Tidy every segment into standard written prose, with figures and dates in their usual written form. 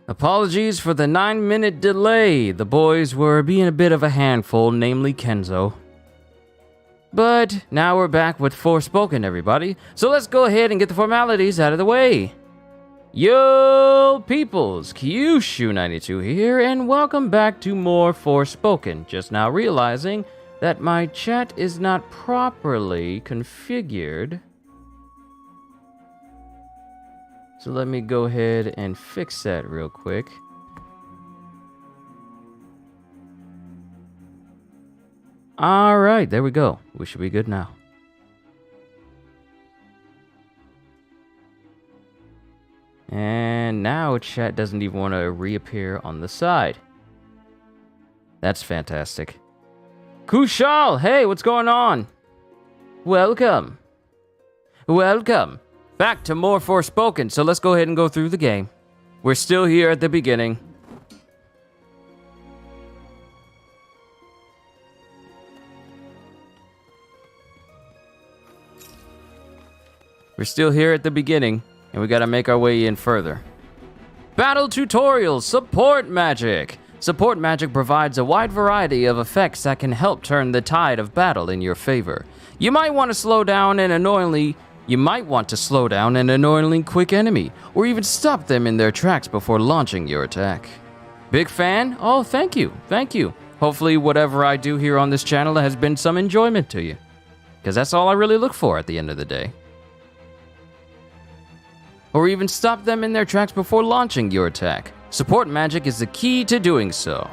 Apologies for the 9-minute delay. The boys were being a bit of a handful, namely Kenzo. But now we're back with FORSPOKEN, everybody. So let's go ahead and get the formalities out of the way. Yo, peoples, Kyushu92 here, and welcome back to more FORSPOKEN. Just now realizing that my chat is not properly configured. So let me go ahead and fix that real quick. Alright, there we go. We should be good now. And now chat doesn't even want to reappear on the side. That's fantastic. Kushal, hey, what's going on? Welcome. Welcome. Back to more FORSPOKEN, so let's go ahead and go through the game. We're still here at the beginning. We're still here at the beginning, and we gotta make our way in further. Battle tutorials, support magic. Support magic provides a wide variety of effects that can help turn the tide of battle in your favor. You might want to slow down an annoyingly quick enemy, or even stop them in their tracks before launching your attack. Big fan? Oh, thank you, thank you. Hopefully whatever I do here on this channel has been some enjoyment to you, because that's all I really look for at the end of the day. Or even stop them in their tracks before launching your attack. Support magic is the key to doing so.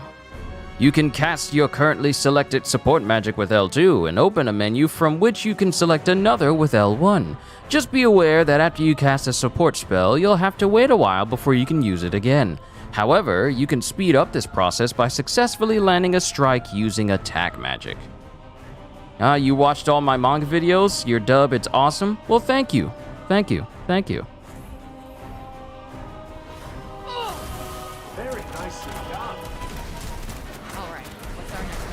You can cast your currently selected support magic with L2 and open a menu from which you can select another with L1. Just be aware that after you cast a support spell, you'll have to wait a while before you can use it again. However, you can speed up this process by successfully landing a strike using attack magic. You watched all my manga videos? Your dub, it's awesome? Well, thank you. Thank you. Thank you. Very nicely done. All right, what's our next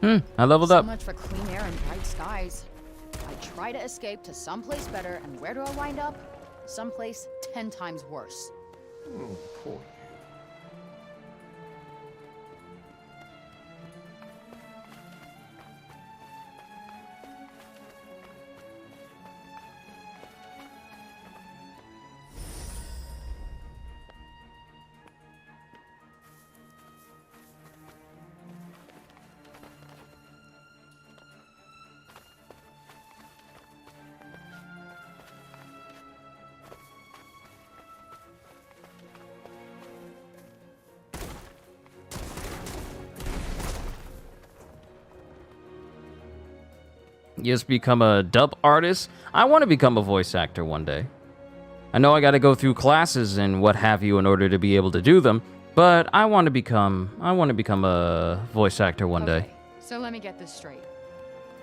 one? I leveled So up. much for clean air and bright skies. I try to escape to someplace better, and where do I wind up? Someplace 10 times worse. Oh, poor. You just become a dub artist? I want to become a voice actor one day. I know I got to go through classes and what have you in order to be able to do them, but I want to become a voice actor one day. So let me get this straight.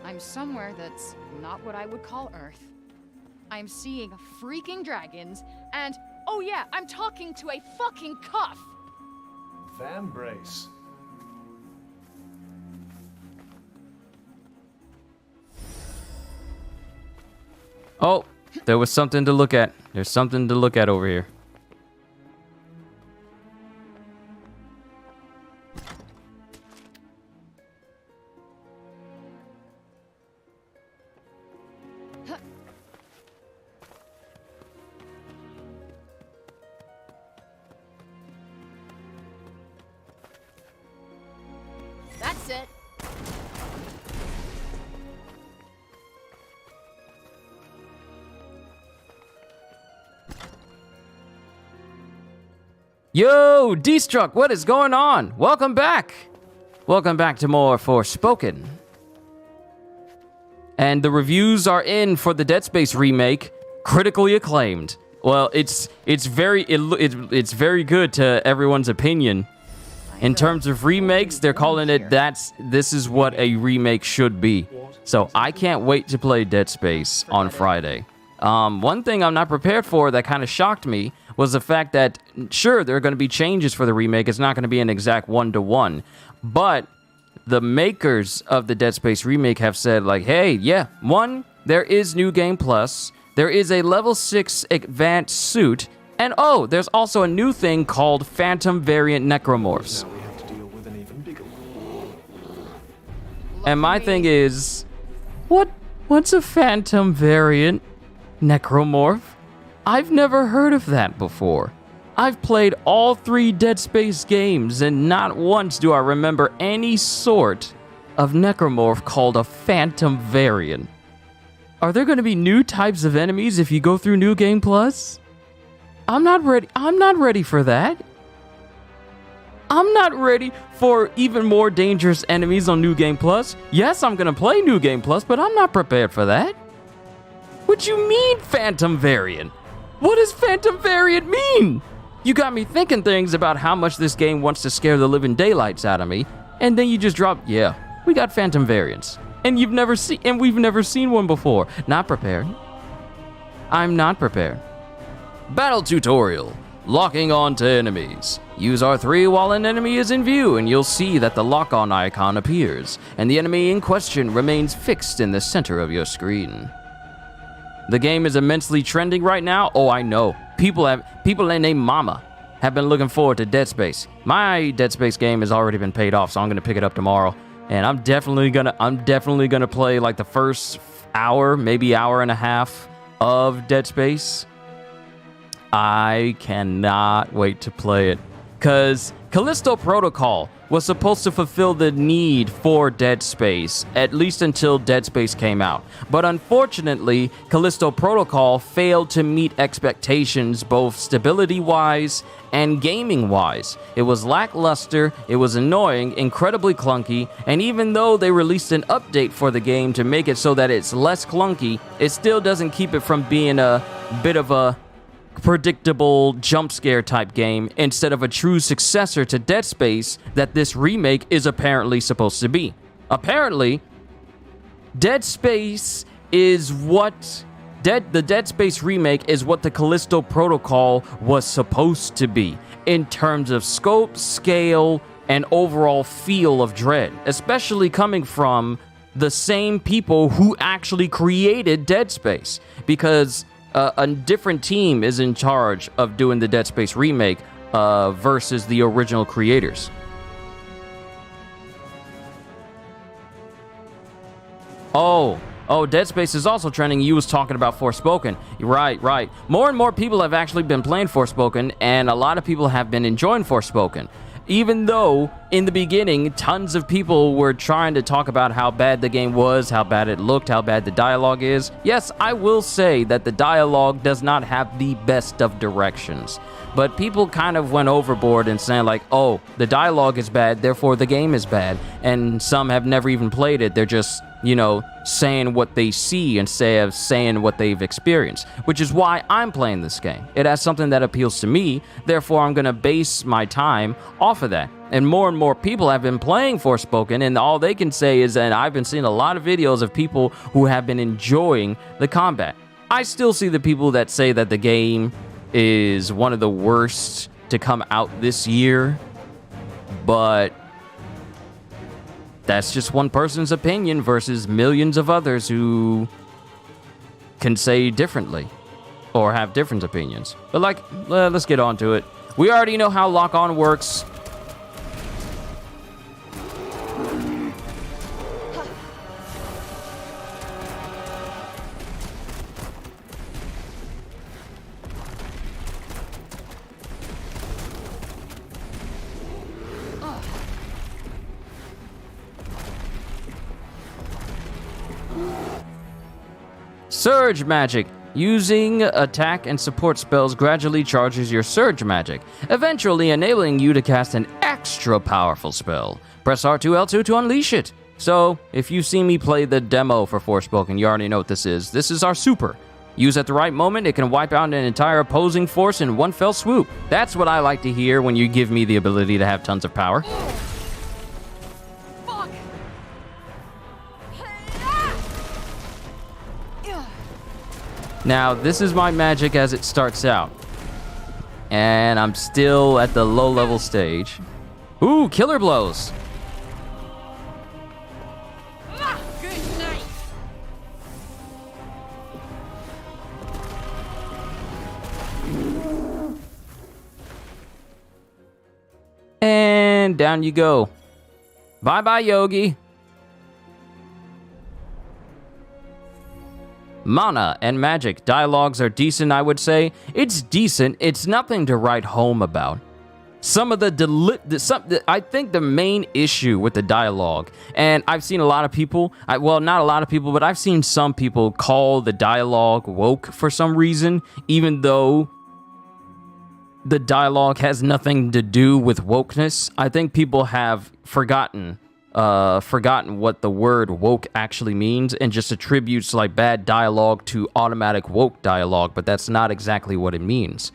I'm somewhere that's not what I would call Earth. I'm seeing freaking dragons, and oh yeah, I'm talking to a fucking cuff. Fan brace. Oh, there was something to look at. There's something to look at over here. That's it. Yo, D-Struck, what is going on? Welcome back. Welcome back to more FORSPOKEN. And the reviews are in for the Dead Space remake, critically acclaimed. Well, it's very good to everyone's opinion. In terms of remakes, they're calling it this is what a remake should be. So I can't wait to play Dead Space on Friday. One thing I'm not prepared for that kind of shocked me was the fact that, sure, there are going to be changes for the remake. It's not going to be an exact one-to-one. But the makers of the Dead Space remake have said, like, hey, yeah, one, there is New Game Plus, there is a level 6 advanced suit, and oh, there's also a new thing called Phantom Variant Necromorphs. Now we have to deal with an even bigger one. And my thing is, what's a Phantom Variant Necromorph? I've never heard of that before. I've played all 3 Dead Space games, and not once do I remember any sort of necromorph called a Phantom Variant. Are there going to be new types of enemies if you go through New Game Plus? I'm not ready for that. I'm not ready for even more dangerous enemies on New Game Plus. Yes, I'm going to play New Game Plus, but I'm not prepared for that. What you mean, Phantom Variant? What does Phantom Variant mean? You got me thinking things about how much this game wants to scare the living daylights out of me, and then you just drop, yeah, we got Phantom Variants. And we've never seen one before. Not prepared. I'm not prepared. Battle tutorial. Locking on to enemies. Use R3 while an enemy is in view, and you'll see that the lock-on icon appears, and the enemy in question remains fixed in the center of your screen. The game is immensely trending right now. Oh, I know. People named Mama have been looking forward to Dead Space. My Dead Space game has already been paid off, so I'm gonna pick it up tomorrow. And I'm definitely gonna play like the first hour, maybe hour and a half of Dead Space. I cannot wait to play it. Cause Callisto Protocol was supposed to fulfill the need for Dead Space, at least until Dead Space came out. But unfortunately, Callisto Protocol failed to meet expectations both stability-wise and gaming-wise. It was lackluster, it was annoying, incredibly clunky, and even though they released an update for the game to make it so that it's less clunky, it still doesn't keep it from being a bit of a predictable jump scare type game instead of a true successor to Dead Space that this remake is apparently supposed to be. Apparently, Dead Space is what the Dead Space remake is what the Callisto Protocol was supposed to be in terms of scope, scale, and overall feel of dread, especially coming from the same people who actually created Dead Space, because a different team is in charge of doing the Dead Space remake versus the original creators. Oh, Dead Space is also trending. You was talking about Forspoken. Right. More and more people have actually been playing Forspoken, and a lot of people have been enjoying Forspoken. Even though, in the beginning, tons of people were trying to talk about how bad the game was, how bad it looked, how bad the dialogue is. Yes, I will say that the dialogue does not have the best of directions. But people kind of went overboard and saying like, oh, the dialogue is bad, therefore the game is bad. And some have never even played it. They're just, saying what they see instead of saying what they've experienced, which is why I'm playing this game. It has something that appeals to me, therefore I'm going to base my time off of that. And more people have been playing Forspoken, and all they can say is that I've been seeing a lot of videos of people who have been enjoying the combat. I still see the people that say that the game is one of the worst to come out this year, but that's just one person's opinion versus millions of others who can say differently or have different opinions. But let's get on to it. We already know how lock-on works. Surge magic. Using attack and support spells gradually charges your surge magic, eventually enabling you to cast an extra powerful spell. Press R2, L2 to unleash it. So, if you see me play the demo for Forspoken, you already know what this is. This is our super. Used at the right moment, it can wipe out an entire opposing force in one fell swoop. That's what I like to hear when you give me the ability to have tons of power. Now, this is my magic as it starts out. And I'm still at the low-level stage. Ooh, killer blows. and down you go. Bye-bye, Yogi. Mana and magic. Dialogues are decent, I would say. It's decent. It's nothing to write home about. Some of I think the main issue with the dialogue, and I've seen a lot of people, well, not a lot of people, but I've seen some people call the dialogue woke for some reason, even though the dialogue has nothing to do with wokeness. I think people have forgotten what the word woke actually means and just attributes like bad dialogue to automatic woke dialogue, but that's not exactly what it means.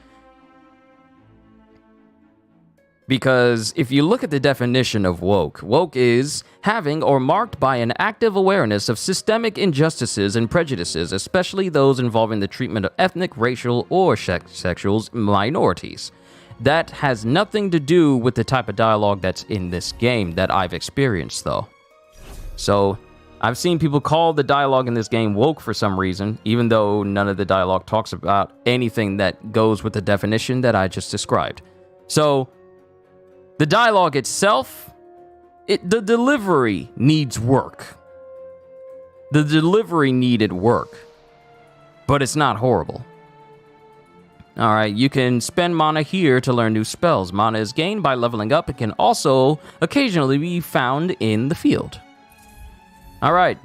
Because if you look at the definition of woke, woke is having or marked by an active awareness of systemic injustices and prejudices, especially those involving the treatment of ethnic, racial, or sexual minorities. That has nothing to do with the type of dialogue that's in this game that I've experienced, though. So, I've seen people call the dialogue in this game woke for some reason, even though none of the dialogue talks about anything that goes with the definition that I just described. So, the dialogue itself, the delivery needs work. The delivery needed work. But it's not horrible. Alright, you can spend mana here to learn new spells. Mana is gained by leveling up. It can also occasionally be found in the field. Alright,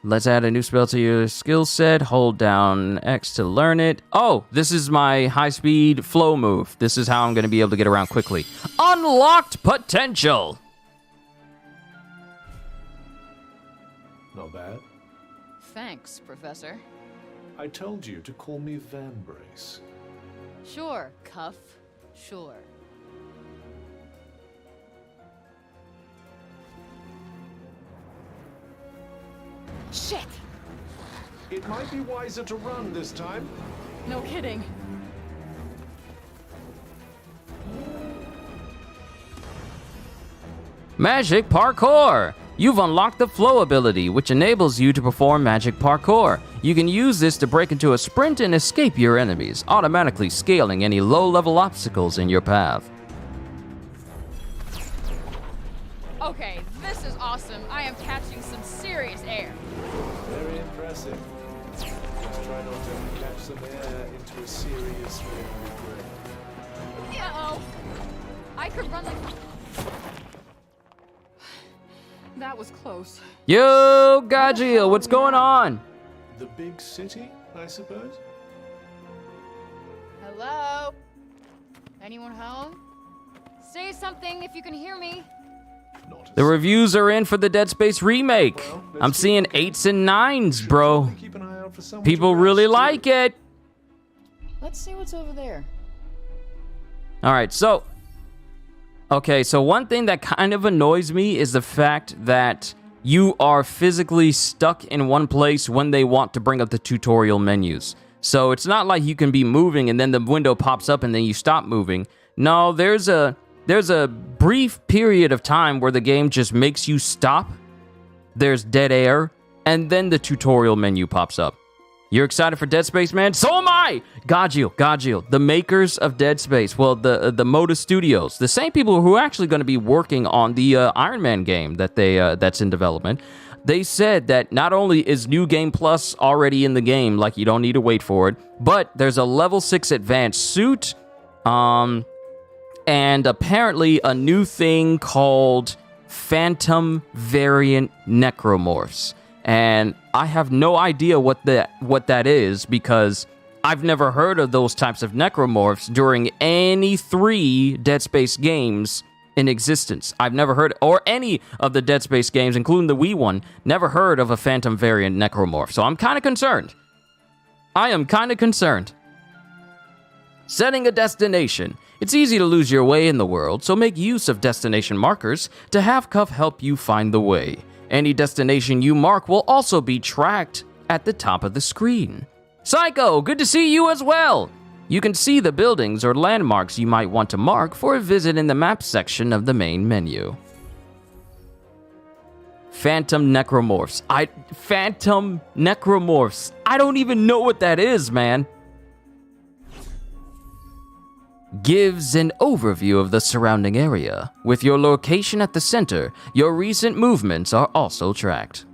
let's add a new spell to your skill set. Hold down X to learn it. Oh, this is my high-speed flow move. This is how I'm going to be able to get around quickly. Unlocked potential! Not bad. Thanks, Professor. I told you to call me Van Brace. Sure, Cuff. Sure. Shit! It might be wiser to run this time. No kidding. Magic parkour! You've unlocked the flow ability, which enables you to perform magic parkour. You can use this to break into a sprint and escape your enemies, automatically scaling any low-level obstacles in your path. Okay, this is awesome. I am catching some serious air. Very impressive. Just try not to catch some air into a serious regret. Uh-oh. I could run like... That was close. Yo, Gajil, what's going on? The big city, I suppose? Hello? Anyone home? Say something if you can hear me. Not The reviews are in for the Dead Space remake. I'm seeing 8s and 9s, bro. Keep an eye out for someone People to really arrest, like too. it. Let's see what's over there. All right, so... Okay, so one thing that kind of annoys me is the fact that you are physically stuck in one place when they want to bring up the tutorial menus. So it's not like you can be moving and then the window pops up and then you stop moving. No, there's a brief period of time where the game just makes you stop. There's dead air, and then the tutorial menu pops up. You're excited for Dead Space, man? So am I! Gajil, the makers of Dead Space, well, the Moda Studios, the same people who are actually going to be working on the Iron Man game that's in development, they said that not only is New Game Plus already in the game, like you don't need to wait for it, but there's a level 6 advanced suit, and apparently a new thing called Phantom Variant Necromorphs. And I have no idea what that is because I've never heard of those types of necromorphs during any 3 Dead Space games in existence. I've never heard, or any of the Dead Space games, including the Wii one, never heard of a Phantom Variant Necromorph. So I'm kind of concerned. I am kind of concerned. Setting a destination. It's easy to lose your way in the world, so make use of destination markers to have Cuff help you find the way. Any destination you mark will also be tracked at the top of the screen. Psycho, good to see you as well! You can see the buildings or landmarks you might want to mark for a visit in the map section of the main menu. Phantom Necromorphs. Phantom Necromorphs. I don't even know what that is, man. gives an overview of the surrounding area. With your location at the center, your recent movements are also tracked.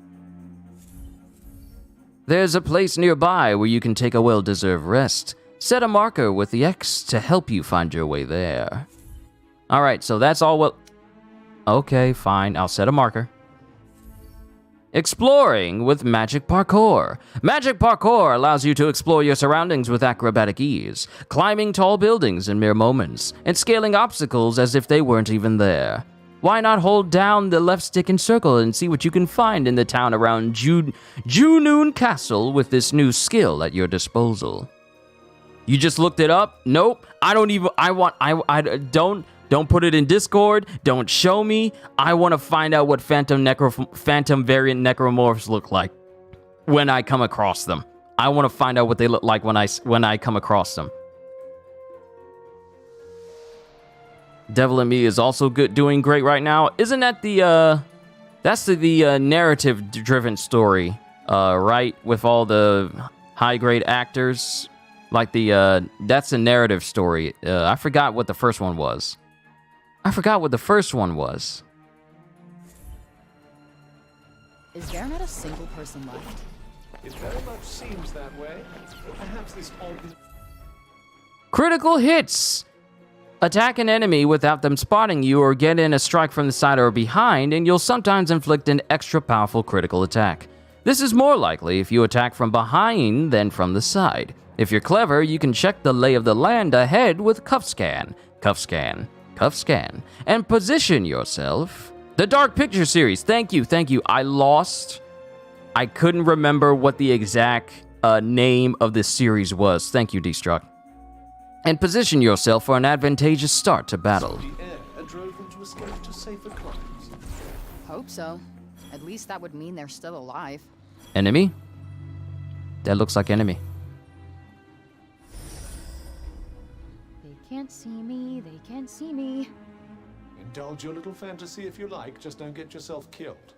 There's a place nearby where you can take a well-deserved rest. Set a marker with the X to help you find your way there. Alright, so that's all well... Okay, fine, I'll set a marker. Exploring with Magic Parkour. Magic Parkour allows you to explore your surroundings with acrobatic ease, climbing tall buildings in mere moments, and scaling obstacles as if they weren't even there. Why not hold down the left stick and circle and see what you can find in the town around Junoon Castle with this new skill at your disposal? You just looked it up? Nope. Don't put it in Discord. Don't show me. I want to find out what phantom variant necromorphs look like when I come across them. I want to find out what they look like when I come across them. Devil in Me is also doing great right now. Isn't that that's the narrative-driven story, right? With all the high-grade actors, like that's a narrative story. I forgot what the first one was. Is there not a single person left? It very much seems that way. Perhaps this Critical hits! Attack an enemy without them spotting you, or get in a strike from the side or behind, and you'll sometimes inflict an extra powerful critical attack. This is more likely if you attack from behind than from the side. If you're clever, you can check the lay of the land ahead with Cuff Scan, and position yourself. The Dark Picture series, thank you. I couldn't remember what the exact name of this series was. Thank you, Destruct. And position yourself for an advantageous start to battle. The air drove them to escape to safer climes. Hope so. At least that would mean they're still alive. Enemy? That looks like enemy. They can't see me. Indulge your little fantasy if you like, just don't get yourself killed.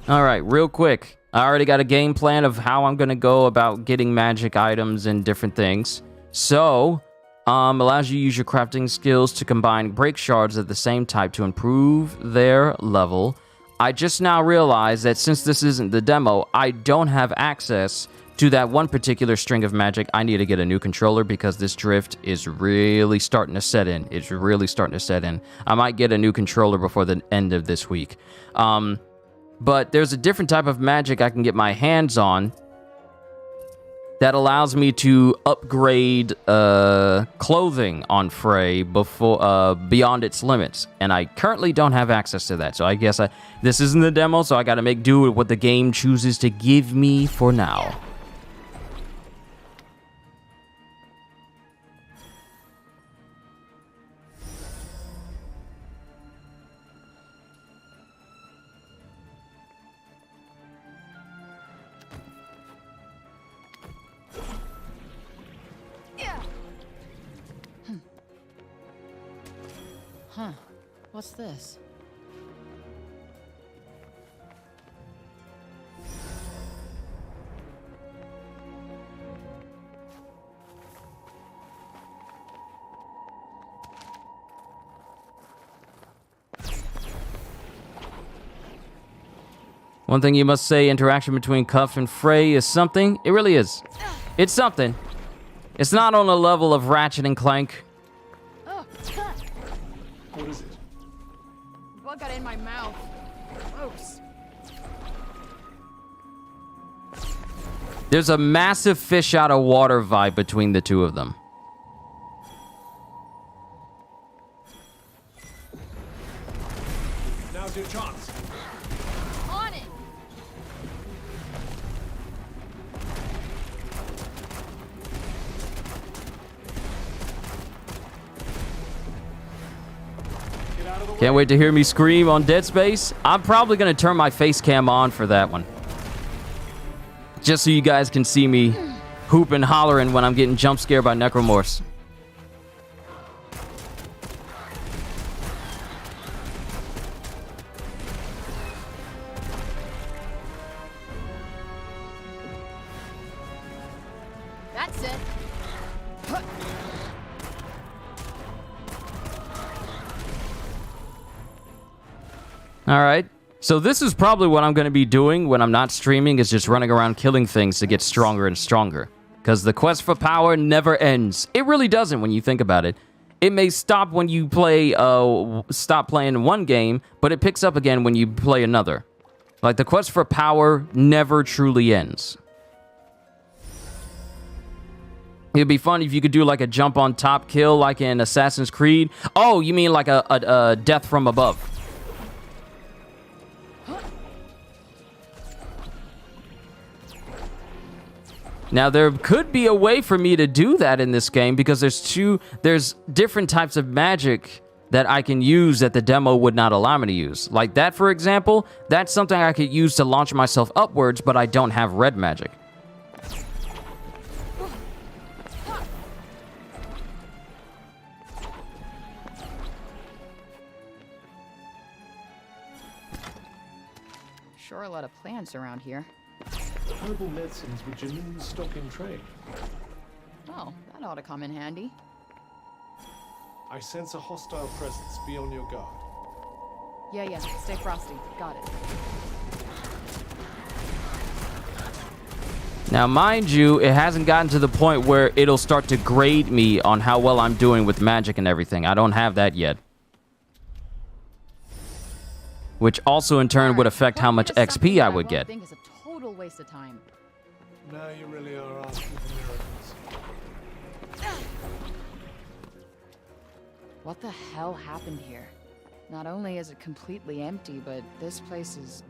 Alright, real quick. I already got a game plan of how I'm gonna go about getting magic items and different things. So, allows you to use your crafting skills to combine break shards of the same type to improve their level. I just now realized that since this isn't the demo, I don't have access to that one particular string of magic. I need to get a new controller because this drift is really starting to set in. I might get a new controller before the end of this week. But there's a different type of magic I can get my hands on that allows me to upgrade clothing on Frey beyond its limits, and I currently don't have access to that. So I guess this isn't the demo, so I got to make do with what the game chooses to give me for now. Huh. What's this? One thing you must say, interaction between Cuff and Frey is something. It really is. It's something. It's not on a level of Ratchet and Clank. What is it? What got in my mouth? Gross. There's a massive fish out of water vibe between the two of them. Now's your chance. On it. Can't wait to hear me scream on Dead Space. I'm probably going to turn my face cam on for that one. Just so you guys can see me hooping, hollering when I'm getting jump scared by necromorphs. That's it. Alright. So this is probably what I'm going to be doing when I'm not streaming, is just running around killing things to get stronger and stronger. Because the quest for power never ends. It really doesn't when you think about it. It may stop when you stop playing one game, but it picks up again when you play another. Like, the quest for power never truly ends. It'd be fun if you could do like a jump on top kill like in Assassin's Creed. Oh, you mean like a death from above. Now, there could be a way for me to do that in this game because there's different types of magic that I can use that the demo would not allow me to use. Like that, for example, that's something I could use to launch myself upwards, but I don't have red magic. Sure, a lot of plants around here. Herbal medicines with Junoon's stock in trade. Oh, that ought to come in handy. I sense a hostile presence. Be on your guard. Yeah, stay frosty. Got it. Now, mind you, it hasn't gotten to the point where it'll start to grade me on how well I'm doing with magic and everything. I don't have that yet. Which also in turn would affect how much XP I would get. I think is a total waste of time. Now you really are asking for miracles. What the hell happened here? Not only is it completely empty, but this place is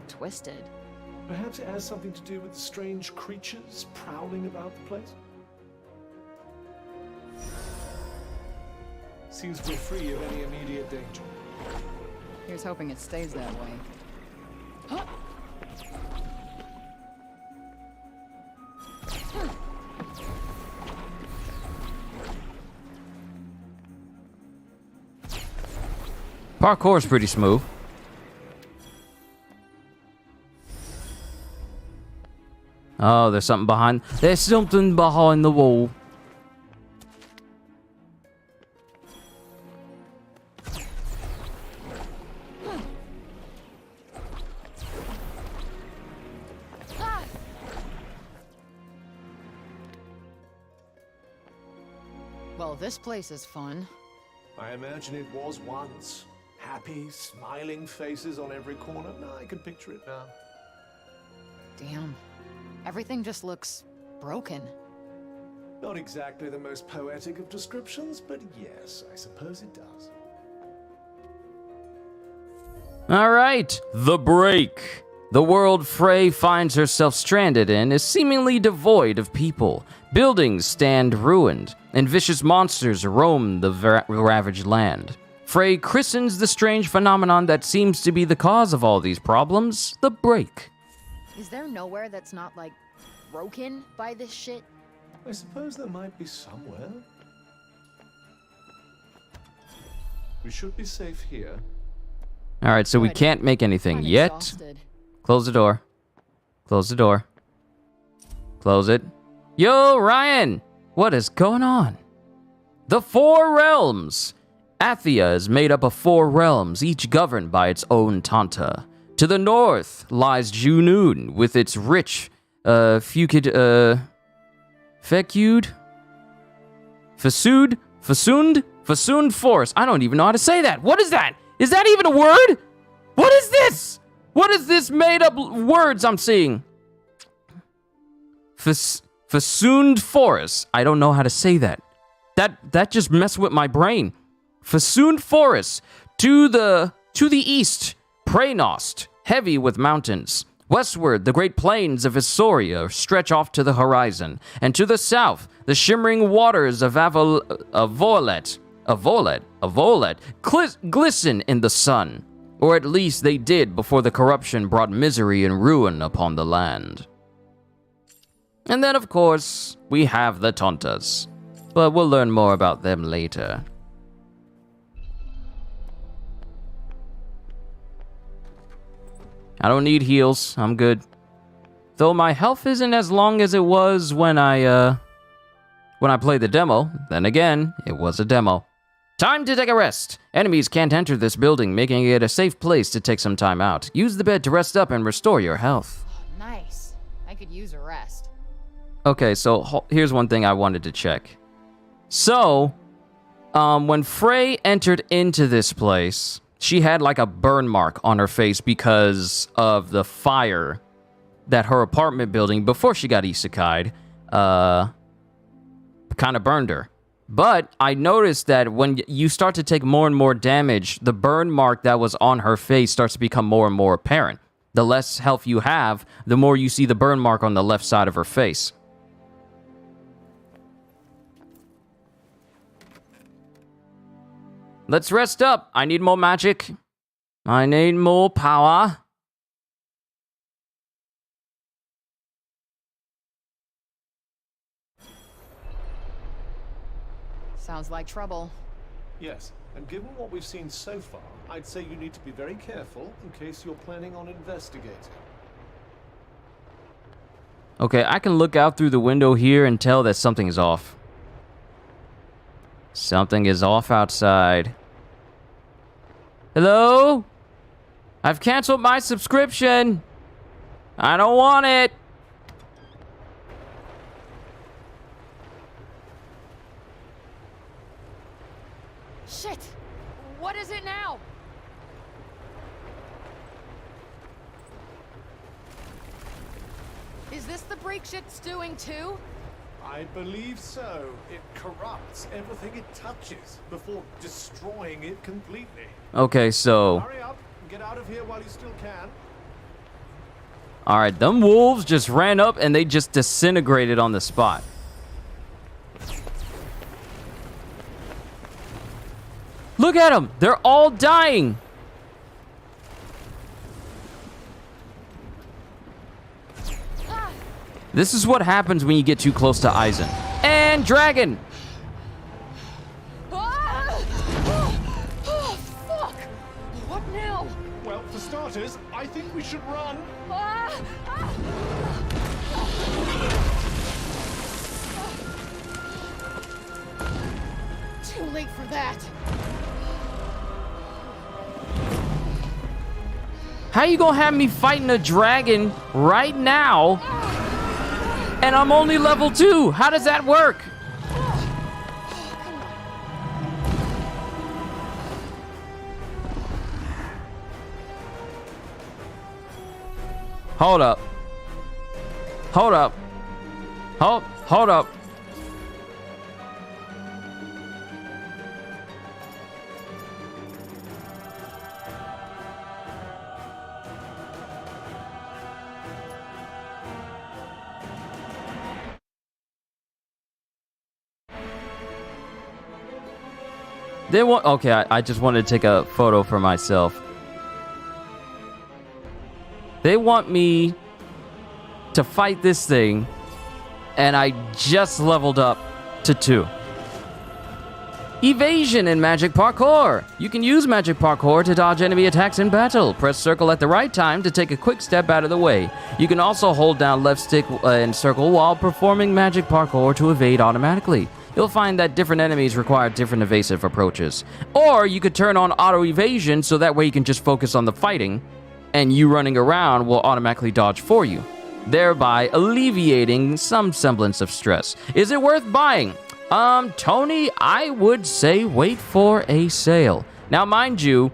twisted. Perhaps it has something to do with the strange creatures prowling about the place? Seems we're free of any immediate danger. Here's hoping it stays that way. Huh? Parkour's pretty smooth. Oh, there's something behind. There's something behind the wall. Well, this place is fun. I imagine it was once. Happy, smiling faces on every corner. No, I can picture it now. Damn. Everything just looks broken. Not exactly the most poetic of descriptions, but yes, I suppose it does. All right, the break. The world Frey finds herself stranded in is seemingly devoid of people. Buildings stand ruined, and vicious monsters roam the ravaged land. Frey christens the strange phenomenon that seems to be the cause of all these problems, the break. Is there nowhere that's not, like, broken by this shit? I suppose there might be somewhere. We should be safe here. All right, so we Good. can't make anything I'm yet. exhausted. Close the door. Close the door. Close it. Yo, Ryan! What is going on? The Four Realms! Athia is made up of 4 realms, each governed by its own Tanta. To the north lies Junoon, with its rich, Fecud? Fasund forest. I don't even know how to say that. What is that? Is that even a word? What is this? What is this made up words I'm seeing? Fasund forest. I don't know how to say that. That just messed with my brain. Fasund forest. To the east, Praenost, heavy with mountains. Westward, the great plains of Issoria stretch off to the horizon, and to the south, the shimmering waters of Avolet glisten in the sun, or at least they did before the corruption brought misery and ruin upon the land. And then, of course, we have the Tontas, but we'll learn more about them later. I don't need heals. I'm good. Though my health isn't as long as it was when I played the demo. Then again, it was a demo. Time to take a rest. Enemies can't enter this building, making it a safe place to take some time out. Use the bed to rest up and restore your health. Oh, nice. I could use a rest. Okay, so here's one thing I wanted to check. So, when Frey entered into this place, she had like a burn mark on her face because of the fire that her apartment building, before she got isekai'd, kind of burned her. But I noticed that when you start to take more and more damage, the burn mark that was on her face starts to become more and more apparent. The less health you have, the more you see the burn mark on the left side of her face. Let's rest up. I need more magic. I need more power. Sounds like trouble. Yes, and given what we've seen so far, I'd say you need to be very careful in case you're planning on investigating. Okay, I can look out through the window here and tell that something is off. Something is off outside. Hello? I've canceled my subscription. I don't want it. Shit! What is it now? Is this the break shit's doing too? I believe so. It corrupts everything it touches before destroying it completely. Okay, so... Hurry up and get out of here while you still can. Alright, them wolves just ran up and they just disintegrated on the spot. Look at them! They're all dying! This is what happens when you get too close to Aizen. And dragon! Oh, fuck! What now? Well, for starters, I think we should run. Too late for that. How you gonna have me fighting a dragon right now? And I'm only level 2. How does that work? Hold up. Hold up. Hold up. They want. Okay, I just wanted to take a photo for myself. They want me to fight this thing, and I just leveled up to 2. Evasion in Magic Parkour. You can use Magic Parkour to dodge enemy attacks in battle. Press circle at the right time to take a quick step out of the way. You can also hold down left stick and circle while performing Magic Parkour to evade automatically. You'll find that different enemies require different evasive approaches. Or you could turn on auto evasion so that way you can just focus on the fighting and you running around will automatically dodge for you, thereby alleviating some semblance of stress. Is it worth buying? Tony, I would say wait for a sale. Now, mind you,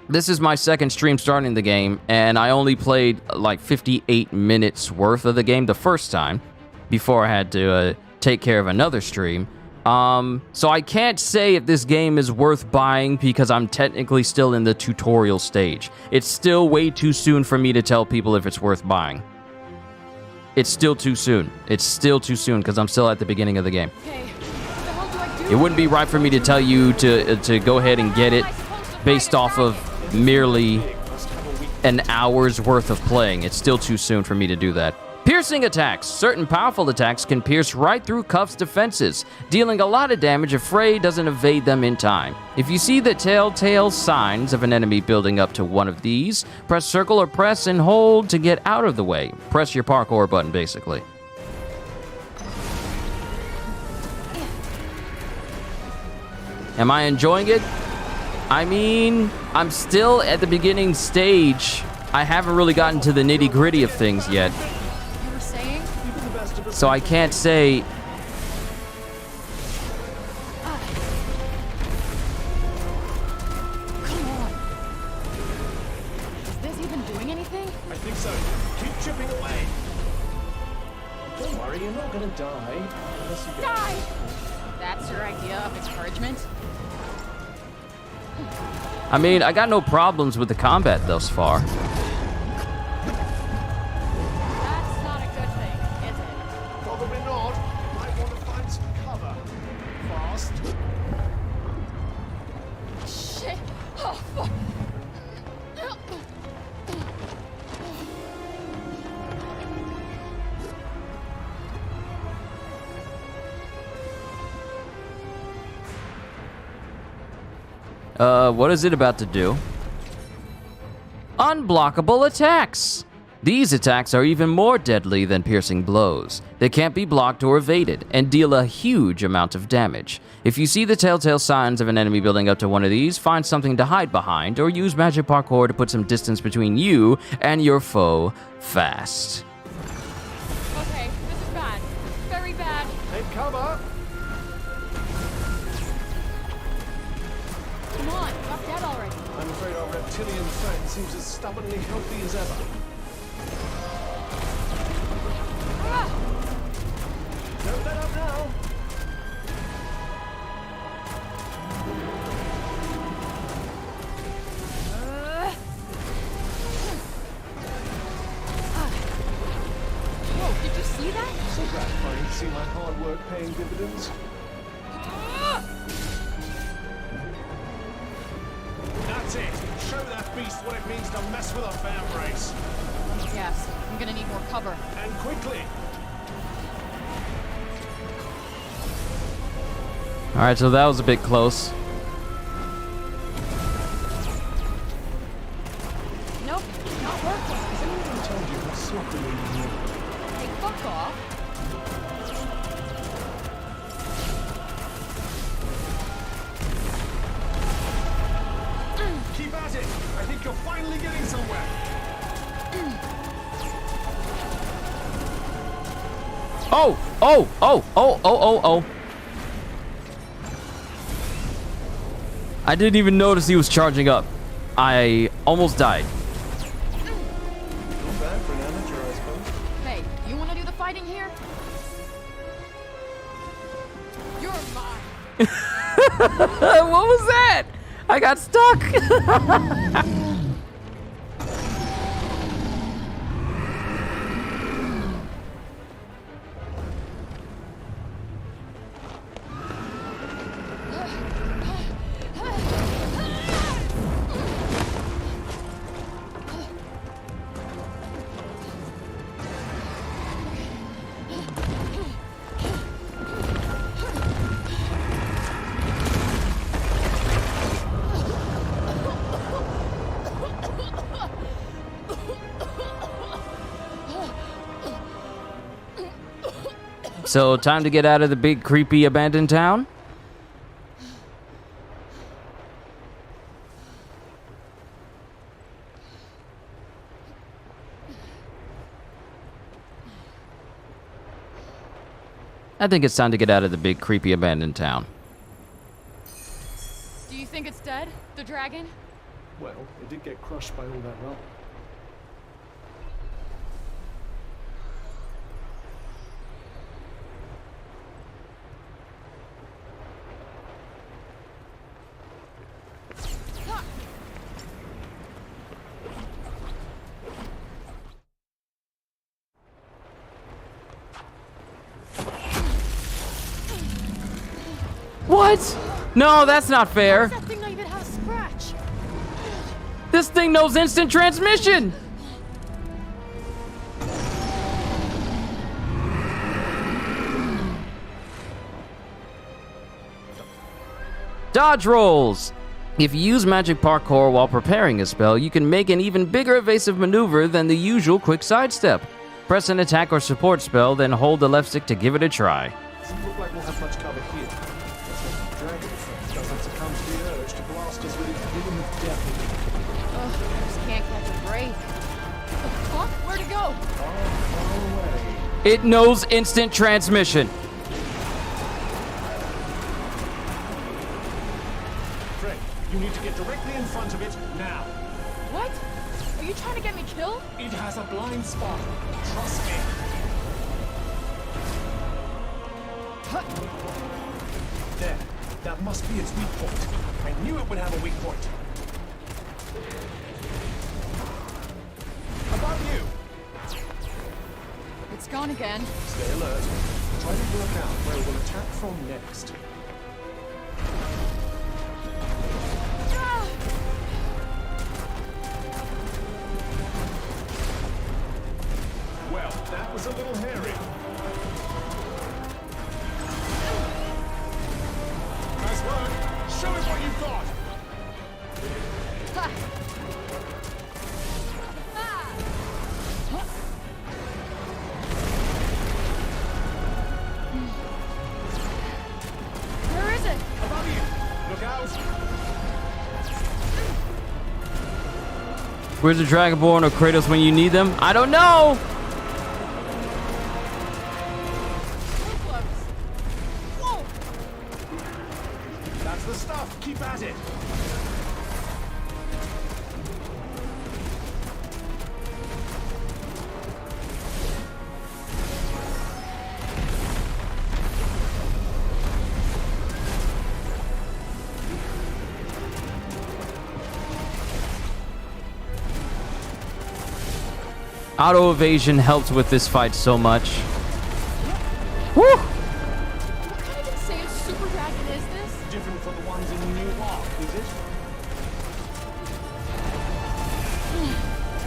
this is my second stream starting the game, and I only played like 58 minutes worth of the game the first time before I had to take care of another stream. So I can't say if this game is worth buying because I'm technically still in the tutorial stage. It's still way too soon for me to tell people if it's worth buying. It's still too soon. It's still too soon because I'm still at the beginning of the game. Okay, what the hell do I do? It wouldn't be right for me to tell you to go ahead and get it based off of merely an hour's worth of playing. It's still too soon for me to do that. Piercing attacks. Certain powerful attacks can pierce right through Cuff's defenses, dealing a lot of damage if Frey doesn't evade them in time. If you see the telltale signs of an enemy building up to one of these, press circle or press and hold to get out of the way. Press your parkour button, basically. Am I enjoying it? I mean, I'm still at the beginning stage. I haven't really gotten to the nitty-gritty of things yet. You were saying? So I can't say... Come on. Is this even doing anything? I think so. Keep chipping away. Don't worry, you're not gonna die unless you get... Die! That's your idea of encouragement? I mean, I got no problems with the combat thus far. That's not a good thing, is it? Probably not. Might want to find some cover. Fast. Shit! Oh, fuck! What is it about to do? Unblockable attacks! These attacks are even more deadly than piercing blows. They can't be blocked or evaded, and deal a huge amount of damage. If you see the telltale signs of an enemy building up to one of these, find something to hide behind, or use magic parkour to put some distance between you and your foe fast. Okay, this is bad. Very bad. Take cover. Come on, not dead already. I'm afraid our reptilian friend seems as stubbornly healthy as ever. Ah! Don't let up now. Whoa, did you see that? So gratifying to see my hard work paying dividends. That's it. Show that beast what it means to mess with a fan race. Yes, I'm gonna need more cover. And quickly. Alright, so that was a bit close. Nope, not working. Has anyone told you how sloppy you are? Hey, fuck off. Keep at it. I think you're finally getting somewhere. Oh! Oh! Oh! Oh! Oh! Oh! Oh! I didn't even notice he was charging up. I almost died. Not bad for an amateur, I suppose. Hey, you wanna do the fighting here? You're mine. What was that? I got stuck. So, time to get out of the big, creepy, abandoned town? I think it's time to get out of the big, creepy, abandoned town. Do you think it's dead? The dragon? Well, it did get crushed by all that rubble. What? No, that's not fair. That thing not even have a scratch. This thing knows instant transmission. Dodge rolls. If you use magic parkour while preparing a spell, you can make an even bigger evasive maneuver than the usual quick sidestep. Press an attack or support spell, then hold the left stick to give it a try. Doesn't look like we'll have much cover here. Let's hope the dragon friend doesn't succumb. Ugh, I just can't catch a break. Huh? Where'd it go? It knows instant transmission. Fred, you need to get directly in front of it now. What? Are you trying to get me killed? It has a blind spot. Trust me. Huh. There. That must be its weak point. I knew it would have a weak point. Above you. It's gone again. Stay alert. Try to work out where it will attack from next. Ah! Well, that was a little hairy. Nice work. Show it what you've got. Ha! Ah! Huh? Where is it? Above you. Look out. Where's the Dragonborn or Kratos when you need them? I don't know. So close. Whoa! That's the stuff. Keep at it. Auto evasion helps with this fight so much. Woo! What kind of insane super dragon is this? Different from the ones in New York, is it?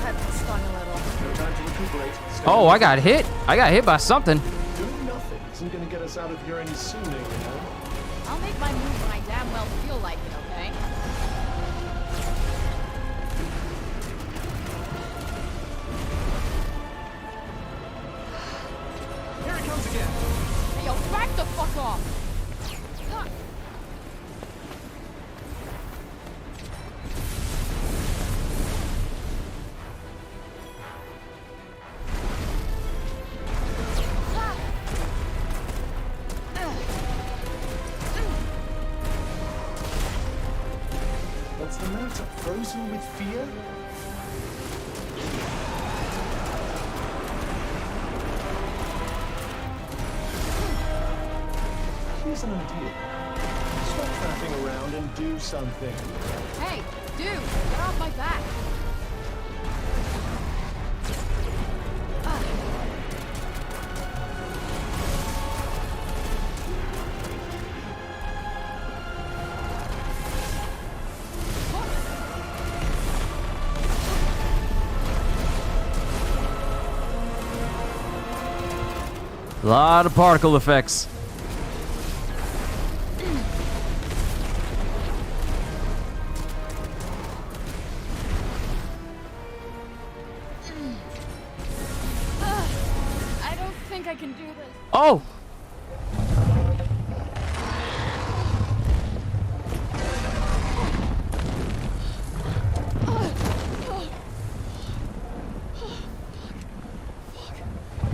That stung a little. No time to recuperate. Stay Oh, I got hit. I got hit by something. Doing nothing isn't going to get us out of here any sooner, you know? I'll make my move when I damn well feel like it, okay? Here it comes again. Hey, yo, back the fuck off! Huh. Ah. What's the matter? Frozen with fear? Here's an idea. Stop faffing around and do something. Hey, dude, get off my back! Ah. A lot of particle effects. I don't think I can do this. Oh!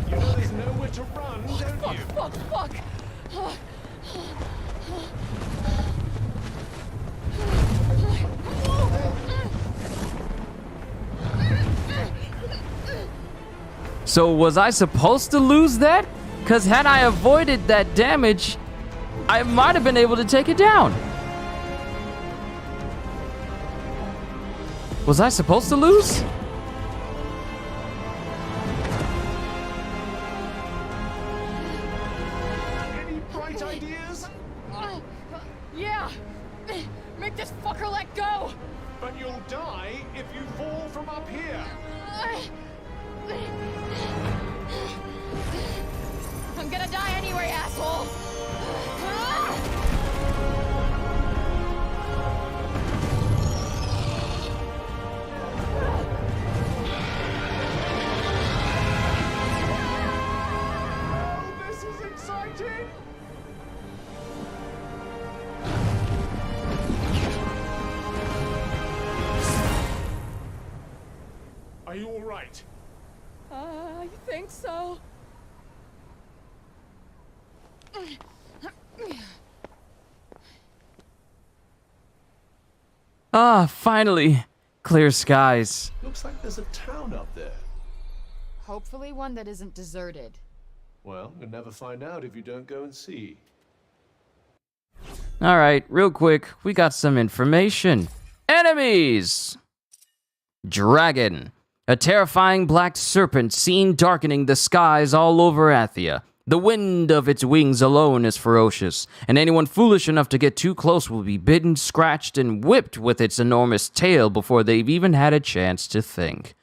You know there's nowhere to run, don't you? Fuck! So was I supposed to lose that? Because had I avoided that damage, I might have been able to take it down. Was I supposed to lose? Any bright ideas? Yeah! Make this fucker let go! But you'll die if you fall from up here. I'm gonna die anyway, asshole! Oh, this is exciting. right? I think so. Ah, finally. Clear skies. Looks like there's a town up there. Hopefully one that isn't deserted. Well, you'll never find out if you don't go and see. Alright, real quick, we got some information. Enemies! Dragon. A terrifying black serpent seen darkening the skies all over Athia. The wind of its wings alone is ferocious, and anyone foolish enough to get too close will be bitten, scratched, and whipped with its enormous tail before they've even had a chance to think.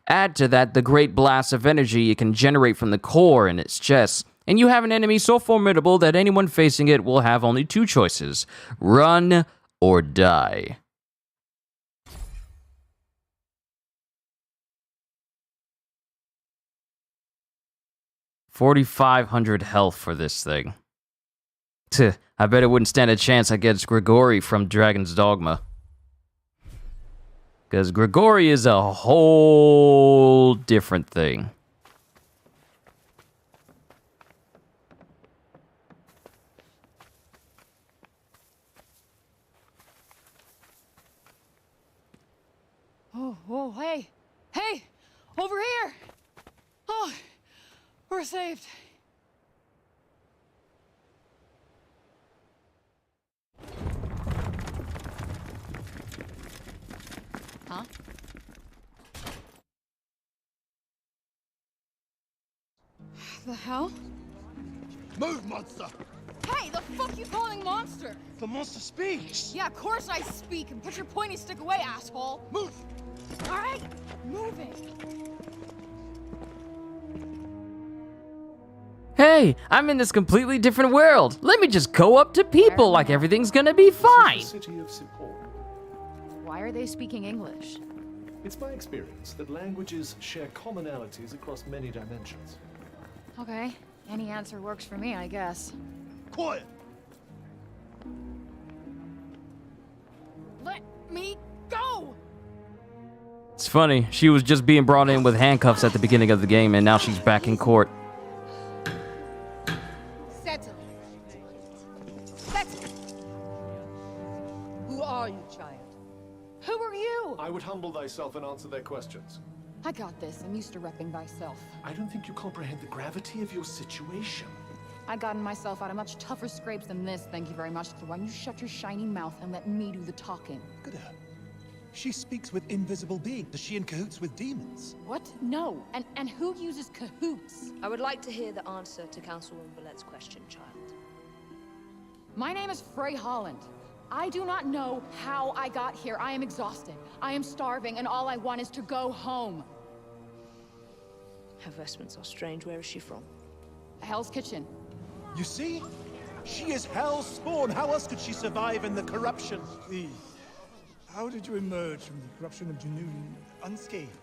Add to that the great blast of energy it can generate from the core in its chest, and you have an enemy so formidable that anyone facing it will have only two choices: run or die. $4,500 health for this thing. I bet it wouldn't stand a chance against Grigori from Dragon's Dogma. Because Grigori is a whole different thing. Oh, hey! Hey! Over here! Oh, we're saved. Huh? The hell? Move, monster! Hey, the fuck you calling monster? The monster speaks! Yeah, of course I speak, and put your pointy stick away, asshole. Move! All right, moving. Hey, I'm in this completely different world. Let me just go up to people like everything's gonna be fine. This is the city of Sipor. Why are they speaking English? It's my experience that languages share commonalities across many dimensions. Okay, any answer works for me, I guess. Quiet! Let me go! It's funny, she was just being brought in with handcuffs at the beginning of the game, and now she's back in court. Settle. Settle. Who are you, child? Who are you? I would humble thyself and answer their questions. I got this. I'm used to repping thyself. I don't think you comprehend the gravity of your situation. I've gotten myself out of much tougher scrapes than this, thank you very much. So why don't you shut your shiny mouth and let me do the talking? Look at her. She speaks with invisible beings. Is she in cahoots with demons? What? No. And who uses cahoots? I would like to hear the answer to Councilwoman Ballette's question, child. My name is Frey Holland. I do not know how I got here. I am exhausted. I am starving, and all I want is to go home. Her vestments are strange. Where is she from? Hell's Kitchen. You see? She is hell's spawn. How else could she survive in the corruption? Please, how did you emerge from the corruption of Junoon unscathed?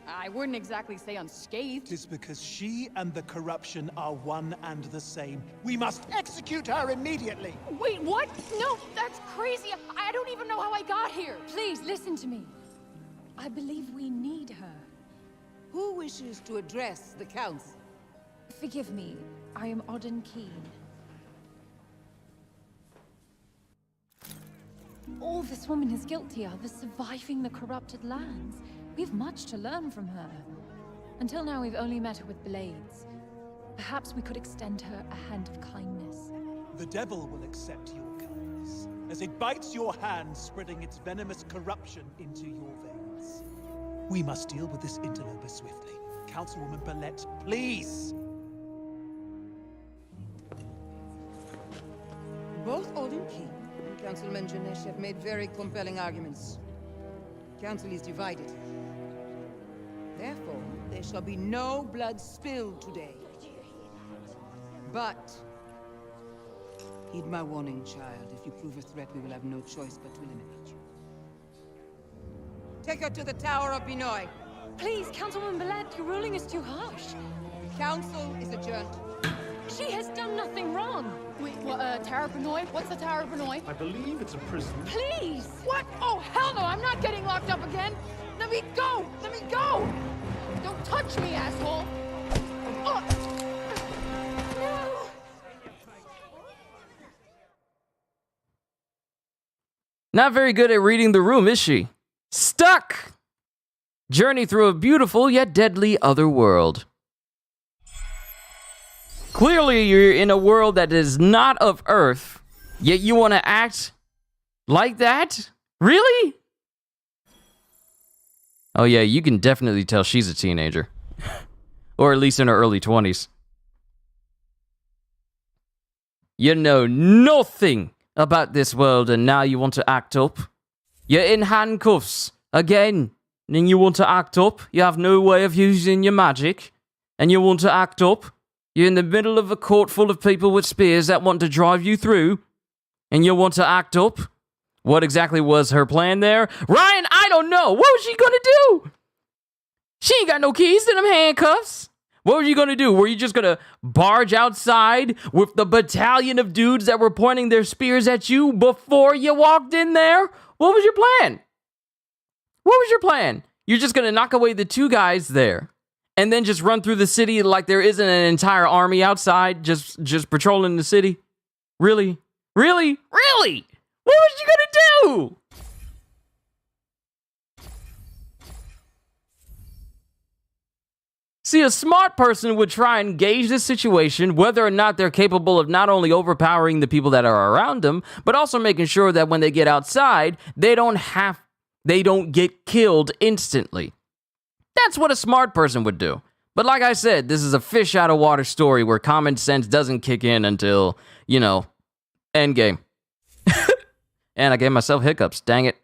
I wouldn't exactly say unscathed. It is because she and the corruption are one and the same. We must execute her immediately. Wait, what? No, that's crazy. I don't even know how I got here. Please, listen to me. I believe we need her. Who wishes to address the council? Forgive me, I am Odin Keen. All this woman is guilty of is surviving the corrupted lands. We have much to learn from her. Until now, we've only met her with blades. Perhaps we could extend her a hand of kindness. The devil will accept your kindness, as it bites your hand, spreading its venomous corruption into your veins. We must deal with this interloper swiftly. Councilwoman Ballette, please! Both Odin King and Councilman Janesh have made very compelling arguments. Council is divided. Therefore, there shall be no blood spilled today. But heed my warning, child. If you prove a threat, we will have no choice but to eliminate you. Take her to the Tower of Binoy. Please, Councilwoman Ballette, your ruling is too harsh. Council is adjourned. She has done nothing wrong. Wait, what, Tower of Binoy? What's the Tower of Binoy? I believe it's a prison. Please! What? Oh, hell no, I'm not getting locked up again! Let me go! Let me go! Don't touch me, asshole! No! Not very good at reading the room, is she? Stuck! Journey through a beautiful yet deadly other world. Clearly, you're in a world that is not of Earth, yet you want to act like that? Really? Oh yeah, you can definitely tell she's a teenager. Or at least in her early 20s. You know nothing about this world and now you want to act up. You're in handcuffs again. And you want to act up. You have no way of using your magic. And you want to act up. You're in the middle of a court full of people with spears that want to drive you through. And you want to act up. What exactly was her plan there? Ryan, I don't know. What was she gonna do? She ain't got no keys to them handcuffs. What were you gonna do? Were you just gonna barge outside with the battalion of dudes that were pointing their spears at you before you walked in there? What was your plan? What was your plan? You're just gonna knock away the two guys there and then just run through the city like there isn't an entire army outside just patrolling the city? Really? Really? Really? What was you gonna do? See, a smart person would try and gauge the situation, whether or not they're capable of not only overpowering the people that are around them, but also making sure that when they get outside, they don't get killed instantly. That's what a smart person would do. But like I said, this is a fish out of water story where common sense doesn't kick in until, you know, endgame. And I gave myself hiccups, dang it.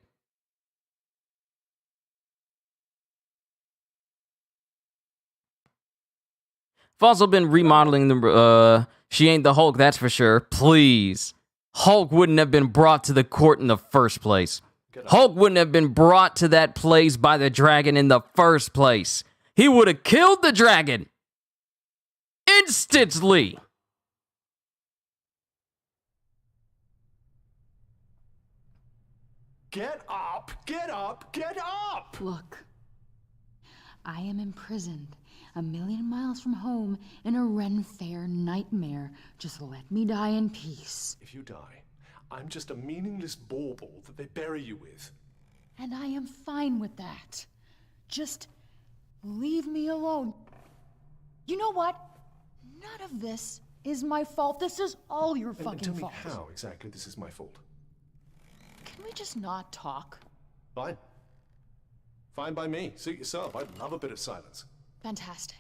I've also been remodeling the, she ain't the Hulk, that's for sure. Please. Hulk wouldn't have been brought to the court in the first place. Hulk wouldn't have been brought to that place by the dragon in the first place. He would have killed the dragon. Instantly. Get up! Get up! Get up! Look, I am imprisoned 1,000,000 miles from home in a Ren Fair nightmare. Just let me die in peace. If you die, I'm just a meaningless bauble that they bury you with. And I am fine with that. Just leave me alone. You know what? None of this is my fault. This is all your fucking Tell me fault. how exactly this is my fault. Can we just not talk? Fine. Fine by me. Suit yourself. I'd love a bit of silence. Fantastic.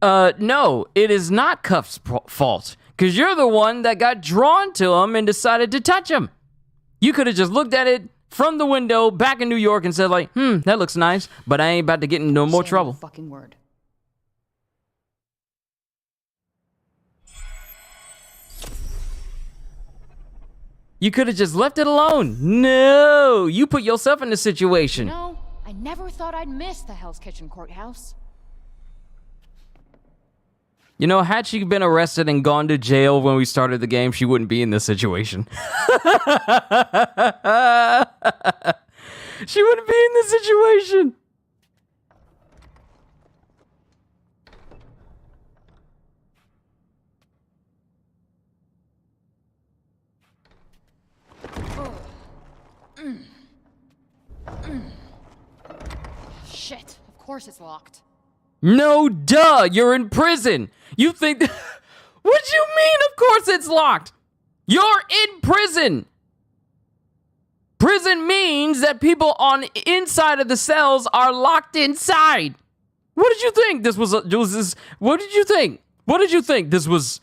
No, it is not Cuff's fault. Because you're the one that got drawn to him and decided to touch him. You could have just looked at it from the window back in New York and said like, that looks nice, but I ain't about to get in no more trouble. Fucking word. You could have just left it alone. No, you put yourself in the situation. No, I never thought I'd miss the Hell's Kitchen courthouse. You know, had she been arrested and gone to jail when we started the game, she wouldn't be in this situation. She wouldn't be in this situation. Shit, of course it's locked. No, duh, you're in prison. You think... What do you mean, of course it's locked? You're in prison. Prison means that people on inside of the cells are locked inside. What did you think? What did you think? What did you think? This was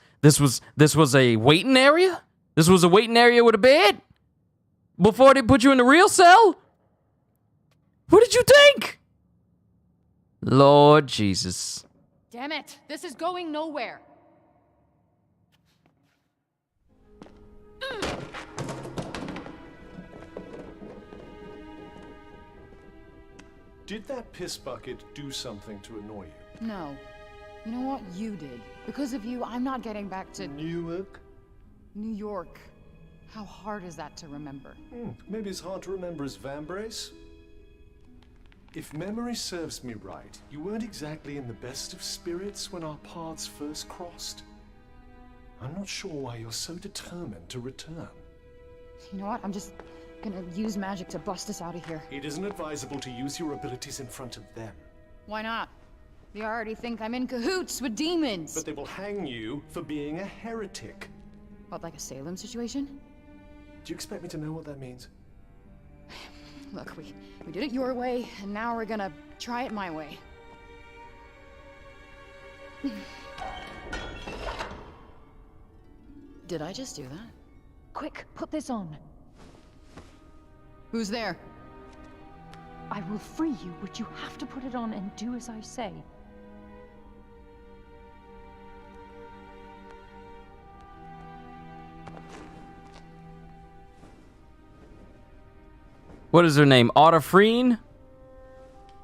a waiting area? This was a waiting area with a bed? Before they put you in the real cell? What did you think? Lord Jesus. Damn it, this is going nowhere. Did that piss bucket do something to annoy you? No. You know what? You did. Because of you, I'm not getting back to Newark? New York. How hard is that to remember? Maybe as hard to remember as Vambrace? If memory serves me right, you weren't exactly in the best of spirits when our paths first crossed. I'm not sure why you're so determined to return. You know what? I'm just gonna use magic to bust us out of here. It isn't advisable to use your abilities in front of them. Why not? They already think I'm in cahoots with demons. But they will hang you for being a heretic. What, like a Salem situation? Do you expect me to know what that means? Look, we did it your way, and now we're gonna try it my way. Did I just do that? Quick, put this on. Who's there? I will free you, but you have to put it on and do as I say. What is her name? Auta Freen?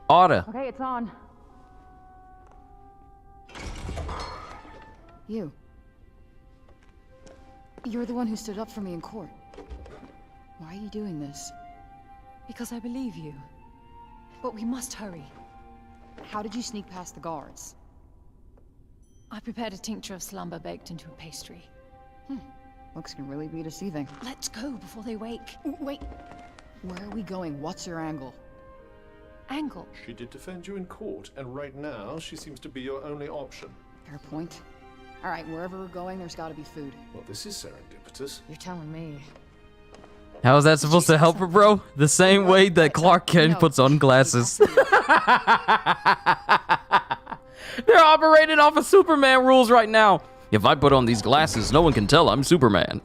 Auta. Okay, it's on. You. You're the one who stood up for me in court. Why are you doing this? Because I believe you. But we must hurry. How did you sneak past the guards? I prepared a tincture of slumber baked into a pastry. Looks can really be deceiving. Let's go before they wake. Wait. Where are we going? What's your angle? Angle? She did defend you in court, and right now she seems to be your only option. Fair point. All right, wherever we're going, there's got to be food. Well, this is serendipitous. You're telling me. How is that supposed to help her, bro? The same way that Clark Kent puts on glasses. They're operating off of Superman rules right now. If I put on these glasses, no one can tell I'm Superman.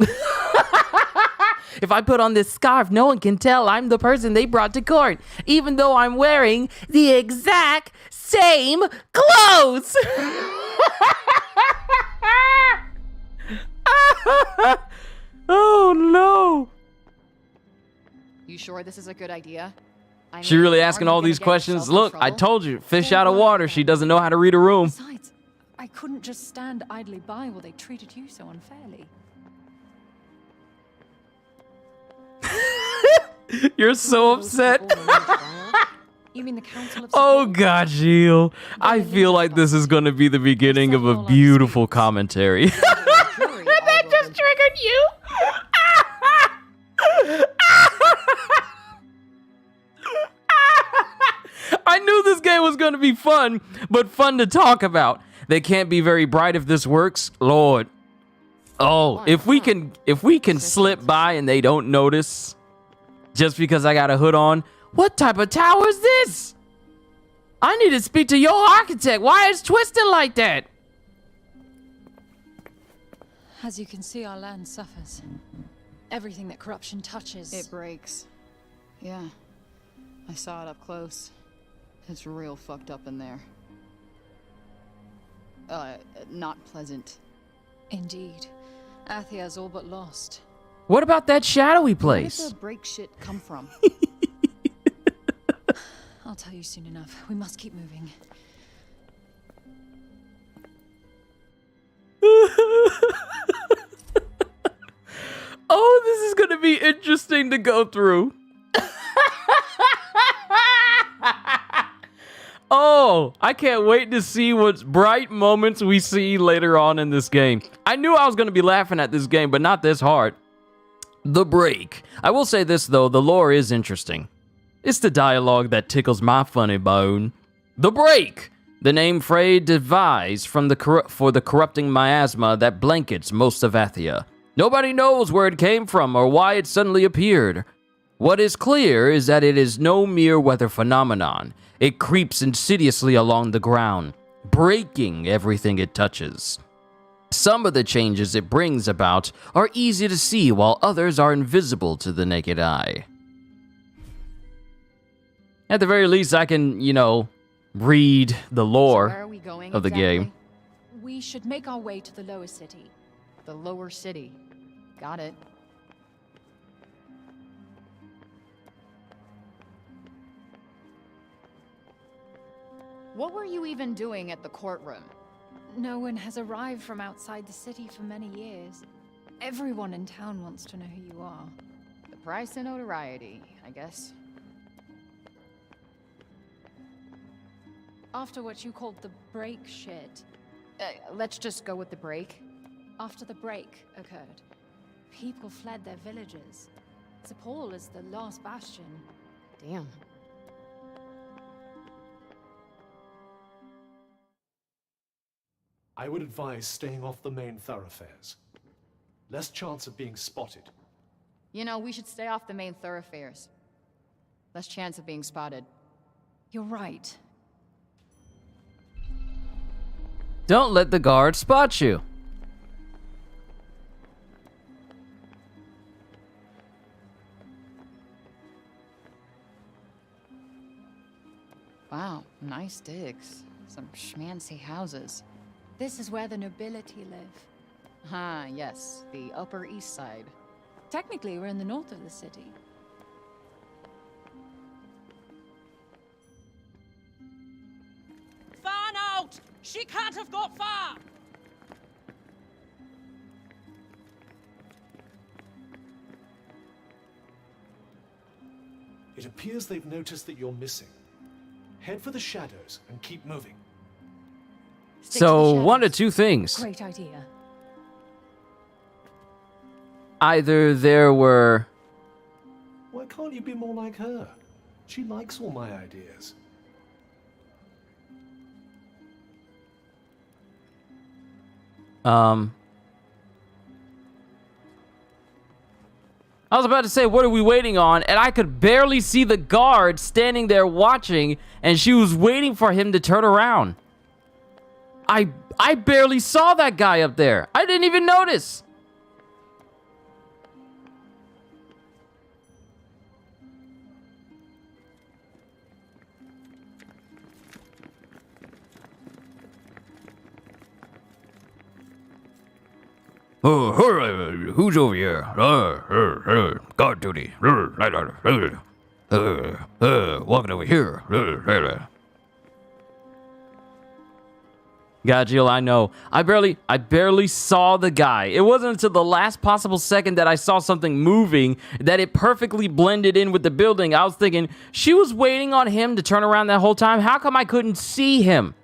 If I put on this scarf, no one can tell I'm the person they brought to court, even though I'm wearing the exact same clothes. Oh no. You sure this is a good idea? I She mean, really aren't asking you all gonna these get questions. yourself in Look, I trouble? told you, fish out of water. She doesn't know how to read a room. Besides, I couldn't just stand idly by while they treated you so unfairly. You're so upset. You mean the Council of Oh Support? God, Jill. I feel like this is going to be the beginning of a beautiful commentary. That just triggered you. I knew this game was going to be fun, but fun to talk about. They can't be very bright if this works. Lord. Oh, if we can slip by and they don't notice just because I got a hood on. What type of tower is this? I need to speak to your architect. Why is it twisted like that? As you can see, our land suffers. Everything that corruption touches. It breaks. Yeah. I saw it up close. It's real fucked up in there. Not pleasant. Indeed. Athia's all but lost. What about that shadowy Where does place? the break shit come from? I'll tell you soon enough. We must keep moving. Oh, this is going to be interesting to go through. Oh, I can't wait to see what bright moments we see later on in this game. I knew I was going to be laughing at this game, but not this hard. The Break. I will say this, though. The lore is interesting. It's the dialogue that tickles my funny bone. The Break. The name Frey devised for the corrupting miasma that blankets most of Athia. Nobody knows where it came from or why it suddenly appeared. What is clear is that it is no mere weather phenomenon. It creeps insidiously along the ground, breaking everything it touches. Some of the changes it brings about are easy to see, while others are invisible to the naked eye. At the very least, I can, read the lore Where are we going of the exactly? game. We should make our way to the lower city. The lower city. Got it. What were you even doing at the courtroom? No one has arrived from outside the city for many years. Everyone in town wants to know who you are. The price of notoriety, I guess. After what you called the break shit. Let's just go with the break. After the break occurred, people fled their villages. Sepul is the last bastion. Damn. I would advise staying off the main thoroughfares. Less chance of being spotted. You know, we should stay off the main thoroughfares. Less chance of being spotted. You're right. Don't let the guard spot you. Wow, nice digs. Some schmancy houses. This is where the nobility live. Ah, yes, the Upper East Side. Technically, we're in the north of the city. Fan out! She can't have got far! It appears they've noticed that you're missing. Head for the shadows and keep moving. Stick to So the one of shadows. two things. Great idea. Either there were... Why can't you be more like her? She likes all my ideas. I was about to say, what are we waiting on? And I could barely see the guard standing there watching, and she was waiting for him to turn around. I barely saw that guy up there. I didn't even notice. Oh, who's over here? Guard duty. Walking over here. God, Jill, I know. I barely saw the guy. It wasn't until the last possible second that I saw something moving that it perfectly blended in with the building. I was thinking, she was waiting on him to turn around that whole time. How come I couldn't see him?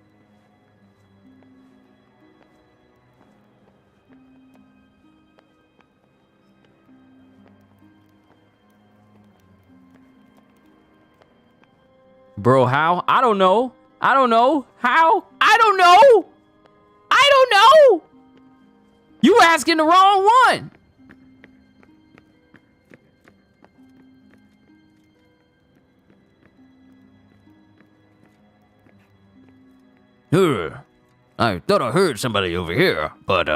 Bro, how? I don't know. I don't know. How? I don't know. I don't know. You asking the wrong one. I thought I heard somebody over here, but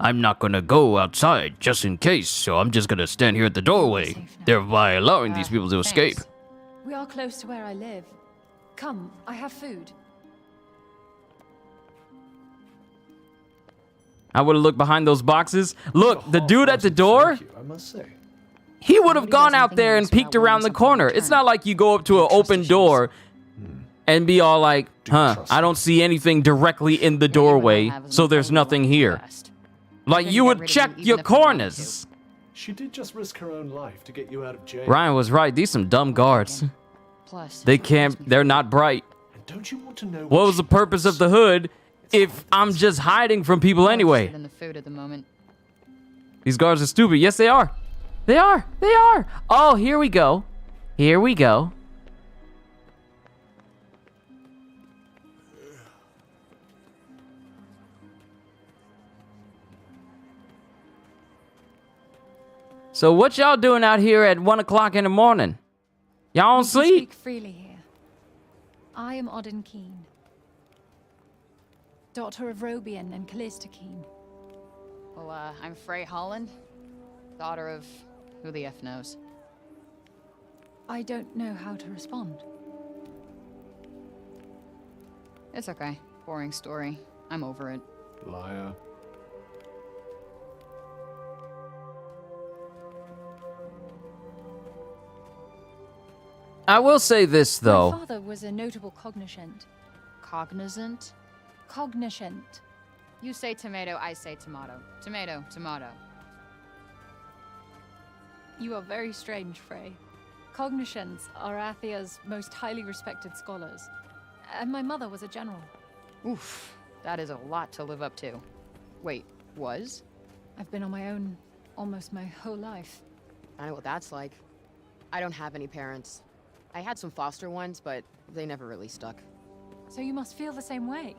I'm not gonna go outside just in case, so I'm just gonna stand here at the doorway, thereby allowing these people to escape. Thanks. We are close to where I live. Come, I have food. I would have looked behind those boxes. Look, the dude at the door, Thank you, I must say. he would have Nobody gone does out anything there and nice without peeked around the wanting something in corner. It's return. not like you go up to an open door and be all like, huh, I don't see anything directly in the doorway, so there's nothing here. Like, you would check your corners. She did just risk her own life to get you out of jail. Ryan was right. These some dumb guards. Plus, They're not bright. And don't you want to know What was the purpose of the hood if I'm just hiding from people anyway? In the food at the moment. These guards are stupid. Yes, they are. They are. They are. Oh, here we go. Here we go. So what y'all doing out here at 1 o'clock in the morning? Y'all don't We can sleep? speak freely here. I am Odin Keen, daughter of Robian and Callista Keen. Well, I'm Frey Holland, daughter of who the F knows. I don't know how to respond. It's okay. Boring story. I'm over it. Liar. I will say this, My though. father was a notable cognoscent. Cognizant? Cognoscent. You say tomato, I say tomato. Tomato, tomato. You are very strange, Frey. Cognoscents are Athia's most highly respected scholars. And my mother was a general. Oof, that is a lot to live up to. Wait, was? I've been on my own almost my whole life. I know what that's like. I don't have any parents. I had some foster ones, but they never really stuck. So you must feel the same way.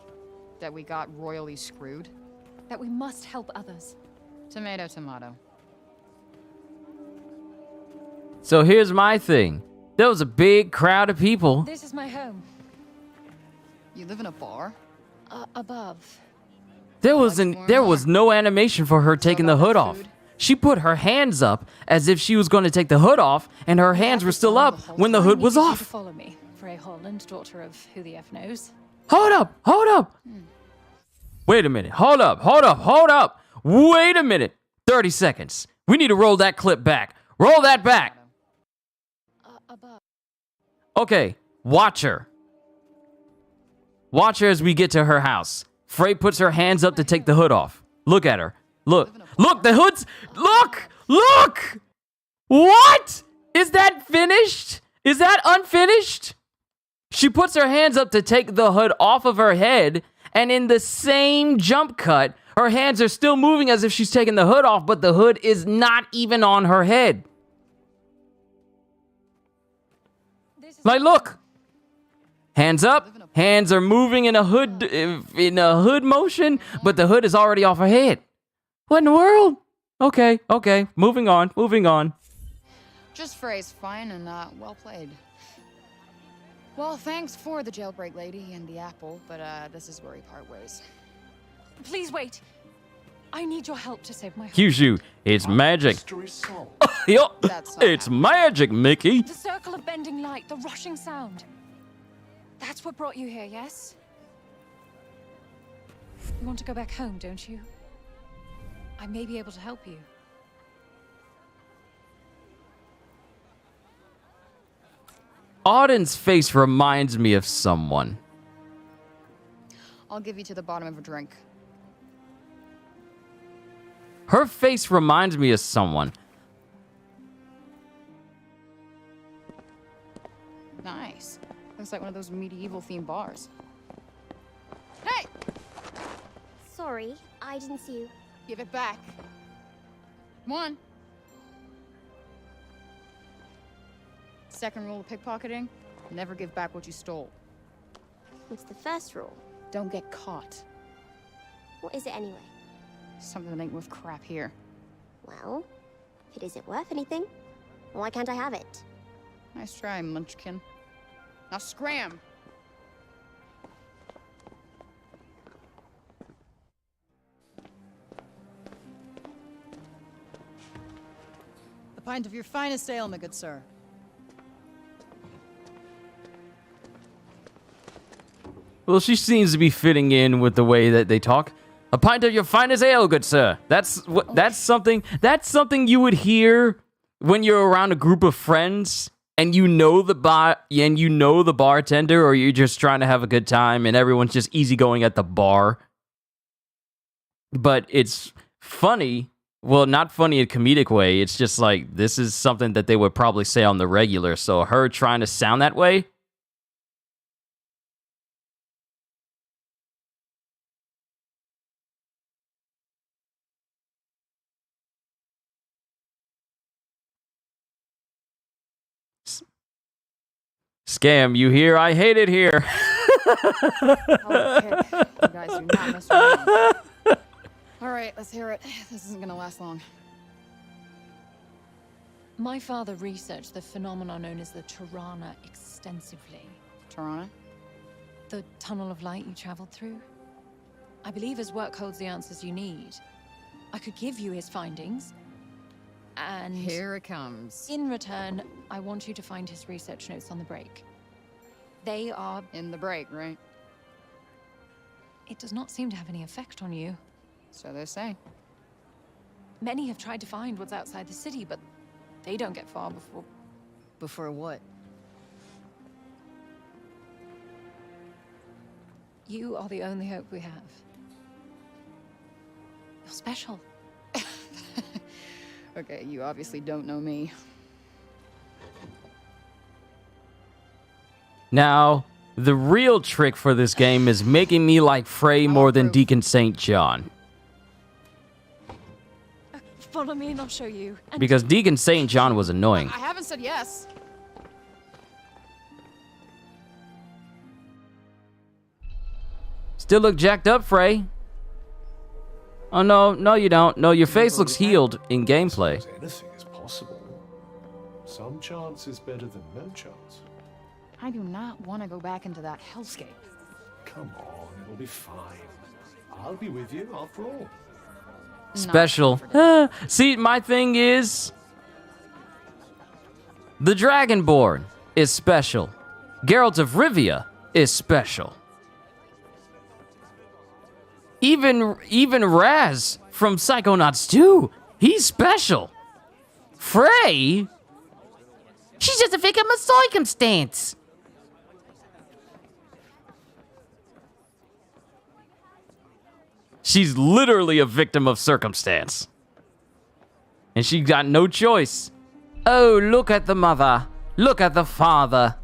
That we got royally screwed? That we must help others. Tomato, tomato. So here's my thing. There was a big crowd of people. This is my home. You live in a bar? Above. There was no animation for her taking the hood off. She put her hands up as if she was going to take the hood off, and her hands were still up when the hood was I need you off. to follow me, Frey Holland, daughter of who the F knows. Hold up, hold up. Wait a minute, hold up, hold up, hold up. Wait a minute. 30 seconds. We need to roll that clip back. Roll that back. Above. Okay, watch her. Watch her as we get to her house. Frey puts her hands up to take the hood off. Look at her. Look. Look, the hood's... Look! Look! What? Is that finished? Is that unfinished? She puts her hands up to take the hood off of her head, and in the same jump cut, her hands are still moving as if she's taking the hood off, but the hood is not even on her head. Like, look. Hands up. Hands are moving in a hood motion, but the hood is already off her head. What in the world? Okay, moving on. Just phrase fine and well played. Well, thanks for the jailbreak lady and the apple, but this is where we part ways. Please wait. I need your help to save my home. Kyushu, it's magic. Yo, it's magic, Mickey. The circle of bending light, the rushing sound. That's what brought you here, yes? You want to go back home, don't you? I may be able to help you. Auden's face reminds me of someone. I'll give you to the bottom of a drink. Her face reminds me of someone. Nice. Looks like one of those medieval-themed bars. Hey! Sorry, I didn't see you. Give it back. Come on. Second rule of pickpocketing, never give back what you stole. What's the first rule? Don't get caught. What is it anyway? Something that ain't worth crap here. Well, if it isn't worth anything, why can't I have it? Nice try, Munchkin. Now scram! A pint of your finest ale, my good sir. Well, she seems to be fitting in with the way that they talk. A pint of your finest ale, good sir. That's something you would hear when you're around a group of friends and you know the bartender, or you're just trying to have a good time and everyone's just easygoing at the bar. But it's funny. Well, not funny in a comedic way. It's just like, this is something that they would probably say on the regular. So her trying to sound that way. Scam, you here? I hate it here. Okay. You guys do not mess around. Alright, let's hear it. This isn't gonna last long. My father researched the phenomenon known as the Tirana extensively. Tirana? The tunnel of light you traveled through? I believe his work holds the answers you need. I could give you his findings, and... Here it comes. In return, I want you to find his research notes on the break. They are... In the break, right? It does not seem to have any effect on you. So they say. Many have tried to find what's outside the city, but they don't get far before... Before what? You are the only hope we have. You're special. Okay, you obviously don't know me. Now, The real trick for this game is making me like Frey more than Deacon St. John. Follow me and I'll show you. And Because Deacon St. John was annoying. I haven't said yes. Still look jacked up, Frey. Oh, no, you don't. No, your face looks healed in gameplay. Anything is possible. Some chance is better than no chance. I do not want to go back into that hellscape. Come on, it'll be fine. I'll be with you after all. Special. See, my thing is... The Dragonborn is special. Geralt of Rivia is special. Even Raz from Psychonauts 2, he's special. Frey? She's just a victim of circumstance. She's literally a victim of circumstance. And she got no choice. Oh, look at the mother. Look at the father.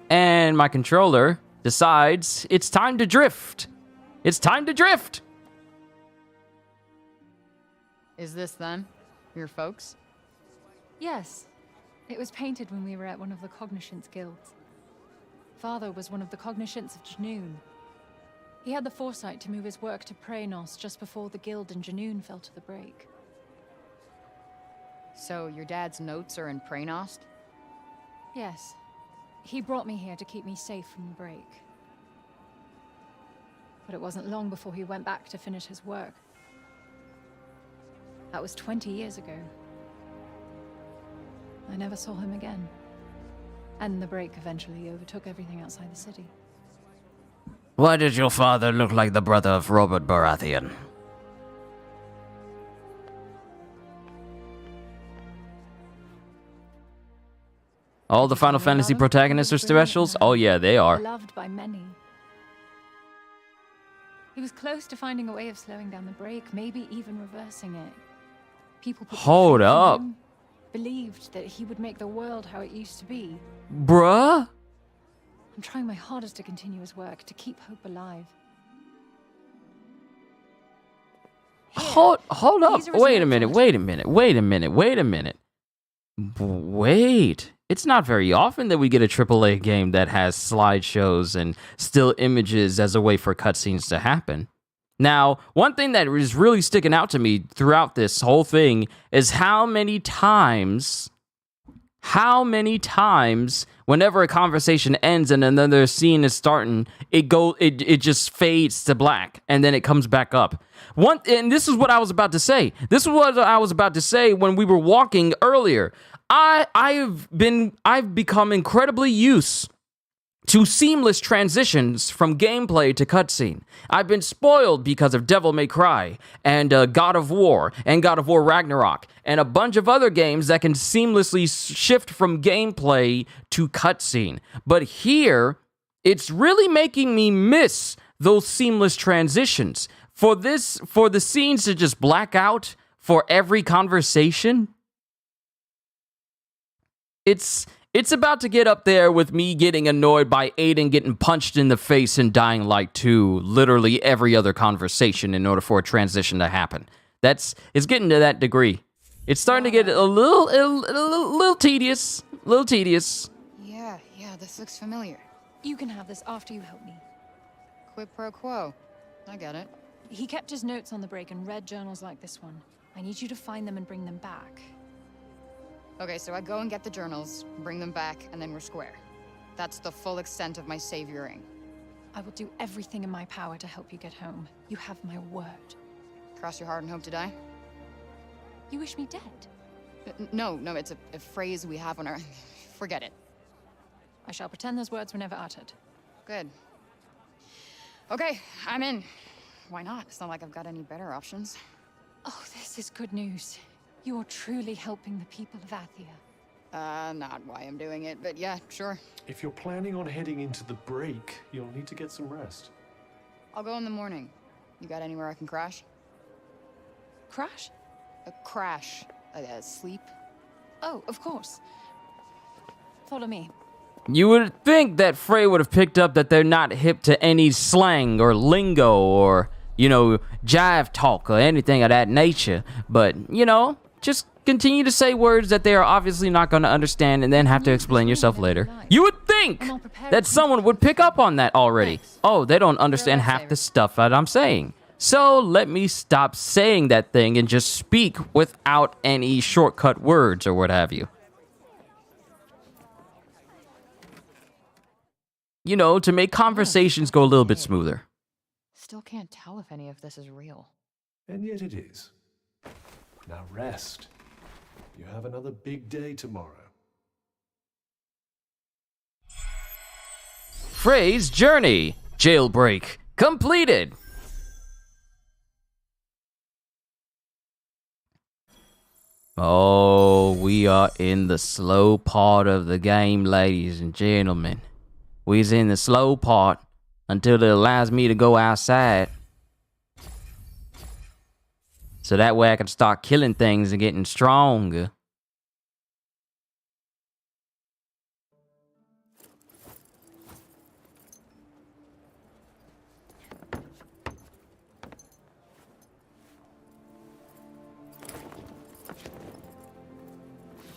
And my controller decides it's time to drift. It's time to drift. Is this then your folks? yes, it was painted when we were at one of the Cognoscence guilds. Father was one of the Cognoscents of Junoon. He had the foresight to move his work to Praenos just before the guild in Junoon fell to the break. So your dad's notes are in Praenost? Yes. He brought me here to keep me safe from the break. But it wasn't long before he went back to finish his work. That was 20 years ago. I never saw him again. And the break eventually overtook everything outside the city. Why did your father look like the brother of Robert Baratheon? All the Final Fantasy protagonists are specials? Oh yeah, they are. Beloved by many. He was close to finding a way of slowing down the break, maybe even reversing it. People put Hold faith in up. him, believed that he would make the world how it used to be. Bruh? I'm trying my hardest to continue his work, to keep hope alive. Hold up. These are Wait a his minute, notes. wait a minute, wait a minute, wait a minute. Wait. It's not very often that we get a AAA game that has slideshows and still images as a way for cutscenes to happen. Now, one thing that is really sticking out to me throughout this whole thing is how many times, whenever a conversation ends and another scene is starting, it just fades to black and then it comes back up. And this is what I was about to say. This is what I was about to say when we were walking earlier. I've become incredibly used to seamless transitions from gameplay to cutscene. I've been spoiled because of Devil May Cry and God of War and God of War Ragnarok and a bunch of other games that can seamlessly shift from gameplay to cutscene. But here, it's really making me miss those seamless transitions. For the scenes to just black out for every conversation, it's about to get up there with me getting annoyed by Aiden getting punched in the face and Dying Light 2 literally every other conversation in order for a transition to happen. It's getting to that degree. It's starting to get a little tedious. Yeah, this looks familiar. You can have this after you help me. Quid pro quo. I get it. He kept his notes on the break and read journals like this one. I need you to find them and bring them back. Okay, so I go and get the journals, bring them back, and then we're square. That's the full extent of my savioring. I will do everything in my power to help you get home. You have my word. Cross your heart and hope to die? You wish me dead? No, it's a phrase we have on our... Forget it. I shall pretend those words were never uttered. Good. Okay, I'm in. Why not? It's not like I've got any better options. Oh, this is good news. You're truly helping the people of Athia. Not why I'm doing it, but yeah, sure. If you're planning on heading into the break, you'll need to get some rest. I'll go in the morning. You got anywhere I can crash? Crash? Crash. Sleep? Oh, of course. Follow me. You would think that Frey would have picked up that they're not hip to any slang or lingo or, jive talk or anything of that nature. But, just continue to say words that they are obviously not going to understand and then have to explain yourself later. You would think that someone would pick up on that already. Oh, they don't understand half the stuff that I'm saying. So let me stop saying that thing and just speak without any shortcut words or what have you. To make conversations go a little bit smoother. Still can't tell if any of this is real. And yet it is. Now rest. You have another big day tomorrow. Frey's journey. Jailbreak. Completed. Oh, we are in the slow part of the game, ladies and gentlemen. We's in the slow part until it allows me to go outside. So that way I can start killing things and getting stronger.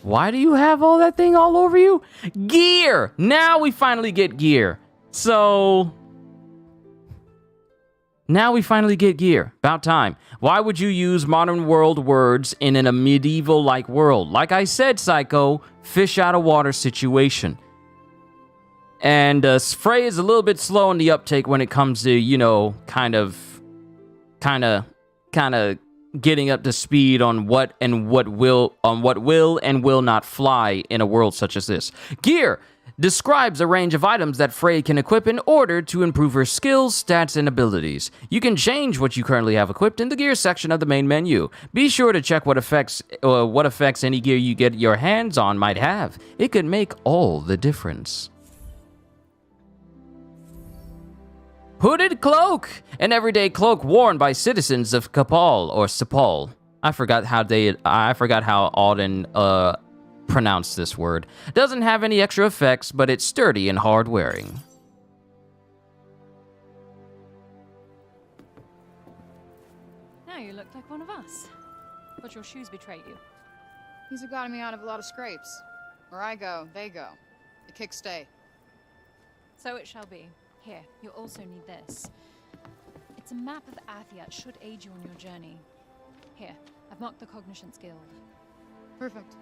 Why do you have all that thing all over you? Gear! Now we finally get gear. So... now we finally get gear. About time. Why would you use modern world words in a medieval-like world? Like I said, Psycho, fish out of water situation. And Frey is a little bit slow in the uptake when it comes to, kind of getting up to speed on what will and will not fly in a world such as this. Gear describes a range of items that Frey can equip in order to improve her skills, stats, and abilities. You can change what you currently have equipped in the gear section of the main menu. Be sure to check what effects any gear you get your hands on might have. It could make all the difference. Hooded cloak, an everyday cloak worn by citizens of Capal or Sepal. I forgot how Auden pronounced this word. Doesn't have any extra effects, but it's sturdy and hard wearing. Now you look like one of us. But your shoes betray you. These have gotten me out of a lot of scrapes. Where I go, they go. The kicks stay. So it shall be. Here, you'll also need this. It's a map of Athia. It should aid you on your journey. Here, I've marked the Cognitions Guild. Perfect.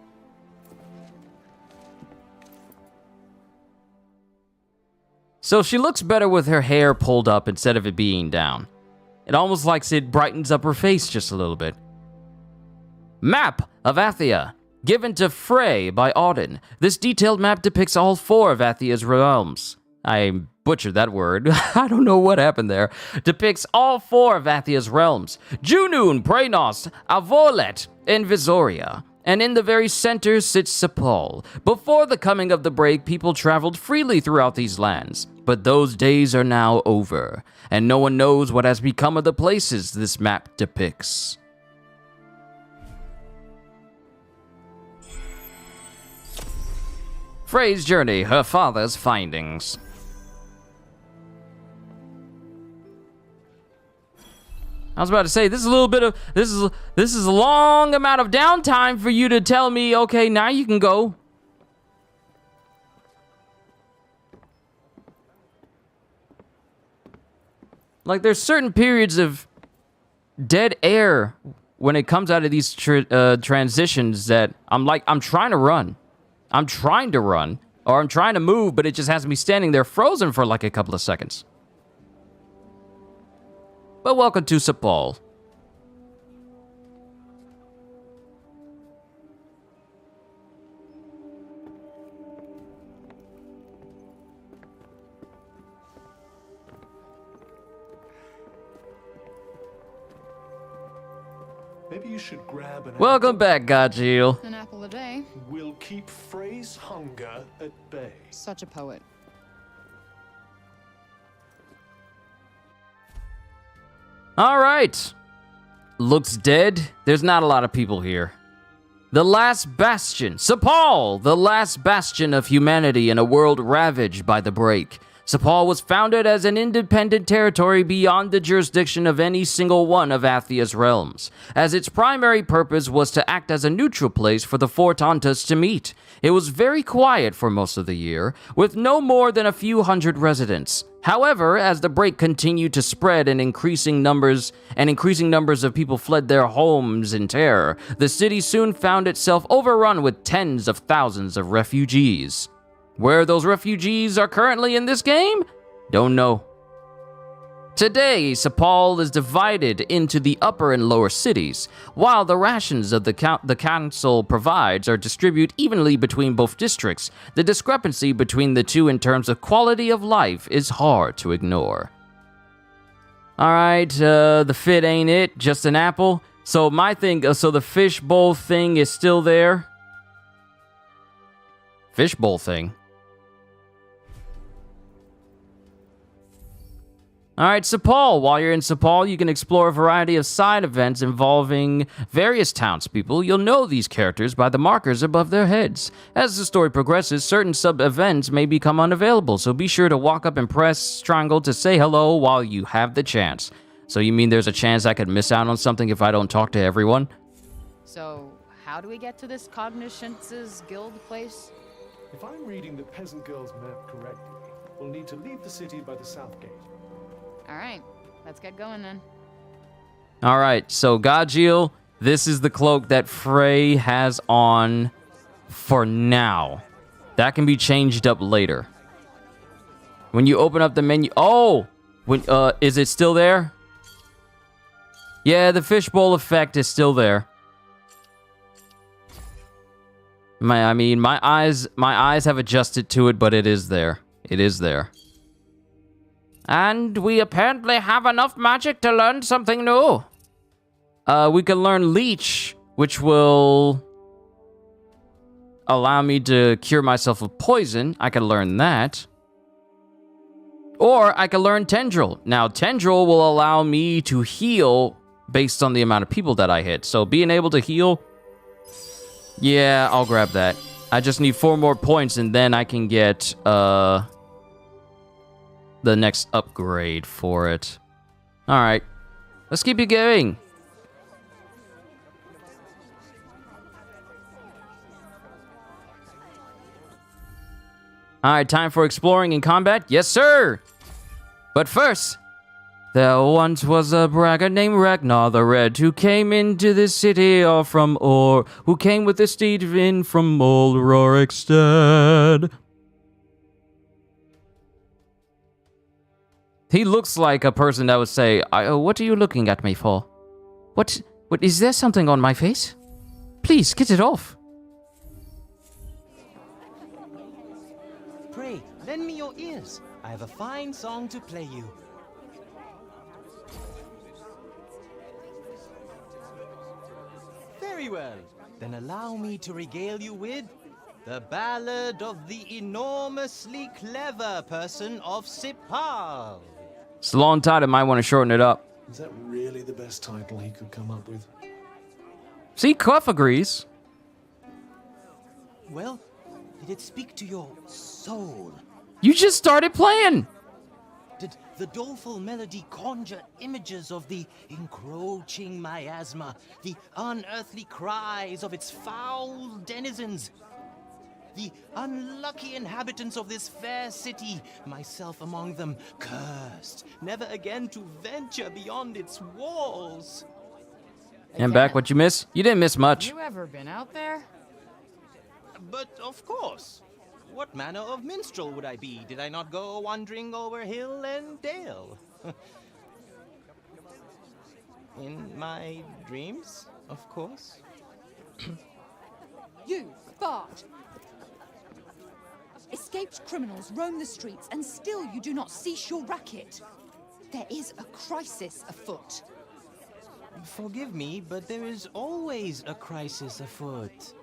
So she looks better with her hair pulled up instead of it being down. It almost like it brightens up her face just a little bit. Map of Athia, given to Frey by Auden. This detailed map depicts all 4 of Athia's realms. I butchered that word. I don't know what happened there. Depicts all 4 of Athia's realms. Junoon, Praenost, Avolet, and Visoria. And in the very center sits Sepal. Before the coming of the break, people traveled freely throughout these lands. But those days are now over, and no one knows what has become of the places this map depicts. Frey's journey, her father's findings. I was about to say, this is a long amount of downtime for you to tell me, okay, now you can go. Like, there's certain periods of dead air when it comes out of these transitions that I'm trying to run. I'm trying to run, or I'm trying to move, but it just has me standing there frozen for like a couple of seconds. But welcome to Sepal. Maybe you should grab an Welcome back, Gajeel. An apple a day. Will keep Frey's hunger at bay. Such a poet. All right. Looks dead. There's not a lot of people here. The last bastion. Sepal, the last bastion of humanity in a world ravaged by the break. Sepal was founded as an independent territory beyond the jurisdiction of any single one of Athia's realms, as its primary purpose was to act as a neutral place for the four Tantas to meet. It was very quiet for most of the year, with no more than a few hundred residents. However, as the break continued to spread and increasing numbers of people fled their homes in terror, the city soon found itself overrun with tens of thousands of refugees. Where those refugees are currently in this game? Don't know. Today, Sepal is divided into the upper and lower cities, while the rations of the council provides are distributed evenly between both districts. The discrepancy between the two in terms of quality of life is hard to ignore. Alright, the fit ain't it, just an apple. So the fishbowl thing is still there? Fishbowl thing? Alright, Sepal. While you're in Sepal, you can explore a variety of side events involving various townspeople. You'll know these characters by the markers above their heads. As the story progresses, certain sub-events may become unavailable, so be sure to walk up and press triangle to say hello while you have the chance. So you mean there's a chance I could miss out on something if I don't talk to everyone? So, how do we get to this Cognoscence's guild place? If I'm reading the peasant girl's map correctly, we'll need to leave the city by the south gate. Alright, let's get going then. Alright, so Gajil, this is the cloak that Frey has on for now. That can be changed up later. When you open up the menu... Oh! Is it still there? Yeah, the fishbowl effect is still there. My eyes have adjusted to it, but it is there. It is there. And we apparently have enough magic to learn something new. We can learn Leech, which will allow me to cure myself of poison. I can learn that. Or I can learn Tendril. Now, Tendril will allow me to heal based on the amount of people that I hit. So being able to heal, yeah, I'll grab that. I just need 4 more points and then I can get the next upgrade for it. Alright, let's keep it going. Alright, time for exploring and combat. Yes, sir! But first, there once was a braggart named Ragnar the Red who came into this city from who came with the steed in from old Rorikstead. He looks like a person that would say, what are you looking at me for? What, is there something on my face? Please, get it off. Pray, lend me your ears. I have a fine song to play you. Very well. Then allow me to regale you with the ballad of the enormously clever person of Sepal. It's a long title, might want to shorten it up. Is that really the best title he could come up with? See, Cuff agrees. Well, did it speak to your soul? You just started playing. Did the doleful melody conjure images of the encroaching miasma, the unearthly cries of its foul denizens? The unlucky inhabitants of this fair city, myself among them, cursed, never again to venture beyond its walls. And back what you miss? You didn't miss much. Have you ever been out there? But of course. What manner of minstrel would I be, did I not go wandering over hill and dale? In my dreams, of course. You, Bard! Escaped criminals roam the streets, and still you do not cease your racket. There is a crisis afoot. Forgive me, but there is always a crisis afoot.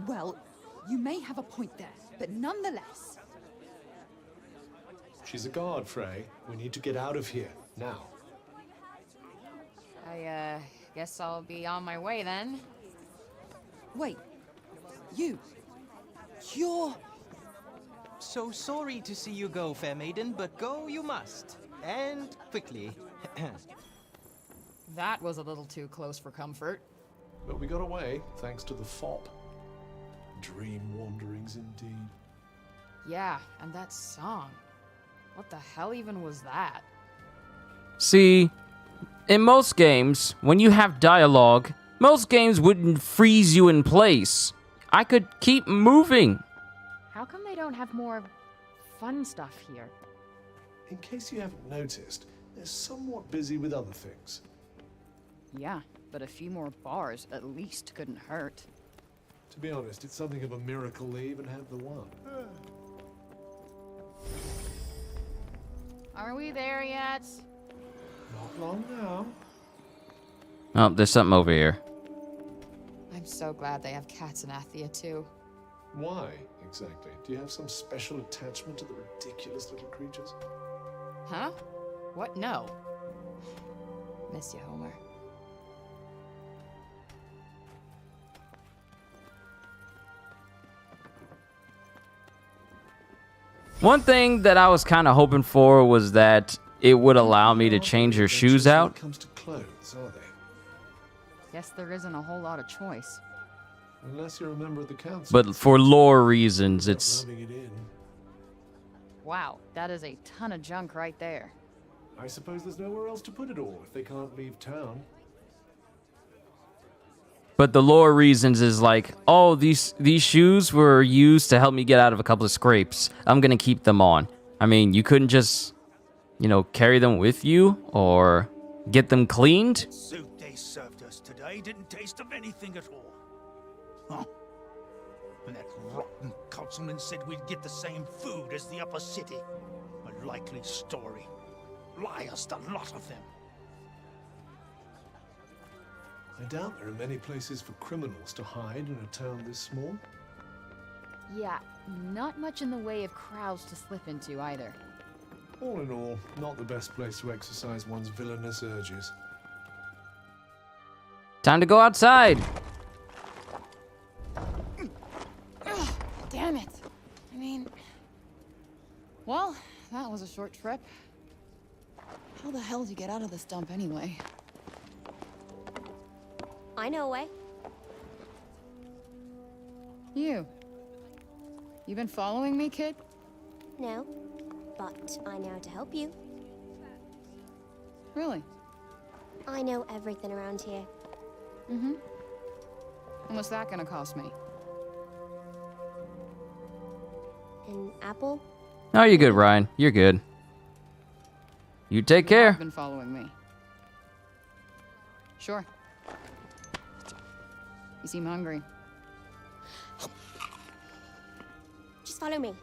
Well, you may have a point there, but nonetheless... She's a guard, Frey. We need to get out of here, now. I, guess I'll be on my way then. Wait. You're... So sorry to see you go, fair maiden, but go you must. And quickly. That was a little too close for comfort. But we got away, thanks to the fop. Dream wanderings indeed. Yeah, and that song. What the hell even was that? See, in most games, when you have dialogue, most games wouldn't freeze you in place. I could keep moving. How come they don't have more fun stuff here? In case you haven't noticed, they're somewhat busy with other things. Yeah, but a few more bars at least couldn't hurt. To be honest, it's something of a miracle they even have the one. Are we there yet? Not long now. Oh, there's something over here. I'm so glad they have cats in Athia too. Why, exactly? Do you have some special attachment to the ridiculous little creatures? Huh? What? No. Miss you, Homer. One thing that I was kind of hoping for was that it would allow me to change her shoes out. When it comes to clothes, are they? Guess there isn't a whole lot of choice. Unless you're a member of the council. But for lore reasons, it's... Rubbing it in. Wow, that is a ton of junk right there. I suppose there's nowhere else to put it all if they can't leave town. But the lore reasons is like, oh, these shoes were used to help me get out of a couple of scrapes. I'm gonna keep them on. I mean, you couldn't just, carry them with you or get them cleaned? The soup they served us today didn't taste of anything at all. Huh? And that rotten councilman said we'd get the same food as the upper city. A likely story. Liars, the lot of them. I doubt there are many places for criminals to hide in a town this small. Yeah, not much in the way of crowds to slip into either. All in all, not the best place to exercise one's villainous urges. Time to go outside. Ugh, damn it. Well, that was a short trip. How the hell did you get out of this dump anyway? I know a way. You been following me, kid? No, but I know how to help you. Really? I know everything around here. Mm-hmm. And what's that gonna cost me? An apple? Oh, you're good, Ryan. You're good. You take care. Been following me. Sure. You seem hungry. Just follow me.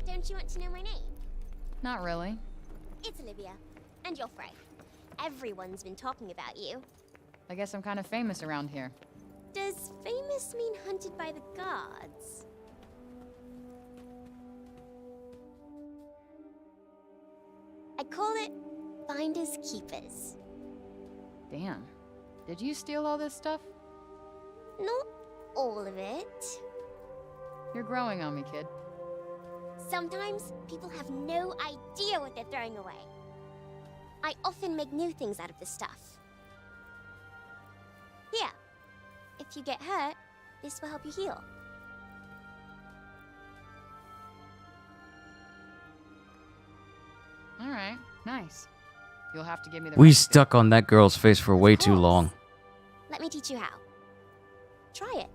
Don't you want to know my name? Not really. It's Olivia. And you're Frey. Everyone's been talking about you. I guess I'm kind of famous around here. Does famous mean hunted by the gods? I call it finders keepers. Damn. Did you steal all this stuff? Not all of it. You're growing on me, kid. Sometimes people have no idea what they're throwing away. I often make new things out of this stuff. Here, if you get hurt, this will help you heal. All right, nice. You'll have to give me the. We stuck on that girl's face for way too long. Let me teach you how. Try it.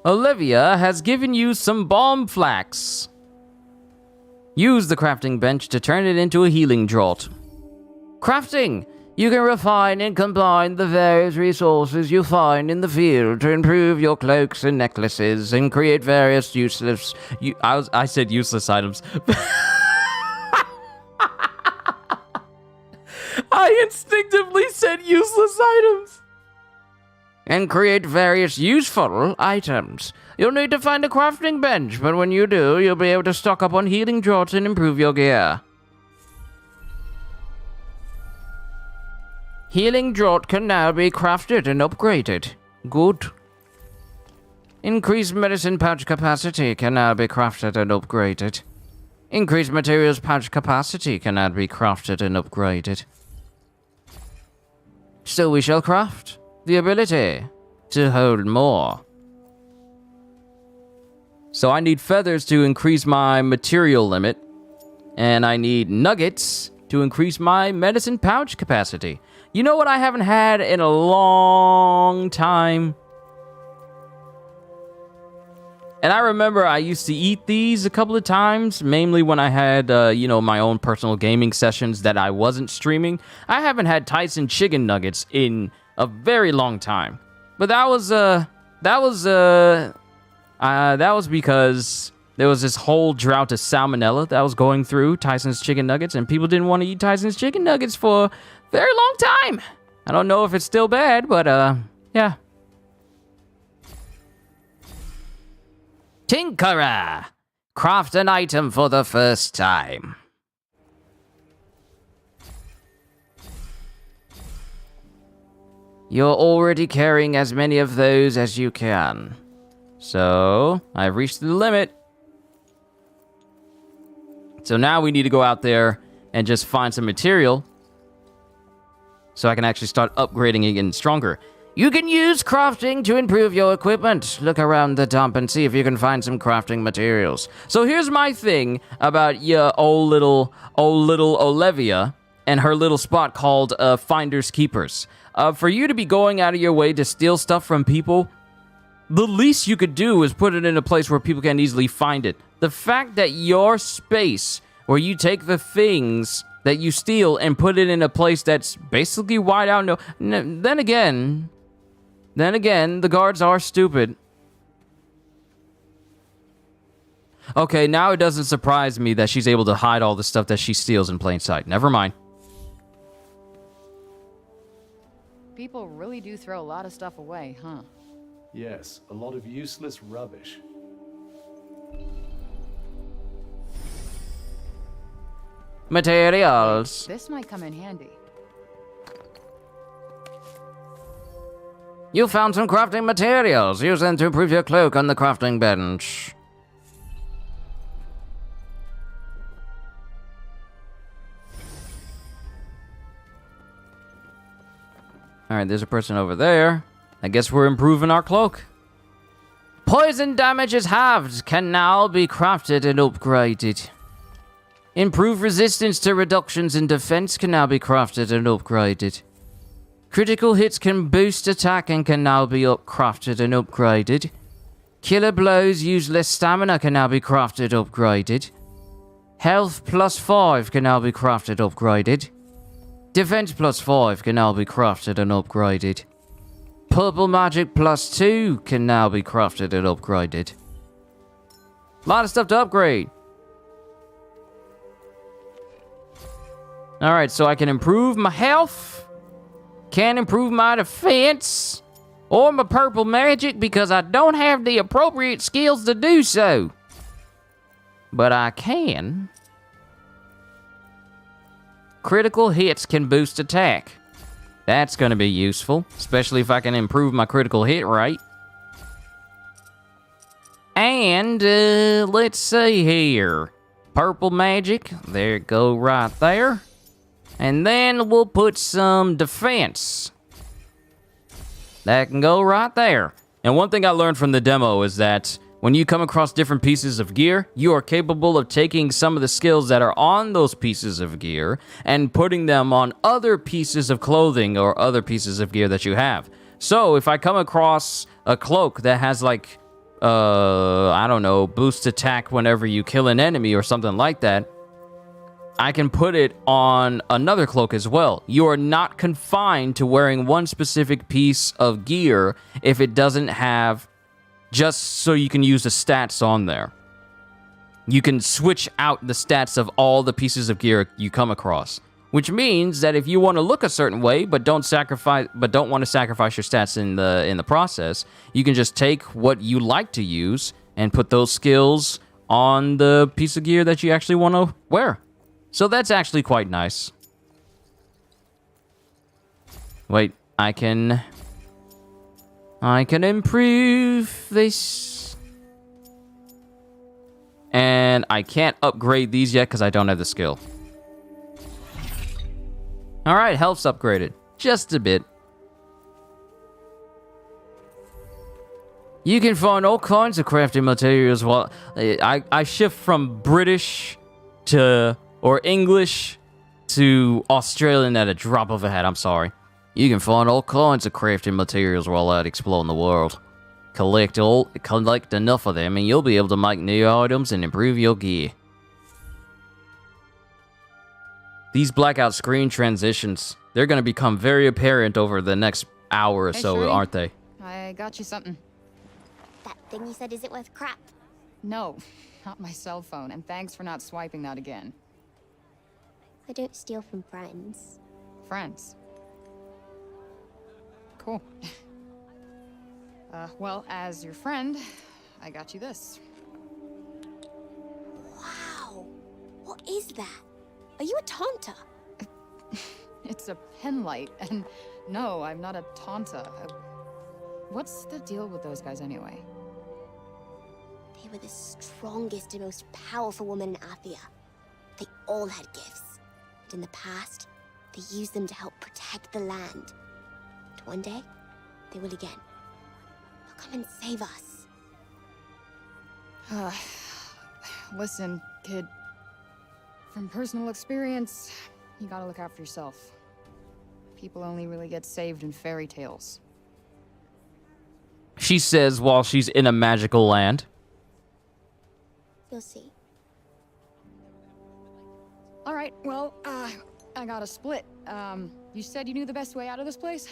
Olivia has given you some balm flax. Use the crafting bench to turn it into a healing draught. Crafting! You can refine and combine the various resources you find in the field to improve your cloaks and necklaces and create various useless... I said useless items. I instinctively said useless items. And create various useful items. You'll need to find a crafting bench, but when you do, you'll be able to stock up on healing draughts and improve your gear. Healing draught can now be crafted and upgraded. Good. Increased medicine pouch capacity can now be crafted and upgraded. Increased materials pouch capacity can now be crafted and upgraded. So we shall craft the ability to hold more. So I need feathers to increase my material limit, and I need nuggets to increase my medicine pouch capacity. You know what I haven't had in a long time? And I remember I used to eat these a couple of times, mainly when I had, my own personal gaming sessions that I wasn't streaming. I haven't had Tyson chicken nuggets in a very long time. But that was because there was this whole drought of salmonella that was going through Tyson's chicken nuggets, and people didn't want to eat Tyson's chicken nuggets for a very long time. I don't know if it's still bad, but, yeah. Tinkerer! Craft an item for the first time. You're already carrying as many of those as you can. So, I've reached the limit. So now we need to go out there and just find some material so I can actually start upgrading it and stronger. You can use crafting to improve your equipment. Look around the dump and see if you can find some crafting materials. So here's my thing about your old little Olivia and her little spot called Finders Keepers. For you to be going out of your way to steal stuff from people, the least you could do is put it in a place where people can easily find it. The fact that your space, where you take the things that you steal and put it in a place that's basically wide out, then again, the guards are stupid. Okay, now it doesn't surprise me that she's able to hide all the stuff that she steals in plain sight. Never mind. People really do throw a lot of stuff away, huh? Yes, a lot of useless rubbish. Materials. This might come in handy. You found some crafting materials. Use them to improve your cloak on the crafting bench. Alright, there's a person over there. I guess we're improving our cloak. Poison damage is halved. Can now be crafted and upgraded. Improved resistance to reductions in defense can now be crafted and upgraded. Critical hits can boost attack and can now be crafted and upgraded. Killer blows use less stamina can now be crafted, upgraded. Health plus 5 can now be crafted, upgraded. Defense plus 5 can now be crafted and upgraded. Purple magic plus 2 can now be crafted and upgraded. A lot of stuff to upgrade. Alright, so I can improve my health. Can improve my defense. Or my purple magic because I don't have the appropriate skills to do so. But I can. Critical hits can boost attack. That's going to be useful, especially if I can improve my critical hit rate. And, let's see here. Purple magic, there it go right there. And then we'll put some defense. That can go right there. And one thing I learned from the demo is that when you come across different pieces of gear, you are capable of taking some of the skills that are on those pieces of gear and putting them on other pieces of clothing or other pieces of gear that you have. So if I come across a cloak that has like, I don't know, boost attack whenever you kill an enemy or something like that, I can put it on another cloak as well. You are not confined to wearing one specific piece of gear if it doesn't have, just so you can use the stats on there. You can switch out the stats of all the pieces of gear you come across. which means that if you want to look a certain way but don't want to sacrifice your stats in the process, you can just take what you like to use and put those skills on the piece of gear that you actually want to wear. So that's actually quite nice. Wait, I can improve this. And I can't upgrade these yet because I don't have the skill. Alright, health's upgraded. Just a bit. You can find all kinds of crafting materials while... I shift from British to... or English to Australian at a drop of a hat, I'm sorry. You can find all kinds of crafting materials while out exploring the world. Collect enough of them and you'll be able to make new items and improve your gear. These blackout screen transitions, they're going to become very apparent over the next hour or so, Shuri, aren't they? I got you something. That thing you said isn't worth crap. No, not my cell phone, and thanks for not swiping that again. I don't steal from friends. Friends. Cool. Well, as your friend, I got you this. Wow! What is that? Are you a Tanta? It's a pen light, and no, I'm not a Tanta. What's the deal with those guys anyway? They were the strongest and most powerful women in Athia. They all had gifts. And in the past, they used them to help protect the land. And one day, they will again. They'll come and save us. Listen, kid. From personal experience, you gotta look out for yourself. People only really get saved in fairy tales. She says while she's in a magical land. You'll see. All right, well, I got a split. You said you knew the best way out of this place?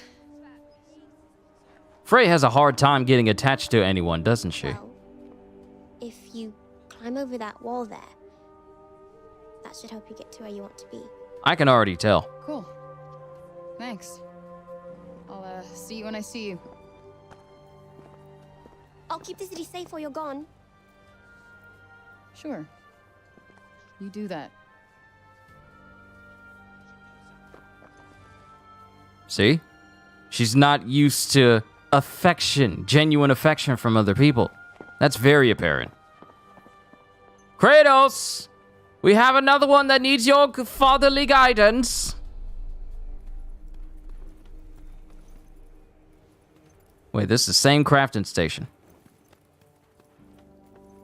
Frey has a hard time getting attached to anyone, doesn't she? Well, if you climb over that wall there, that should help you get to where you want to be. I can already tell. Cool. Thanks. I'll, see you when I see you. I'll keep the city safe while you're gone. Sure. You do that. See? She's not used to affection, genuine affection from other people. That's very apparent. Kratos! We have another one that needs your fatherly guidance. Wait, this is the same crafting station.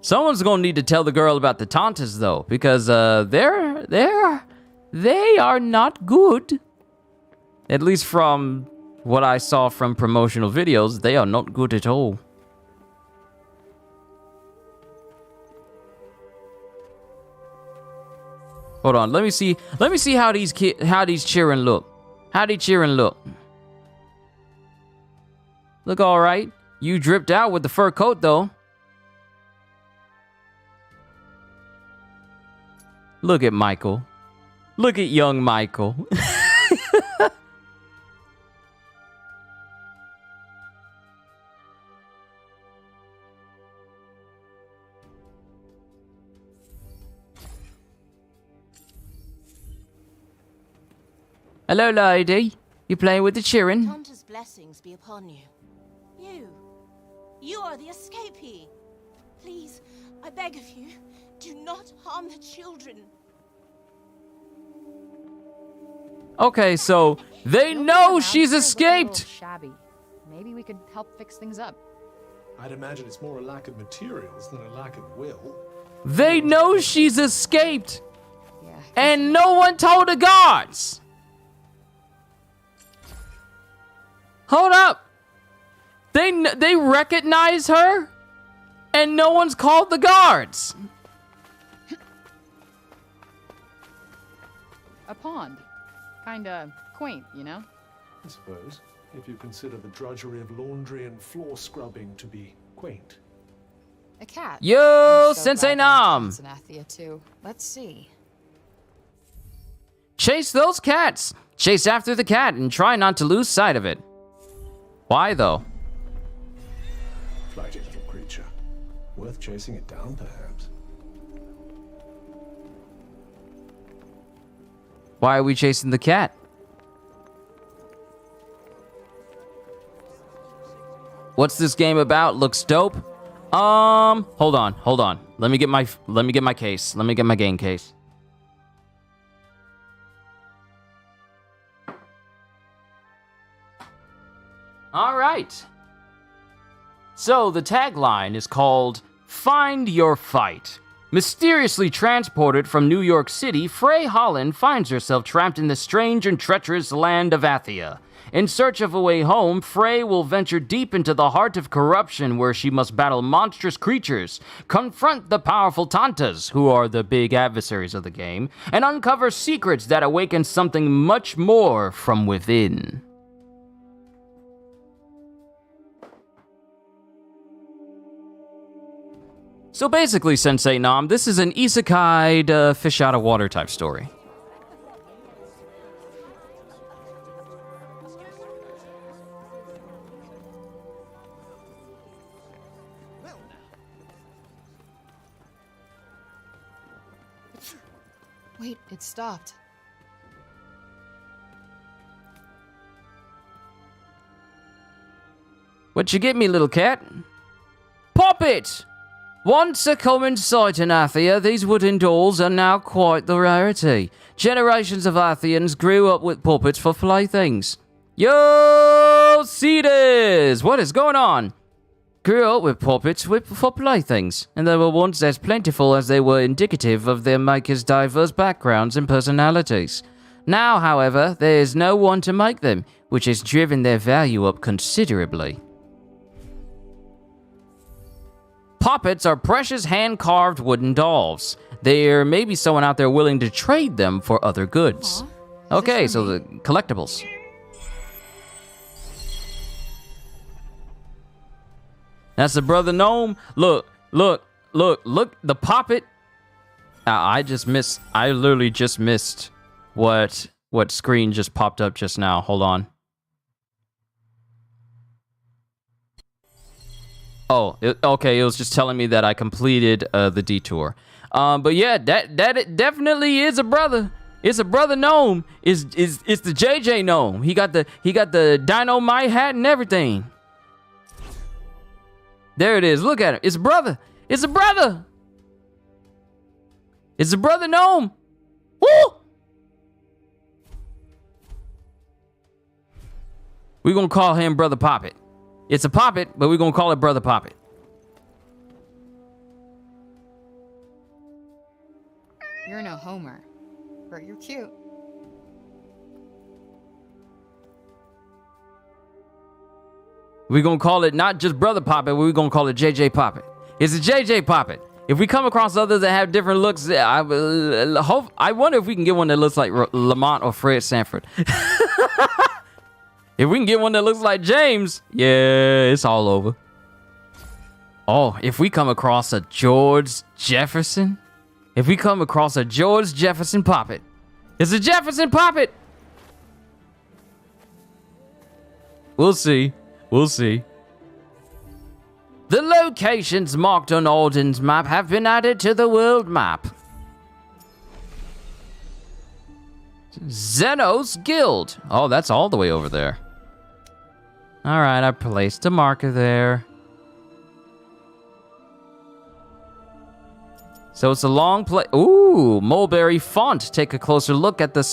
Someone's gonna need to tell the girl about the Tantas, though, because they are not good. At least from what I saw from promotional videos, they are not good at all. Hold on, let me see how these cheering look. How they cheering look? Look all right. You dripped out with the fur coat, though. Look at Michael. Look at young Michael. Hello, lady. You playing with the children? Tanta's blessings be upon you. You are the escapee. Please, I beg of you, do not harm the children. Okay, so they know she's escaped. Shabby. Maybe we could help fix things up. I'd imagine it's more a lack of materials than a lack of will. They know she's escaped. Yeah. And no one told the guards. Hold up. They recognize her and no one's called the guards. A pond. Kinda quaint, you know? I suppose, if you consider the drudgery of laundry and floor scrubbing to be quaint. A cat. Yo, So Sensei glad there are Nam. cats in Athia too. Let's see. Chase those cats! Chase after the cat and try not to lose sight of it. Why, though? Flighty little creature. Worth chasing it down, perhaps. Why are we chasing the cat? What's this game about? Looks dope. Hold on. Let me get my case. Let me get my game case. All right. So the tagline is called Find Your Fight. Mysteriously transported from New York City, Frey Holland finds herself trapped in the strange and treacherous land of Athia. In search of a way home, Frey will venture deep into the heart of corruption where she must battle monstrous creatures, confront the powerful Tantas, who are the big adversaries of the game, and uncover secrets that awaken something much more from within. So basically, Sensei Nam, this is an isekai fish out of water type story. Wait, it stopped. What you get me, little cat? Pop it! Once a common sight in Athia, these wooden dolls are now quite the rarity. Generations of Athians grew up with puppets for playthings. Yo, Cetus! What is going on? Grew up with puppets for playthings, and they were once as plentiful as they were indicative of their makers' diverse backgrounds and personalities. Now, however, there is no one to make them, which has driven their value up considerably. Puppets are precious hand-carved wooden dolls. There may be someone out there willing to trade them for other goods. Okay, so the collectibles. That's the brother gnome. Look, the puppet. I literally just missed what screen just popped up just now. Hold on. Oh, okay, it was just telling me that I completed the detour. But yeah, that it definitely is a brother. It's a brother gnome. It's the JJ gnome. He got the dynamite hat and everything. There it is. Look at him. It's a brother. It's a brother. It's a brother gnome. Woo! We're gonna call him Brother Poppet. It's a poppet, but we're gonna call it Brother Poppet. You're no Homer, but you're cute. We're gonna call it not just Brother Poppet, we're gonna call it JJ Poppet. It's a JJ Poppet. If we come across others that have different looks, I wonder if we can get one that looks like Lamont or Fred Sanford. If we can get one that looks like James, yeah, it's all over. Oh, if we come across a George Jefferson? If we come across a George Jefferson Poppet. It's a Jefferson Poppet! We'll see. We'll see. The locations marked on Alden's map have been added to the world map. Zenos Guild. Oh, that's all the way over there. All right, I placed a marker there. So it's a long play. Ooh, Mulberry Font. Take a closer look at the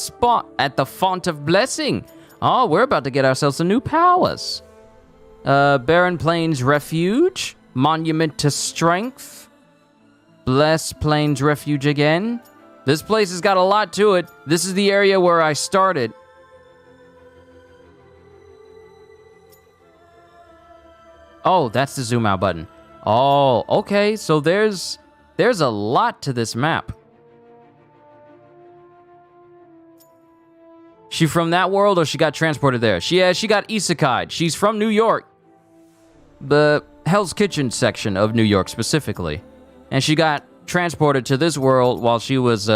Font of Blessing. Oh, we're about to get ourselves some new powers. Barren Plains Refuge. Monument to Strength. Blessed Plains Refuge again. This place has got a lot to it. This is the area where I started. Oh, that's the zoom out button. Oh, okay. So there's a lot to this map. She from that world or she got transported there? She got isekai'd. She's from New York. The Hell's Kitchen section of New York specifically. And she got transported to this world while she was,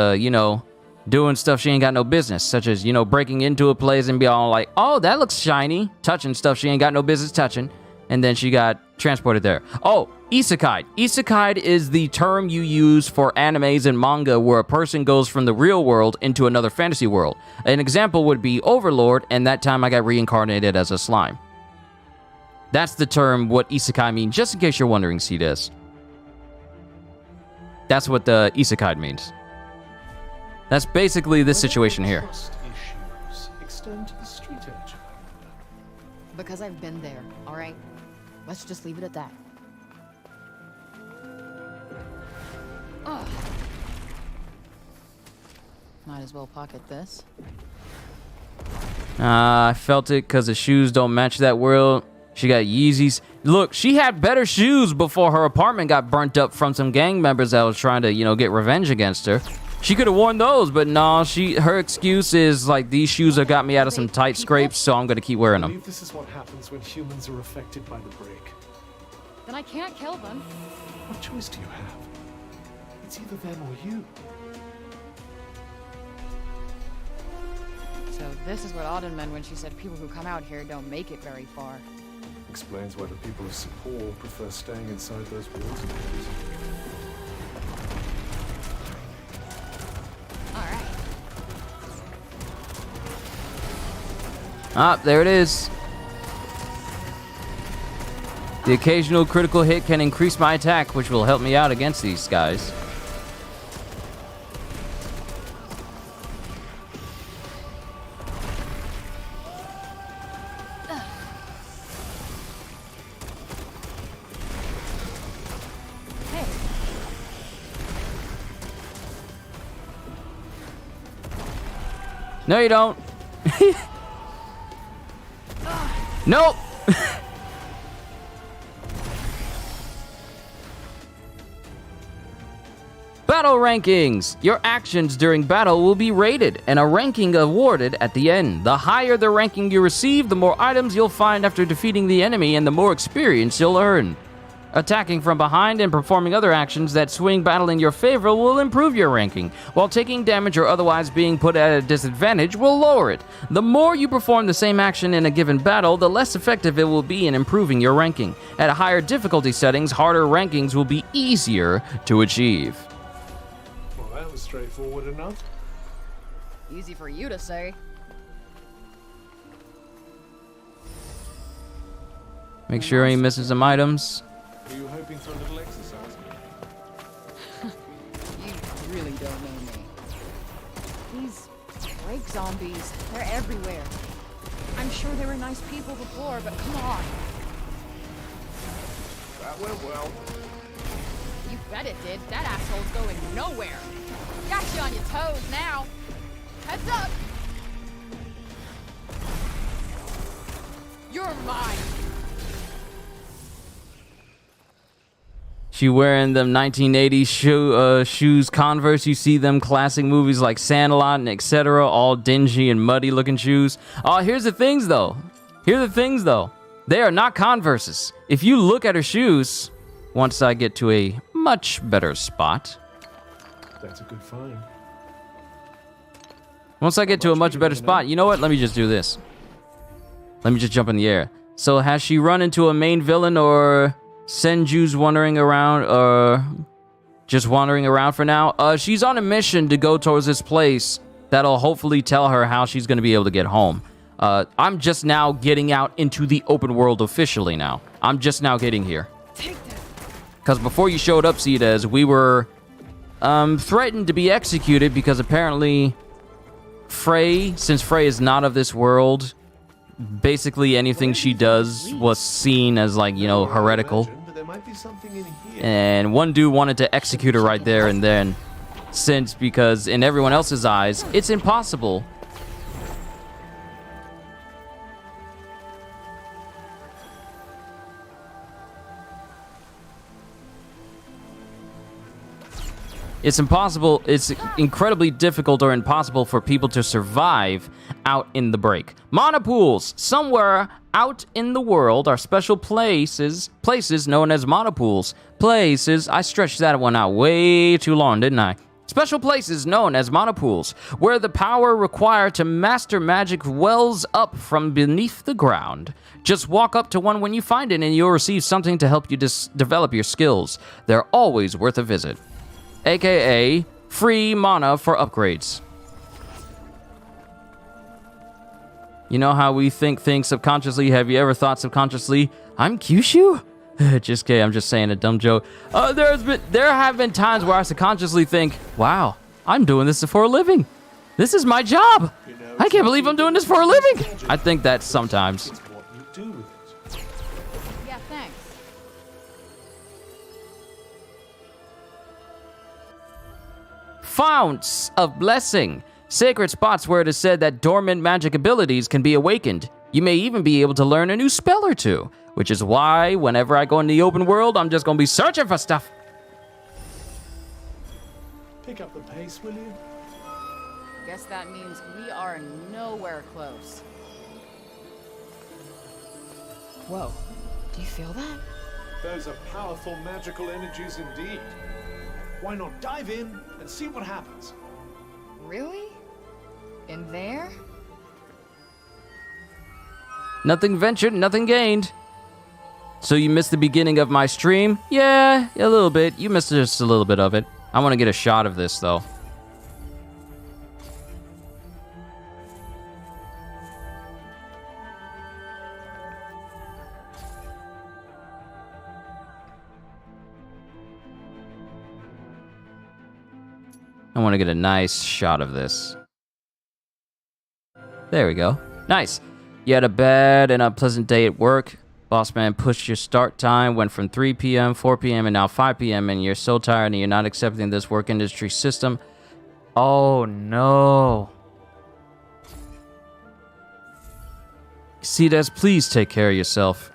doing stuff she ain't got no business, such as, you know, breaking into a place and be all like, oh, that looks shiny, touching stuff she ain't got no business touching, and then she got transported there. Oh, isekai. Isekai is the term you use for animes and manga where a person goes from the real world into another fantasy world. An example would be Overlord, and that time I got reincarnated as a slime. That's the term, what isekai means, just in case you're wondering, C-Des. That's what the isekai means. That's basically this situation here. Trust issues extend to the street edge, I wonder. Because I've been there, all right? Let's just leave it at that. Ugh. Might as well pocket this. I felt it because the shoes don't match that world. She got Yeezys. Look, she had better shoes before her apartment got burnt up from some gang members that was trying to, you know, get revenge against her. She could have worn those, but no, her excuse is like, these shoes have got me out of some tight scrapes, so I'm gonna keep wearing I them. believe this is what happens when humans are affected by the break. Then I can't kill them. What choice do you have? It's either them or you. So this is what Auden meant when she said people who come out here don't make it very far. Explains why the people of Sepul prefer staying inside those walls. Alright. Ah, there it is. The occasional critical hit can increase my attack, which will help me out against these guys. No, you don't. Nope. Battle rankings. Your actions during battle will be rated and a ranking awarded at the end. The higher the ranking you receive, the more items you'll find after defeating the enemy and the more experience you'll earn. Attacking from behind and performing other actions that swing battle in your favor will improve your ranking, while taking damage or otherwise being put at a disadvantage will lower it. The more you perform the same action in a given battle, the less effective it will be in improving your ranking. At higher difficulty settings, harder rankings will be easier to achieve. Well, that was straightforward enough. Easy for you to say. Make sure he misses some items. Were you hoping for a little exercise? You really don't know me. These break zombies, they're everywhere. I'm sure they were nice people before, but come on. That went well. You bet it did. That asshole's going nowhere. Got you on your toes now. Heads up. You're mine. She wearing them 1980s shoes, Converse. You see them classic movies like Sandlot and etc. All dingy and muddy looking shoes. Oh, here's the things though. They are not Converses. If you look at her shoes, once I get to a much better spot. That's a good find. Once I get to a much better spot, you know what? Let me just do this. Let me just jump in the air. So has she run into a main villain or Senju's wandering around, or just wandering around for now? She's on a mission to go towards this place that'll hopefully tell her how she's going to be able to get home. I'm just now getting out into the open world officially now. I'm just now getting here. Because before you showed up, C-Des, we were threatened to be executed because apparently Frey, since Frey is not of this world, basically anything she does was seen as, like, you know, heretical. And one dude wanted to execute her right there and then, since because in everyone else's eyes, it's impossible. It's impossible, it's incredibly difficult or impossible for people to survive out in the break. Monopools, somewhere out in the world, are special places known as monopools. Places, I stretched that one out way too long, didn't I? Special places known as mana pools, where the power required to master magic wells up from beneath the ground. Just walk up to one when you find it and you'll receive something to help you develop your skills. They're always worth a visit. AKA free mana for upgrades. You know how we think things subconsciously? Have you ever thought subconsciously, I'm Kyushu? Just kidding, I'm just saying a dumb joke. There have been times where I subconsciously think, wow, I'm doing this for a living. This is my job. I can't believe I'm doing this for a living. I think that sometimes. It's what you do with it. Yeah, thanks. Founts of Blessing. Sacred spots where it is said that dormant magic abilities can be awakened. You may even be able to learn a new spell or two, which is why whenever I go in the open world, I'm just going to be searching for stuff. Pick up the pace, will you? Guess that means we are nowhere close. Whoa, do you feel that? Those are powerful magical energies indeed. Why not dive in and see what happens? Really? In there? Nothing ventured, nothing gained. So you missed the beginning of my stream? Yeah, a little bit. You missed just a little bit of it. I want to get a shot of this, though. I want to get a nice shot of this. There we go. Nice. You had a bad and unpleasant day at work. Boss man pushed your start time, went from 3 p.m., 4 p.m., and now 5 p.m., and you're so tired and you're not accepting this work industry system. Oh, no. Cedes, please take care of yourself.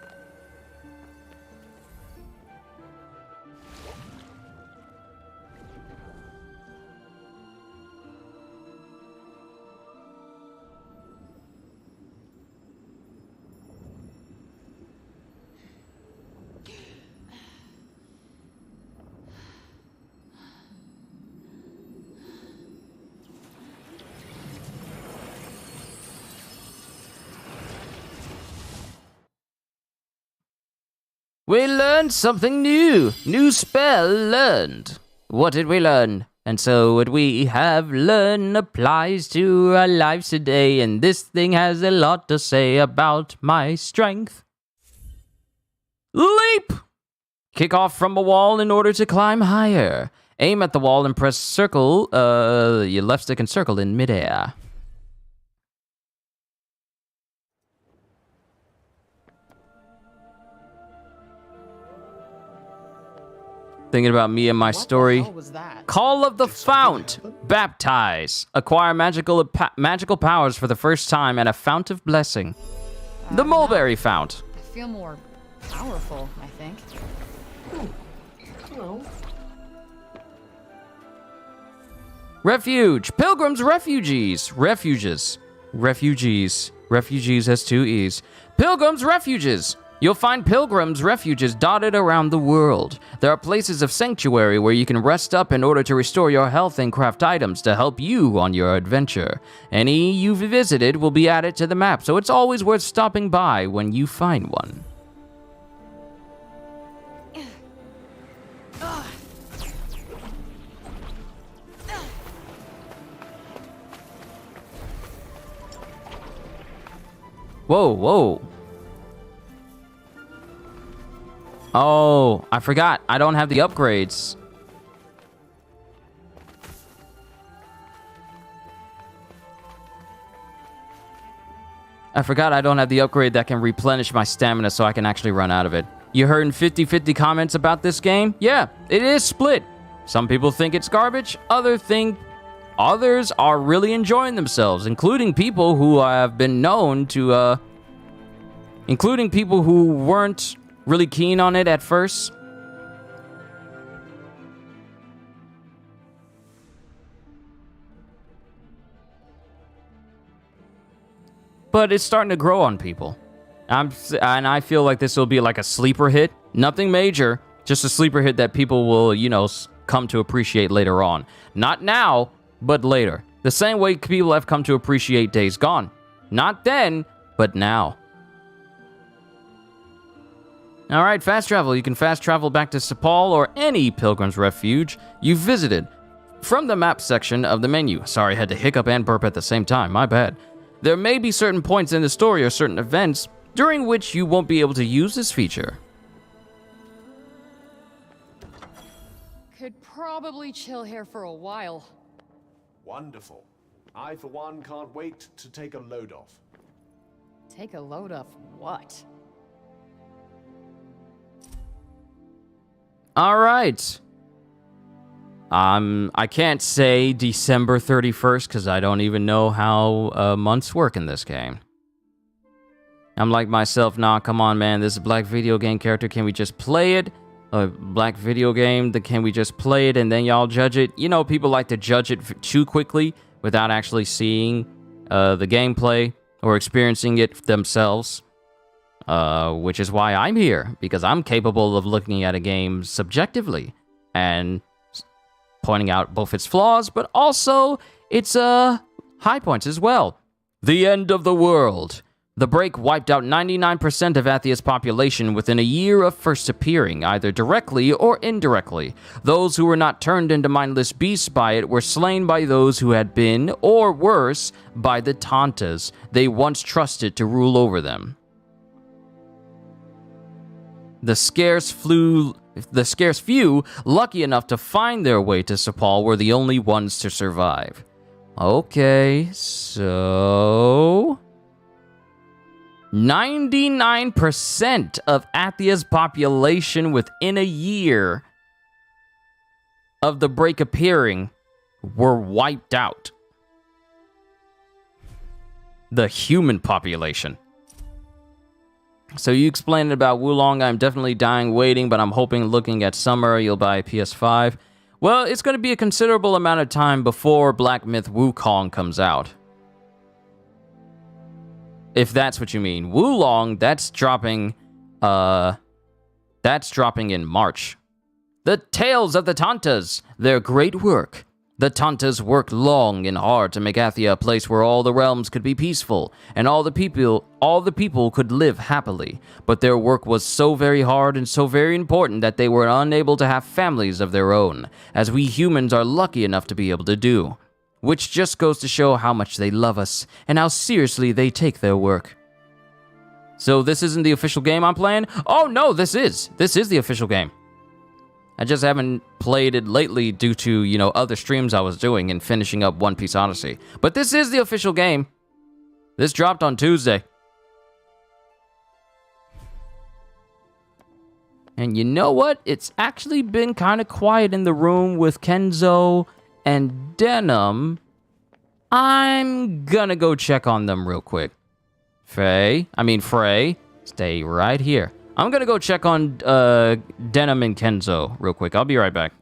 We learned something new. New spell learned. What did we learn? And so what we have learned applies to our lives today. And this thing has a lot to say about my strength. Leap! Kick off from a wall in order to climb higher. Aim at the wall and press circle, your left stick and circle in midair. Thinking about me and my story. What the hell was that? Call of the Fount. Baptize. Acquire magical powers for the first time at a Fount of Blessing. The Mulberry Fount. I feel more powerful, I think. Well, Refuge. Pilgrims, refugees. Refugees has 2 E's. Pilgrims, refuges. You'll find pilgrims' refuges dotted around the world. There are places of sanctuary where you can rest up in order to restore your health and craft items to help you on your adventure. Any you've visited will be added to the map, so it's always worth stopping by when you find one. Whoa, whoa. Oh, I forgot. I don't have the upgrades. I forgot I don't have the upgrade that can replenish my stamina so I can actually run out of it. You heard 50-50 comments about this game? Yeah, it is split. Some people think it's garbage. Others are really enjoying themselves, including people who have been known to, including people who weren't really keen on it at first. But it's starting to grow on people. And I feel like this will be like a sleeper hit. Nothing major, just a sleeper hit that people will, come to appreciate later on. Not now, but later. The same way people have come to appreciate Days Gone. Not then, but now. Alright, fast travel. You can fast travel back to Sepal or any pilgrim's refuge you visited from the map section of the menu. Sorry, I had to hiccup and burp at the same time. My bad. There may be certain points in the story or certain events during which you won't be able to use this feature. Could probably chill here for a while. Wonderful. I, for one, can't wait to take a load off. Take a load off what? All right. I can't say December 31st because I don't even know how months work in this game. I'm like myself, nah, come on, man. This is a black video game character. Can we just play it? A black video game, can we just play it and then y'all judge it? You know, people like to judge it too quickly without actually seeing the gameplay or experiencing it themselves. Which is why I'm here, because I'm capable of looking at a game subjectively and pointing out both its flaws, but also its high points as well. The end of the world. The break wiped out 99% of Athia's population within a year of first appearing, either directly or indirectly. Those who were not turned into mindless beasts by it were slain by those who had been, or worse, by the Tantas they once trusted to rule over them. The scarce few lucky enough to find their way to Sepal were the only ones to survive. Okay, so 99% of Athia's population within a year of the break appearing were wiped out. The human population. So you explained about Wulong. I'm definitely dying waiting, but I'm hoping looking at summer you'll buy a PS5. Well, it's going to be a considerable amount of time before Black Myth Wukong comes out. If that's what you mean. Wulong, that's dropping in March. The Tales of the Tantas, their great work. The Tantas worked long and hard to make Athia a place where all the realms could be peaceful and all the people could live happily. But their work was so very hard and so very important that they were unable to have families of their own, as we humans are lucky enough to be able to do. Which just goes to show how much they love us and how seriously they take their work. So this isn't the official game I'm playing? Oh no, this is the official game. I just haven't played it lately due to, you know, other streams I was doing and finishing up One Piece Odyssey. But this is the official game. This dropped on Tuesday. And you know what? It's actually been kind of quiet in the room with Kenzo and Denim. I'm gonna go check on them real quick. Frey, stay right here. I'm gonna go check on Denim and Kenzo real quick. I'll be right back.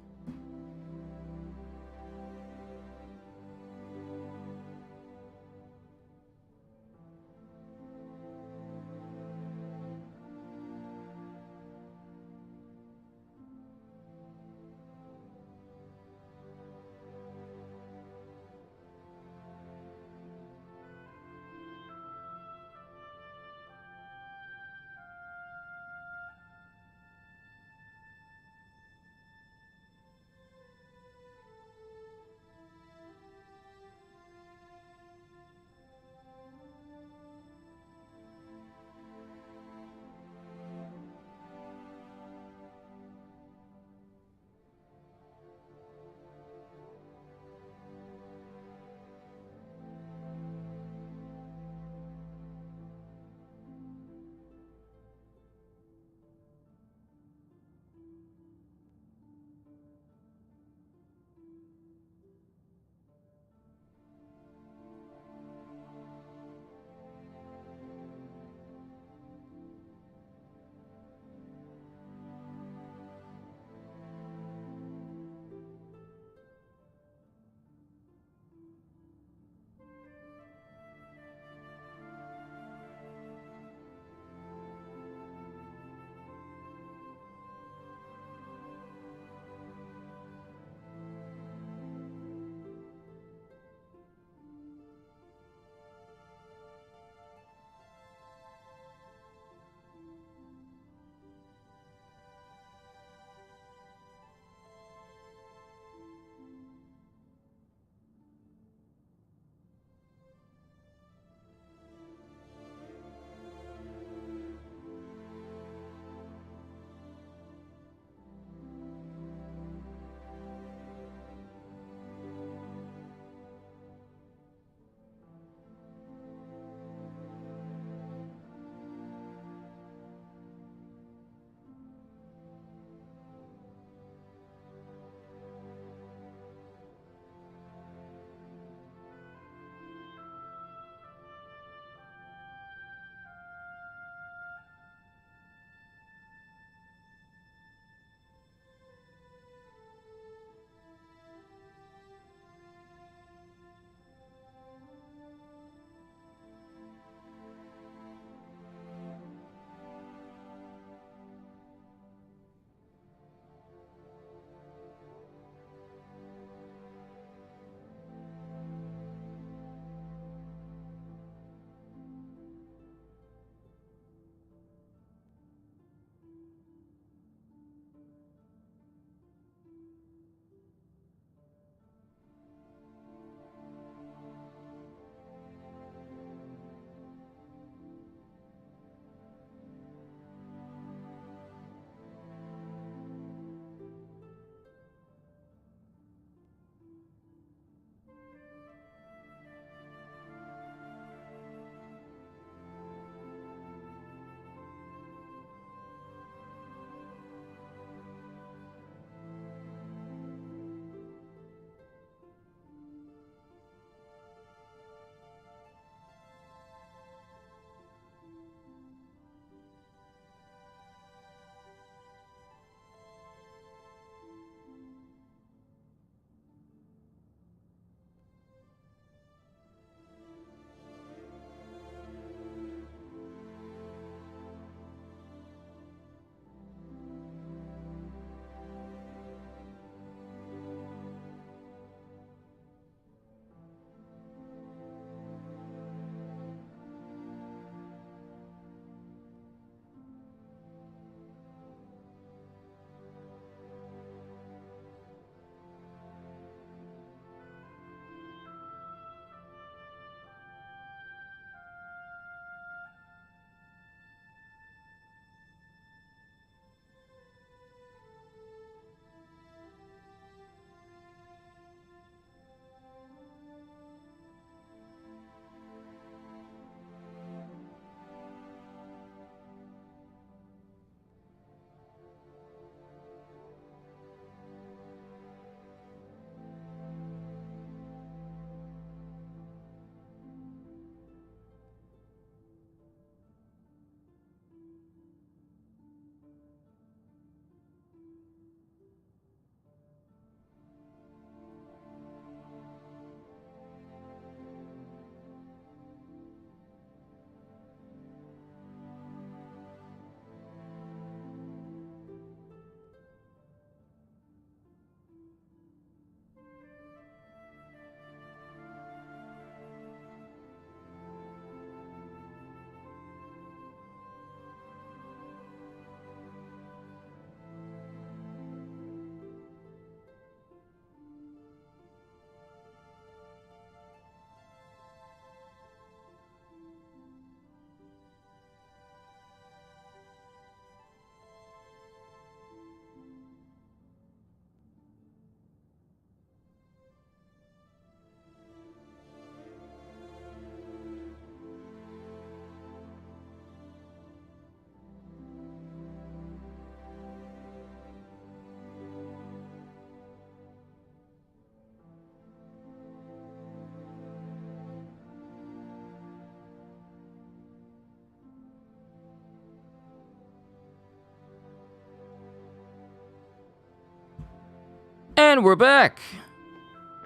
And we're back.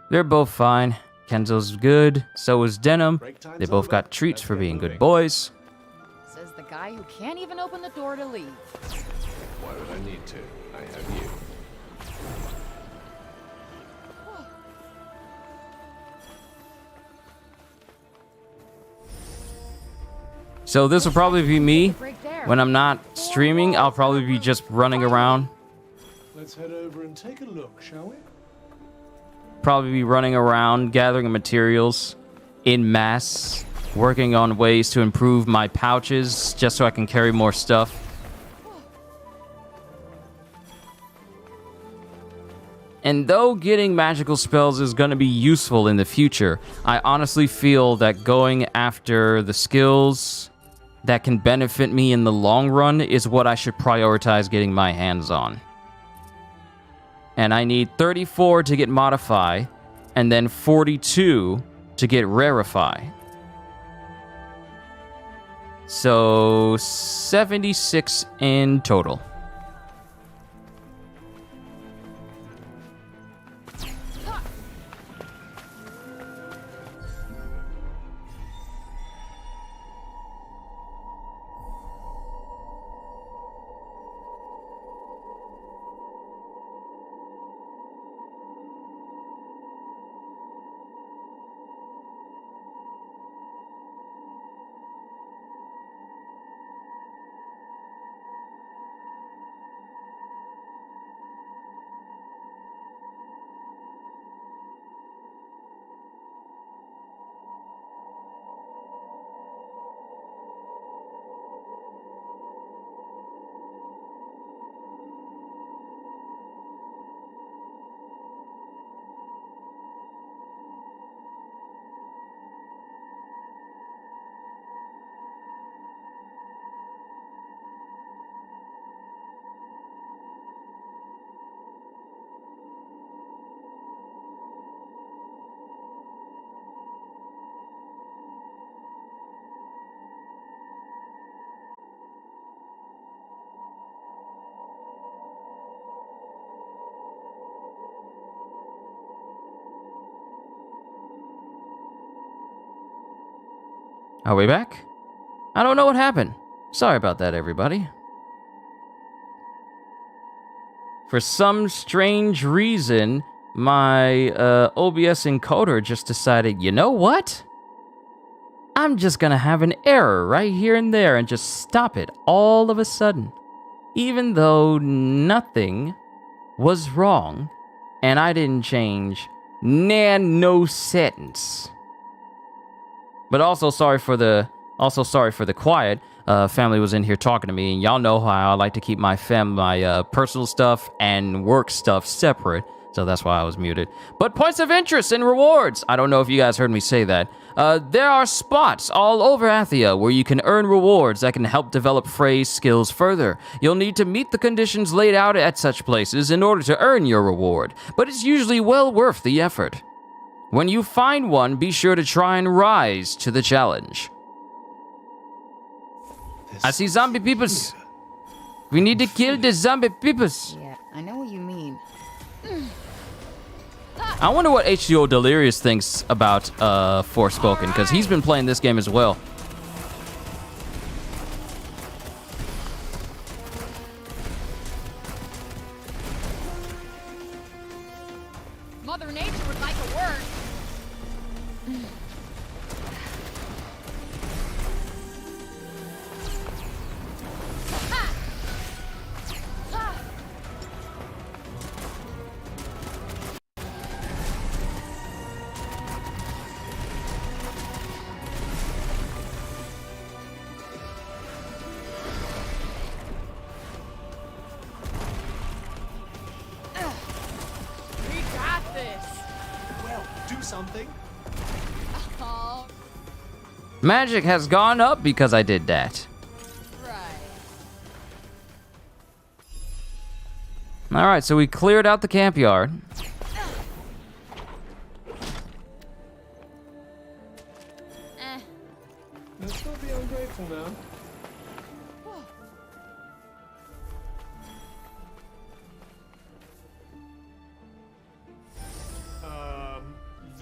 They're both fine. Kenzo's good, so is Denim. They both got treats for being good boys. Says the guy who can't even open the door to leave. Why would I need to? I have you. So this will probably be me. When I'm not streaming, I'll probably be just running around. Let's head over and take a look, shall we? Probably be running around, gathering materials in mass, working on ways to improve my pouches just so I can carry more stuff. And though getting magical spells is going to be useful in the future, I honestly feel that going after the skills that can benefit me in the long run is what I should prioritize getting my hands on. And I need 34 to get Modify, and then 42 to get Rarefy. So 76 in total. Are we back? I don't know what happened. Sorry about that, everybody. For some strange reason, my OBS encoder just decided, you know what? I'm just gonna have an error right here and there and just stop it all of a sudden. Even though nothing was wrong and I didn't change no sentence. But also sorry for the quiet. Family was in here talking to me, and y'all know how I like to keep my personal stuff and work stuff separate. So that's why I was muted. But points of interest and rewards. I don't know if you guys heard me say that. There are spots all over Athia where you can earn rewards that can help develop Frey's skills further. You'll need to meet the conditions laid out at such places in order to earn your reward, but it's usually well worth the effort. When you find one, be sure to try and rise to the challenge. I see zombie peoples. We need to kill the zombie peoples. Yeah, I know what you mean. I wonder what H2O Delirious thinks about Forspoken, because he's been playing this game as well. Mother Nature would like a word. Something. Oh. Magic has gone up because I did that. Right. All right, so we cleared out the camp yard. Let's not be ungrateful now.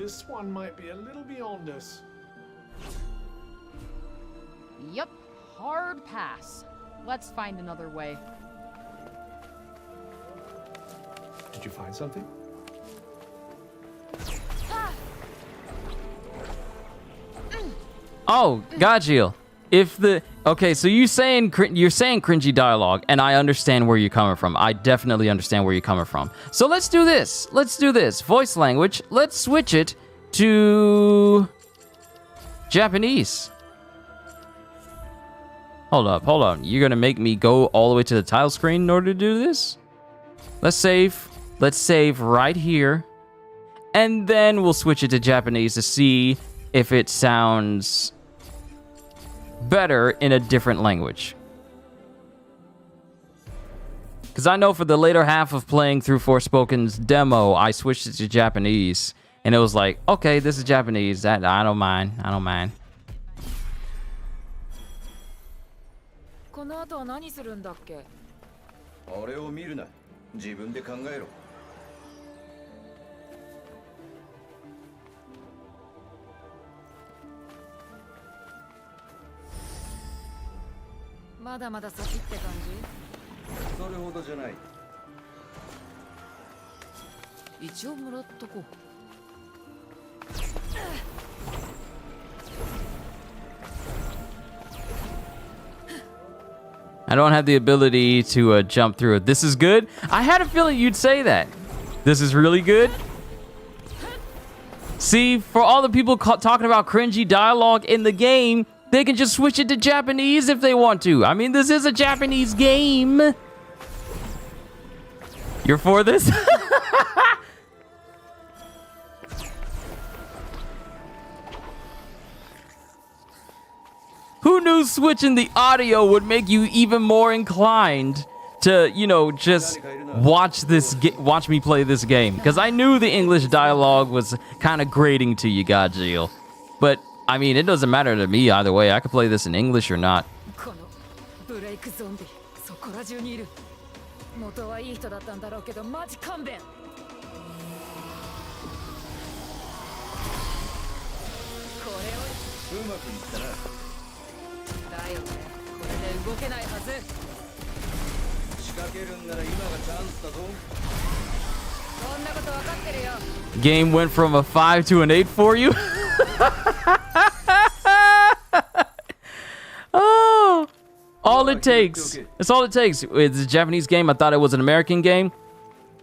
This one might be a little beyond us. Yep, hard pass. Let's find another way. Did you find something? Oh, Gajil. If the okay, so you're saying cringy dialogue, and I understand where you're coming from. I definitely understand where you're coming from. So let's do this. Let's do this. Voice language. Let's switch it to Japanese. Hold up, hold on. You're gonna make me go all the way to the title screen in order to do this? Let's save. Let's save right here, and then we'll switch it to Japanese to see if it sounds better in a different language. Because I know for the later half of playing through Forspoken's demo, I switched it to Japanese, and it was like, okay, this is Japanese. That I don't mind. I don't mind. この後は何するんだっけ? 俺を見るな。自分で考えろ。まだまだ先って感じ? それほどじゃない。一応もらっとこう。I don't have the ability to jump through it. This is good. I had a feeling you'd say that. This is really good. See, for all the people talking about cringy dialogue in the game, they can just switch it to Japanese if they want to. I mean, this is a Japanese game. You're for this? Who knew switching the audio would make you even more inclined to, you know, just watch me play this game? Because I knew the English dialogue was kind of grating to you, Gajil. But, I mean, it doesn't matter to me either way. I could play this in English or not. Game went from a 5 to an 8 for you? Oh, all it takes. That's all it takes. It's a Japanese game. I thought it was an American game.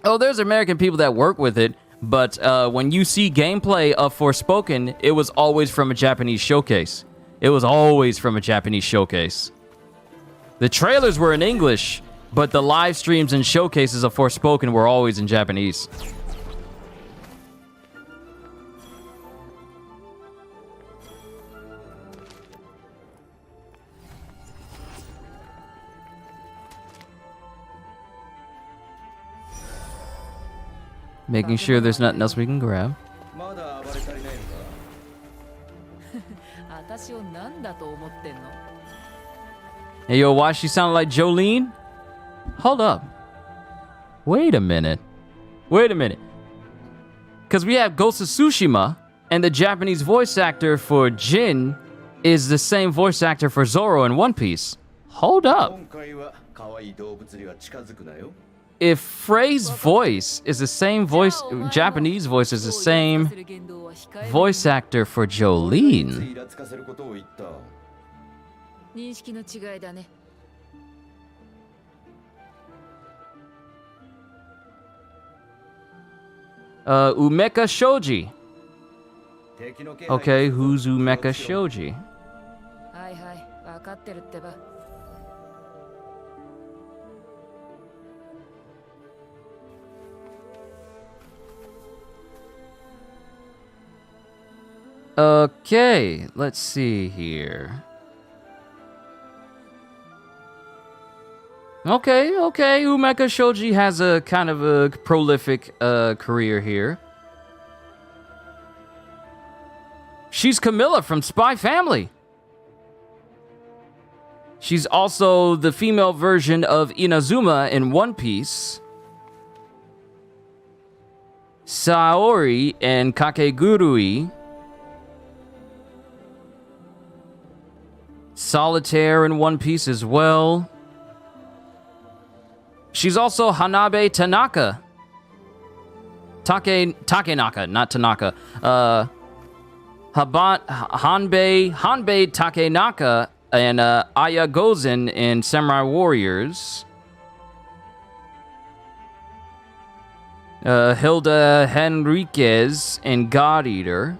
Oh, there's American people that work with it. But when you see gameplay of Forspoken, it was always from a Japanese showcase. It was always from a Japanese showcase. The trailers were in English, but the live streams and showcases of Forspoken were always in Japanese. Making sure there's nothing else we can grab. Hey, yo, why she sound like Jolene? Hold up. Wait a minute. Wait a minute. Because we have Ghost of Tsushima, and the Japanese voice actor for Jin is the same voice actor for Zoro in One Piece. Hold up. If Frey's voice is the same voice, Japanese voice is the same voice actor for Jolene. Umeka Shoji. Okay, who's Umeka Shoji? Okay, let's see here. Okay, Umeka Shoji has a kind of a prolific career here. She's Camilla from Spy Family. She's also the female version of Inazuma in One Piece. Saori and Kakegurui. Solitaire in One Piece as well. She's also Hanabe Tanaka. Takenaka, not Tanaka. Hanbei Takenaka and Aya Gozen in Samurai Warriors. Hilda Henriquez in God Eater.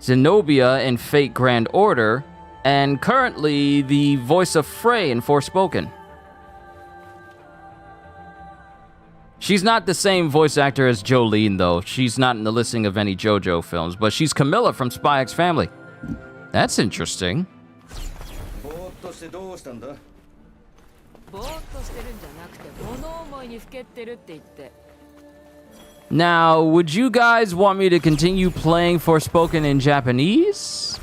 Zenobia in Fate Grand Order. And currently the voice of Frey in Forspoken. She's not the same voice actor as Jolene, though. She's not in the listing of any JoJo films, but she's Camilla from Spy X Family. That's interesting. Now, would you guys want me to continue playing Forspoken in Japanese?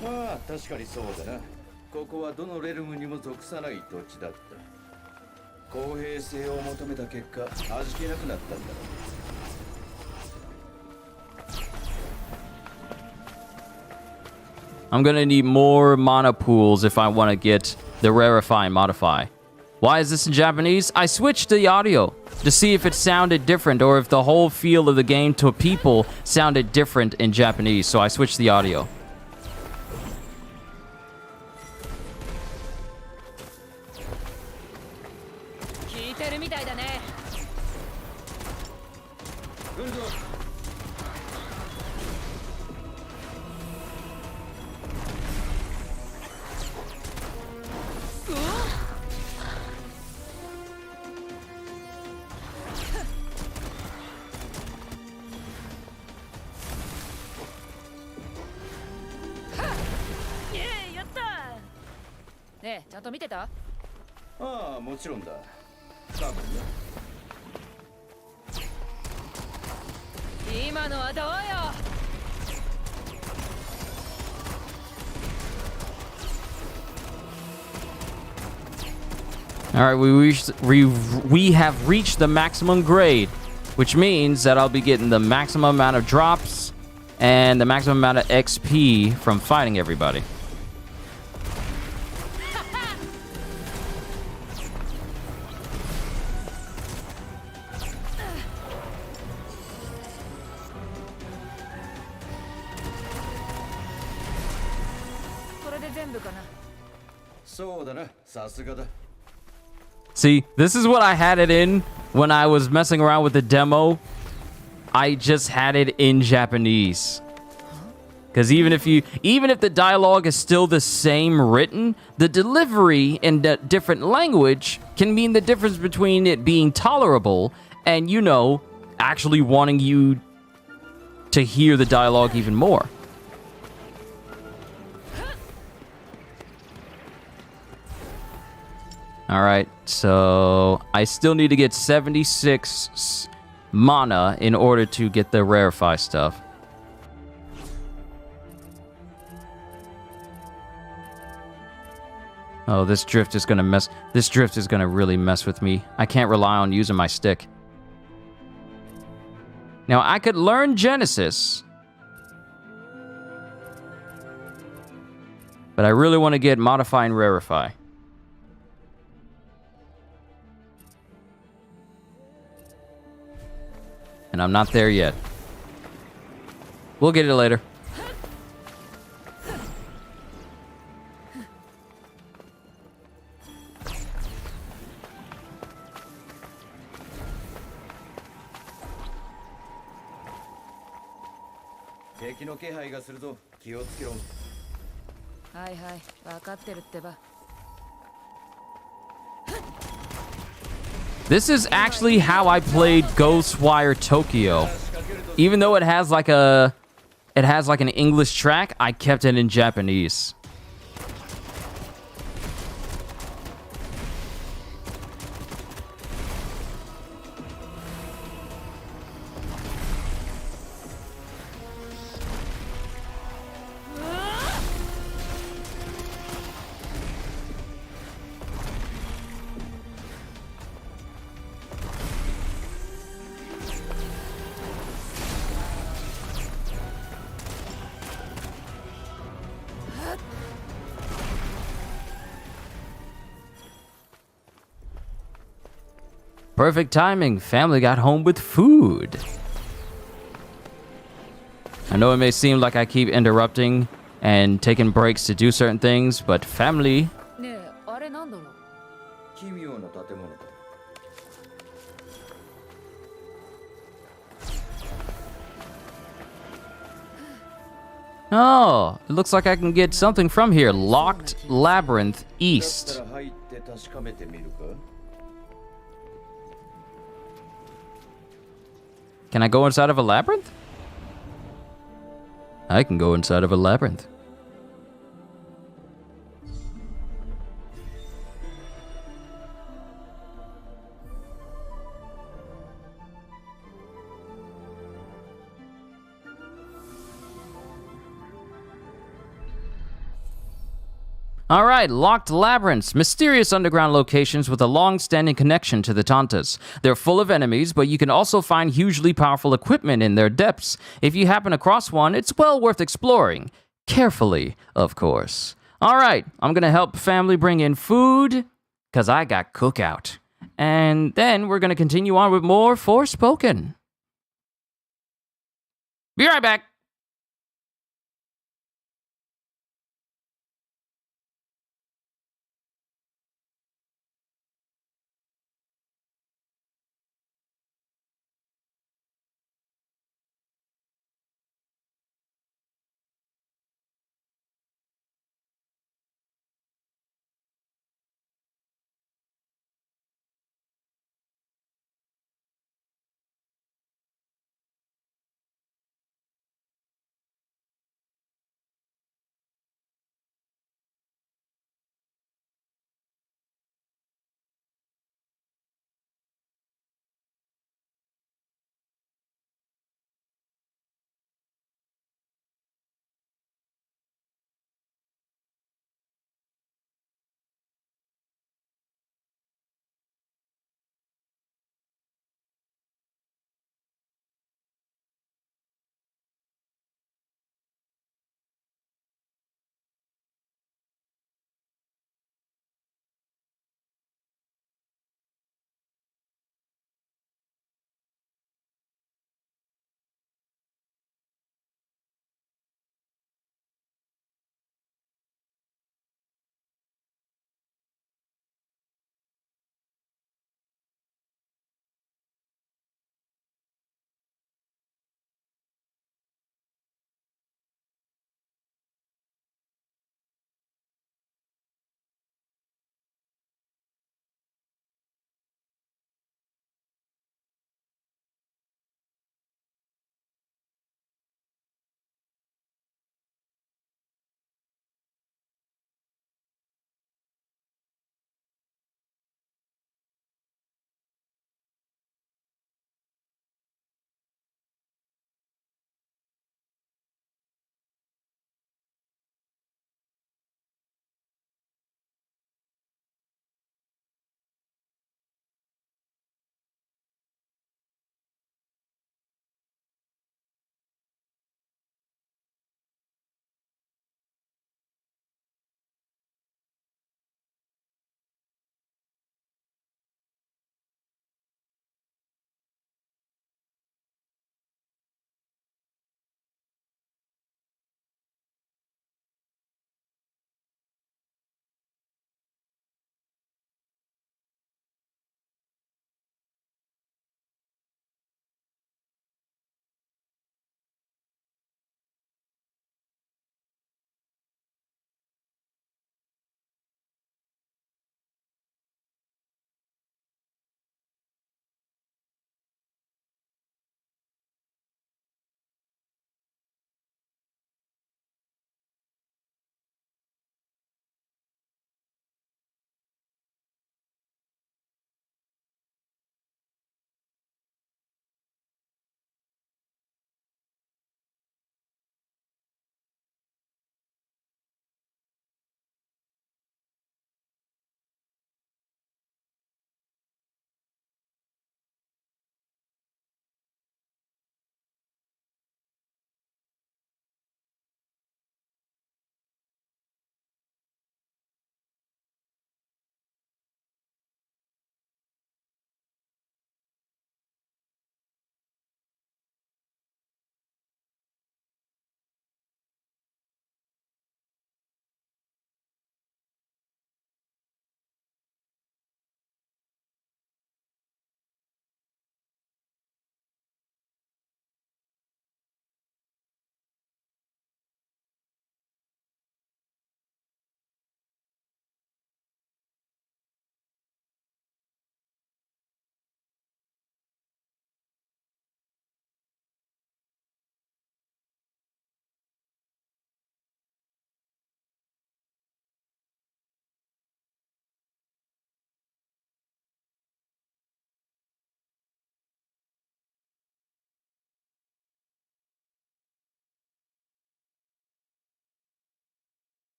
まあ確かにそうだな。ここはどのレルムにも属さない土地だった。公平性を求めた結果、味気なくなったんだろう。I'm gonna need more mana pools if I want to get the Rarefy and Modify. Why is this in Japanese? I switched the audio to see if it sounded different or if the whole feel of the game to people sounded different in Japanese, so I switched the audio.ああ、もちろんだ。多分ね。今のはどうよ。Alright, we have reached the maximum grade, which means that I'll be getting the maximum amount of drops and the maximum amount of XP from fighting everybody. See, this is what I had it in when I was messing around with the demo. I just had it in Japanese. Because even if the dialogue is still the same written, the delivery in a different language can mean the difference between it being tolerable and, you know, actually wanting you to hear the dialogue even more. Alright, so I still need to get 76 mana in order to get the Rarefy stuff. Oh, this drift is gonna really mess with me. I can't rely on using my stick. Now, I could learn Genesis, but I really want to get Modify and Rarefy. And I'm not there yet. We'll get it later. This is actually how I played Ghostwire Tokyo. Even though it has like an English track, I kept it in Japanese. Perfect timing. Family got home with food. I know it may seem like I keep interrupting and taking breaks to do certain things, but family... ねえ、あれなんだろう。奇妙な建物だ。Oh, it looks like I can get something from here. Locked Labyrinth だっ East. たら入って確かめてみるか？ Can I go inside of a labyrinth? I can go inside of a labyrinth. All right, locked labyrinths, mysterious underground locations with a long-standing connection to the Tantas. They're full of enemies, but you can also find hugely powerful equipment in their depths. If you happen across one, it's well worth exploring. Carefully, of course. All right, I'm gonna help family bring in food, because I got cookout. And then we're gonna continue on with more Forspoken. Be right back.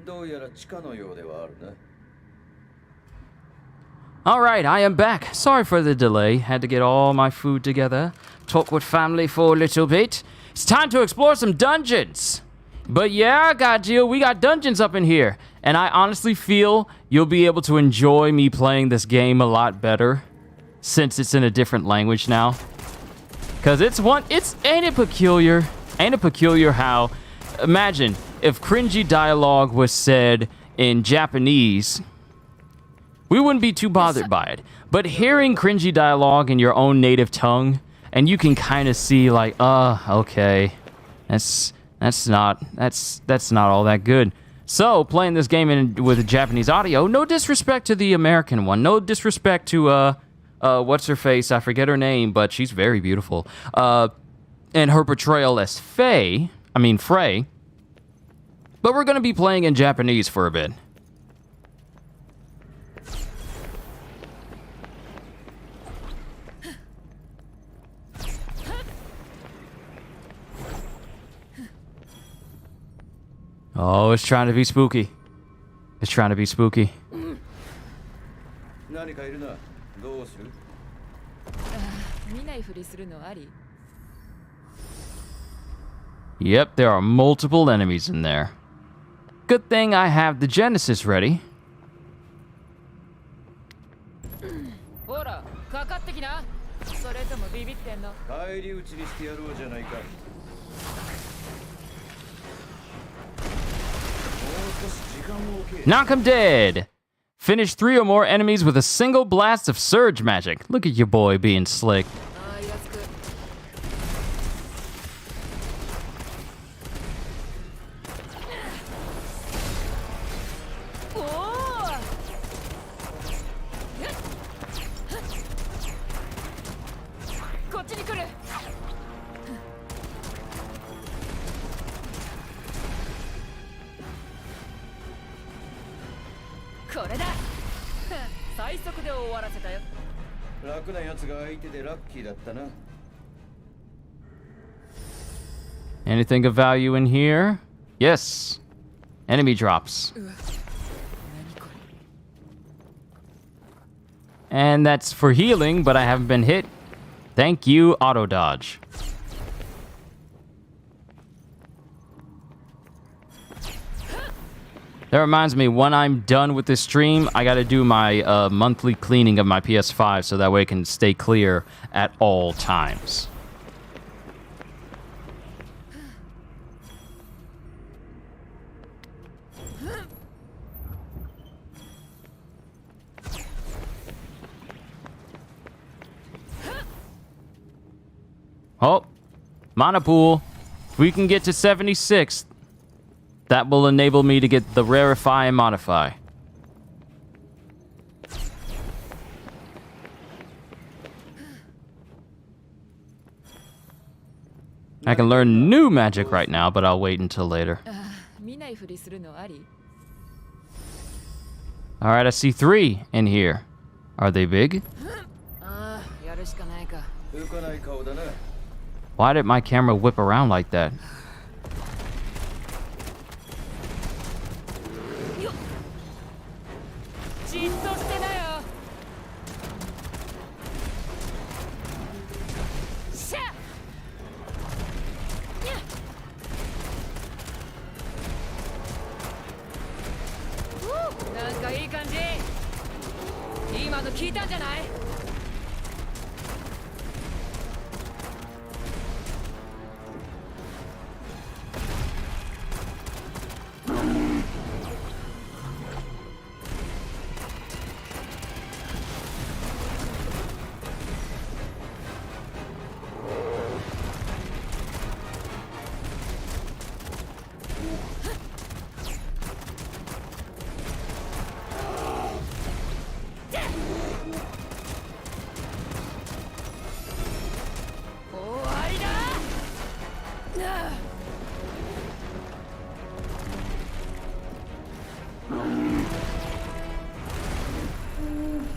どうやら地下のようではあるな。 Alright, I am back. Sorry for the delay. Had to get all my food together. Talk with family for a little bit. It's time to explore some dungeons. But yeah, Jill, we got dungeons up in here. And I honestly feel you'll be able to enjoy me playing this game a lot better. Since it's in a different language now. Cause ain't it peculiar? Ain't it peculiar how, imagine if cringy dialogue was said in Japanese, we wouldn't be too bothered by it. But hearing cringy dialogue in your own native tongue, and you can kind of see like, okay, that's not all that good. So playing this game with Japanese audio, no disrespect to the American one, no disrespect to what's her face? I forget her name, but she's very beautiful. And her portrayal as Frey. But we're gonna be playing in Japanese for a bit. Oh, it's trying to be spooky. It's trying to be spooky. Yep, there are multiple enemies in there. Good thing I have the Genesis ready. Knock him dead! Finish 3 or more enemies with a single blast of surge magic. Look at your boy being slick. Anything of value in here? Yes. Enemy drops. And that's for healing, but I haven't been hit. Thank you, auto dodge. That reminds me, when I'm done with this stream, I gotta do my monthly cleaning of my PS5 so that way it can stay clear at all times. Oh, mana pool. If we can get to 76, that will enable me to get the rarify and modify. I can learn new magic right now, but I'll wait until later. Alright, I see 3 in here. Are they big? Why did my camera whip around like that?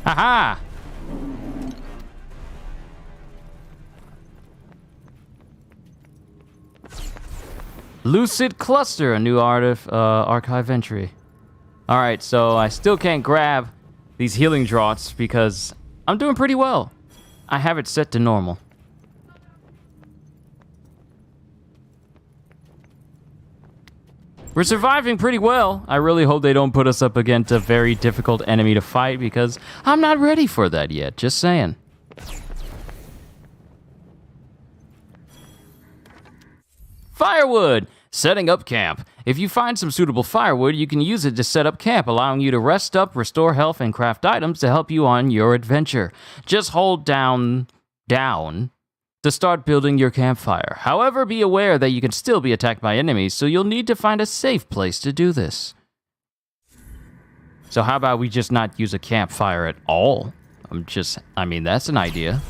Haha! Lucid Cluster, a new archive entry. Alright, so I still can't grab these healing draughts because I'm doing pretty well. I have it set to normal. We're surviving pretty well. I really hope they don't put us up against a very difficult enemy to fight because I'm not ready for that yet, just saying. Firewood! Setting up camp. If you find some suitable firewood, you can use it to set up camp, allowing you to rest up, restore health, and craft items to help you on your adventure. Just hold down to start building your campfire. However, be aware that you can still be attacked by enemies, so you'll need to find a safe place to do this. So how about we just not use a campfire at all? I mean, that's an idea.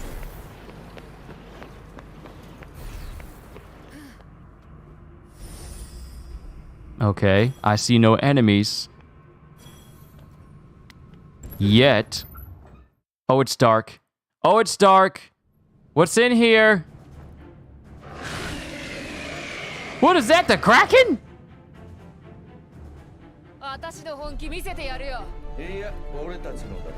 Okay, I see no enemies. Yet. Oh, it's dark. Oh, it's dark. What's in here? What is that, the Kraken? 私の本気見せてやるよ。いや、俺たちのだ。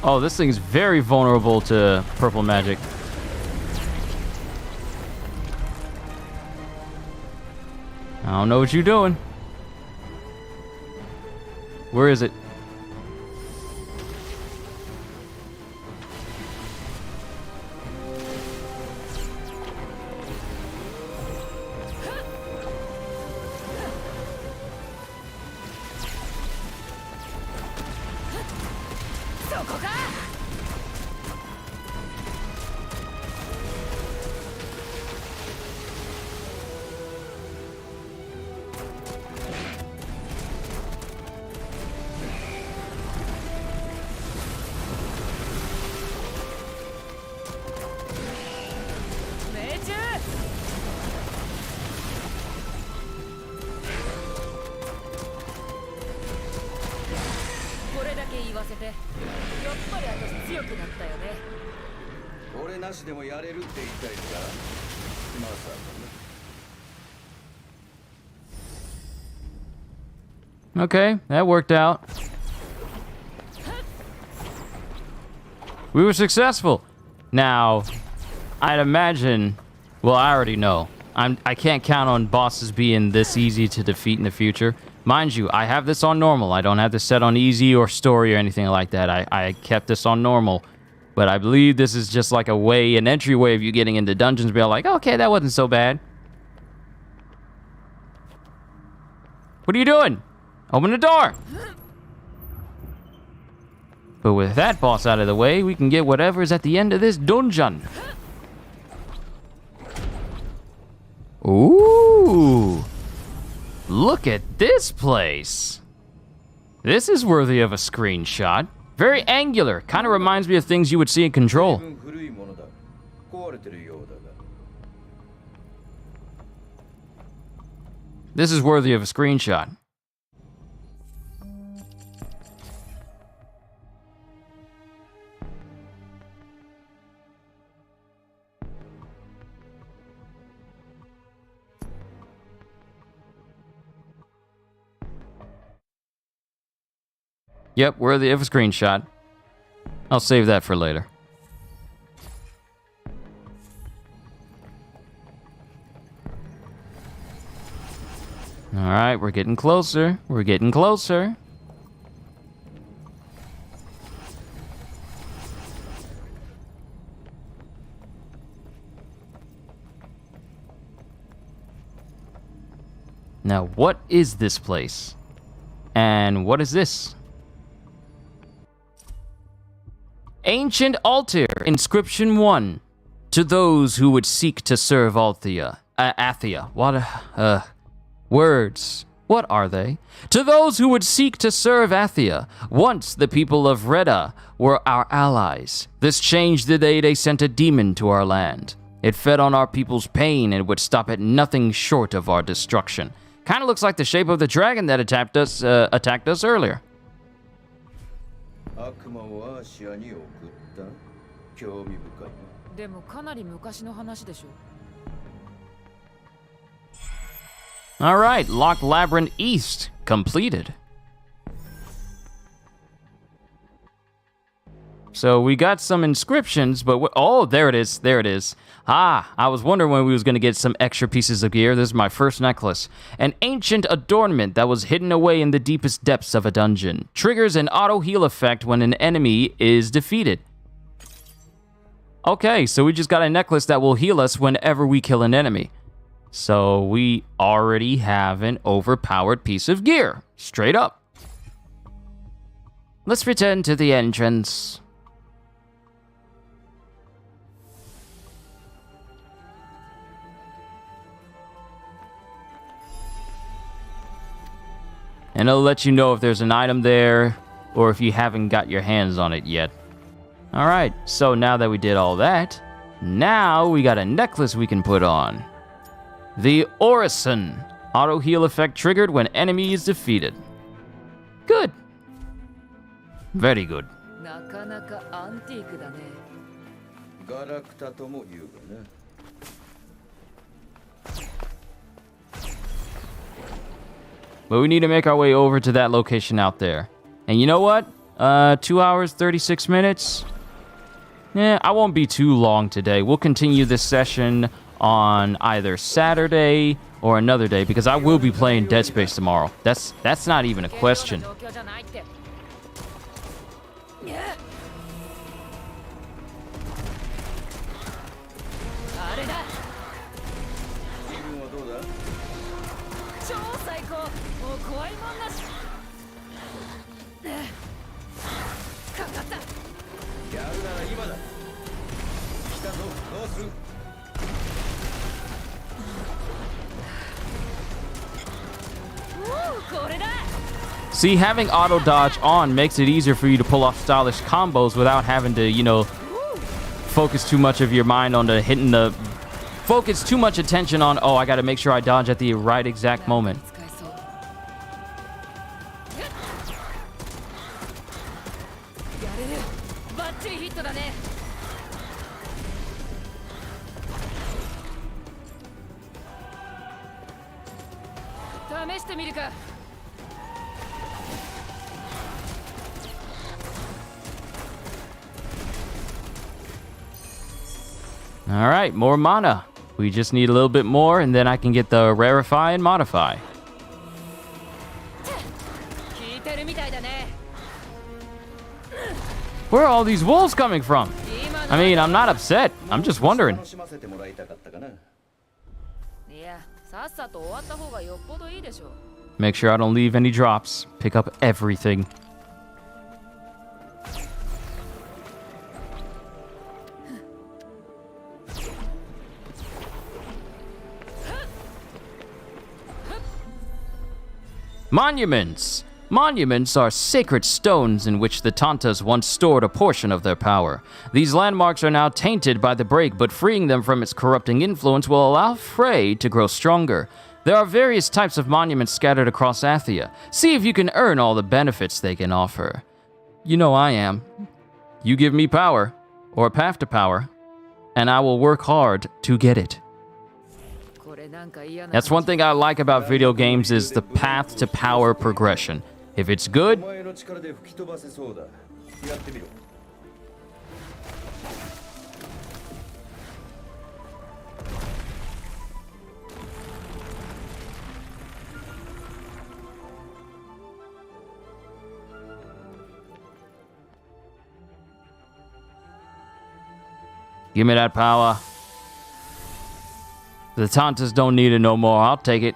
Oh, this thing's very vulnerable to purple magic. I don't know what you're doing. Where is it? Okay, that worked out. We were successful. Now, I'd imagine, well, I already know. I can't count on bosses being this easy to defeat in the future. Mind you, I have this on normal. I don't have this set on easy or story or anything like that. I kept this on normal. But I believe this is just like an entryway of you getting into dungeons, be like, okay, that wasn't so bad. What are you doing? Open the door! But with that boss out of the way, we can get whatever's at the end of this dungeon. Ooh! Look at this place! This is worthy of a screenshot. Very angular. Kind of reminds me of things you would see in Control. This is worthy of a screenshot. Yep, worthy of a screenshot. I'll save that for later. Alright, we're getting closer. We're getting closer. Now, what is this place? And what is this? Ancient Altar, Inscription 1. To those who would seek to serve Athia. What, words. What are they? To those who would seek to serve Athia. Once the people of Reda were our allies. This changed the day they sent a demon to our land. It fed on our people's pain and would stop at nothing short of our destruction. Kind of looks like the shape of the dragon that attacked us earlier. 悪魔をアーシアに送った。興味深いな。でもかなり昔の話でしょ。All right, Lock Labyrinth East completed. So we got some inscriptions, but oh, there it is. There it is. Ah, I was wondering when we was going to get some extra pieces of gear. This is my first necklace. An ancient adornment that was hidden away in the deepest depths of a dungeon. Triggers an auto heal effect when an enemy is defeated. Okay, so we just got a necklace that will heal us whenever we kill an enemy. So we already have an overpowered piece of gear. Straight up. Let's return to the entrance. And it'll let you know if there's an item there or if you haven't got your hands on it yet. All right, so now that we did all that, now we got a necklace we can put on. The Orison. Auto heal effect triggered when enemy is defeated. Good. Very good. なかなかアンティークだね。ガラクタとも言うがな。But we need to make our way over to that location out there. And you know what? 2 hours, 36 minutes. I won't be too long today. We'll continue this session on either Saturday or another day because I will be playing Dead Space tomorrow. That's not even a question. See, having auto dodge on makes it easier for you to pull off stylish combos without having to, you know, focus too much of your mind on focus too much attention on, oh, I gotta make sure I dodge at the right exact moment. All right, more mana. We just need a little bit more, and then I can get the Rarefy and Modify. Where are all these wolves coming from? I mean, I'm not upset. I'm just wondering. Make sure I don't leave any drops. Pick up everything. Monuments! Monuments are sacred stones in which the Tantas once stored a portion of their power. These landmarks are now tainted by the break, but freeing them from its corrupting influence will allow Frey to grow stronger. There are various types of monuments scattered across Athia. See if you can earn all the benefits they can offer. You know I am. You give me power, or a path to power, and I will work hard to get it. That's one thing I like about video games is the path to power progression. If it's good, give me that power. The Tantas don't need it no more. I'll take it.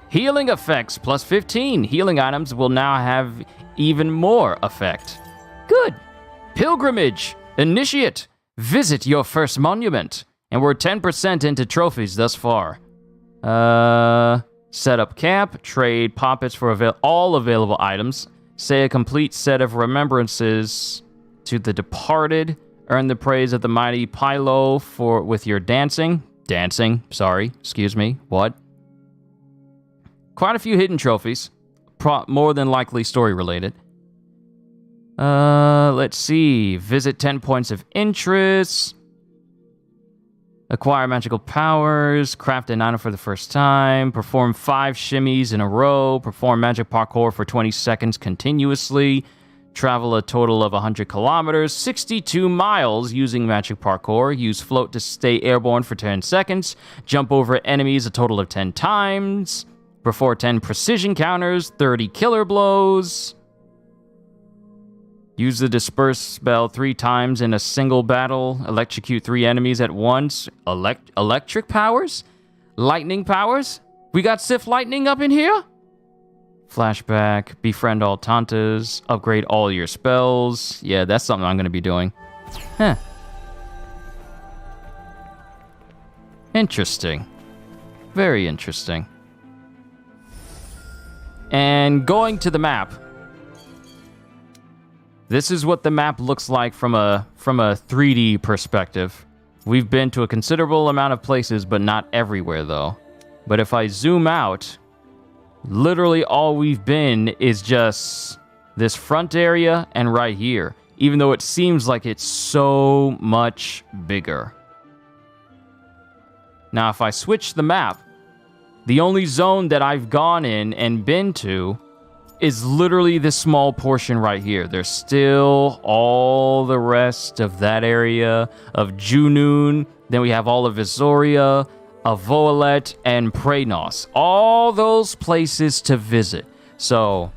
Healing effects plus 15. Healing items will now have even more effect. Good. Pilgrimage. Initiate. Visit your first monument. And we're 10% into trophies thus far. Set up camp. Trade poppets for all available items. Say a complete set of remembrances to the departed. Earn the praise of the mighty Pylo with your dancing. Excuse me. What? Quite a few hidden trophies. More than likely story related. Let's see. Visit 10 points of interest. Acquire magical powers. Craft an item for the first time. Perform 5 shimmies in a row. Perform magic parkour for 20 seconds continuously. Travel a total of 100 kilometers, 62 miles using magic parkour. Use float to stay airborne for 10 seconds. Jump over enemies a total of 10 times. Perform 10 precision counters, 30 killer blows. Use the disperse spell 3 times in a single battle. Electrocute 3 enemies at once. Electric powers? Lightning powers? We got Sith Lightning up in here? Flashback. Befriend all Tantas. Upgrade all your spells. Yeah, that's something I'm going to be doing. Huh. Interesting. Very interesting. And going to the map. This is what the map looks like from a 3D perspective. We've been to a considerable amount of places, but not everywhere, though. But if I zoom out, literally all we've been is just this front area and right here, even though it seems like it's so much bigger. Now, if I switch the map, the only zone that I've gone in and been to is literally this small portion right here. There's still all the rest of that area of Junoon. Then we have all of Visoria, Avoalet, and Praenos. All those places to visit. So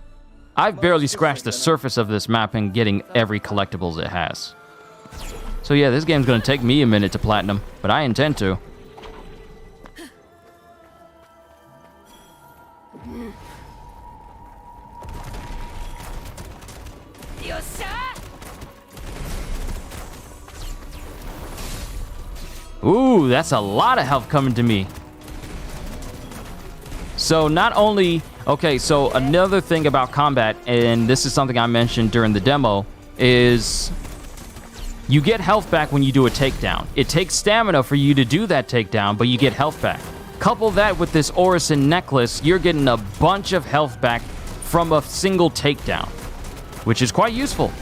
I've barely scratched the surface of this map and getting every collectibles it has. So yeah, this game's gonna take me a minute to platinum, but I intend to. Ooh, that's a lot of health coming to me. So not only... Okay, so another thing about combat, and this is something I mentioned during the demo, is you get health back when you do a takedown. It takes stamina for you to do that takedown, but you get health back. Couple that with this Orison necklace, you're getting a bunch of health back from a single takedown, which is quite useful.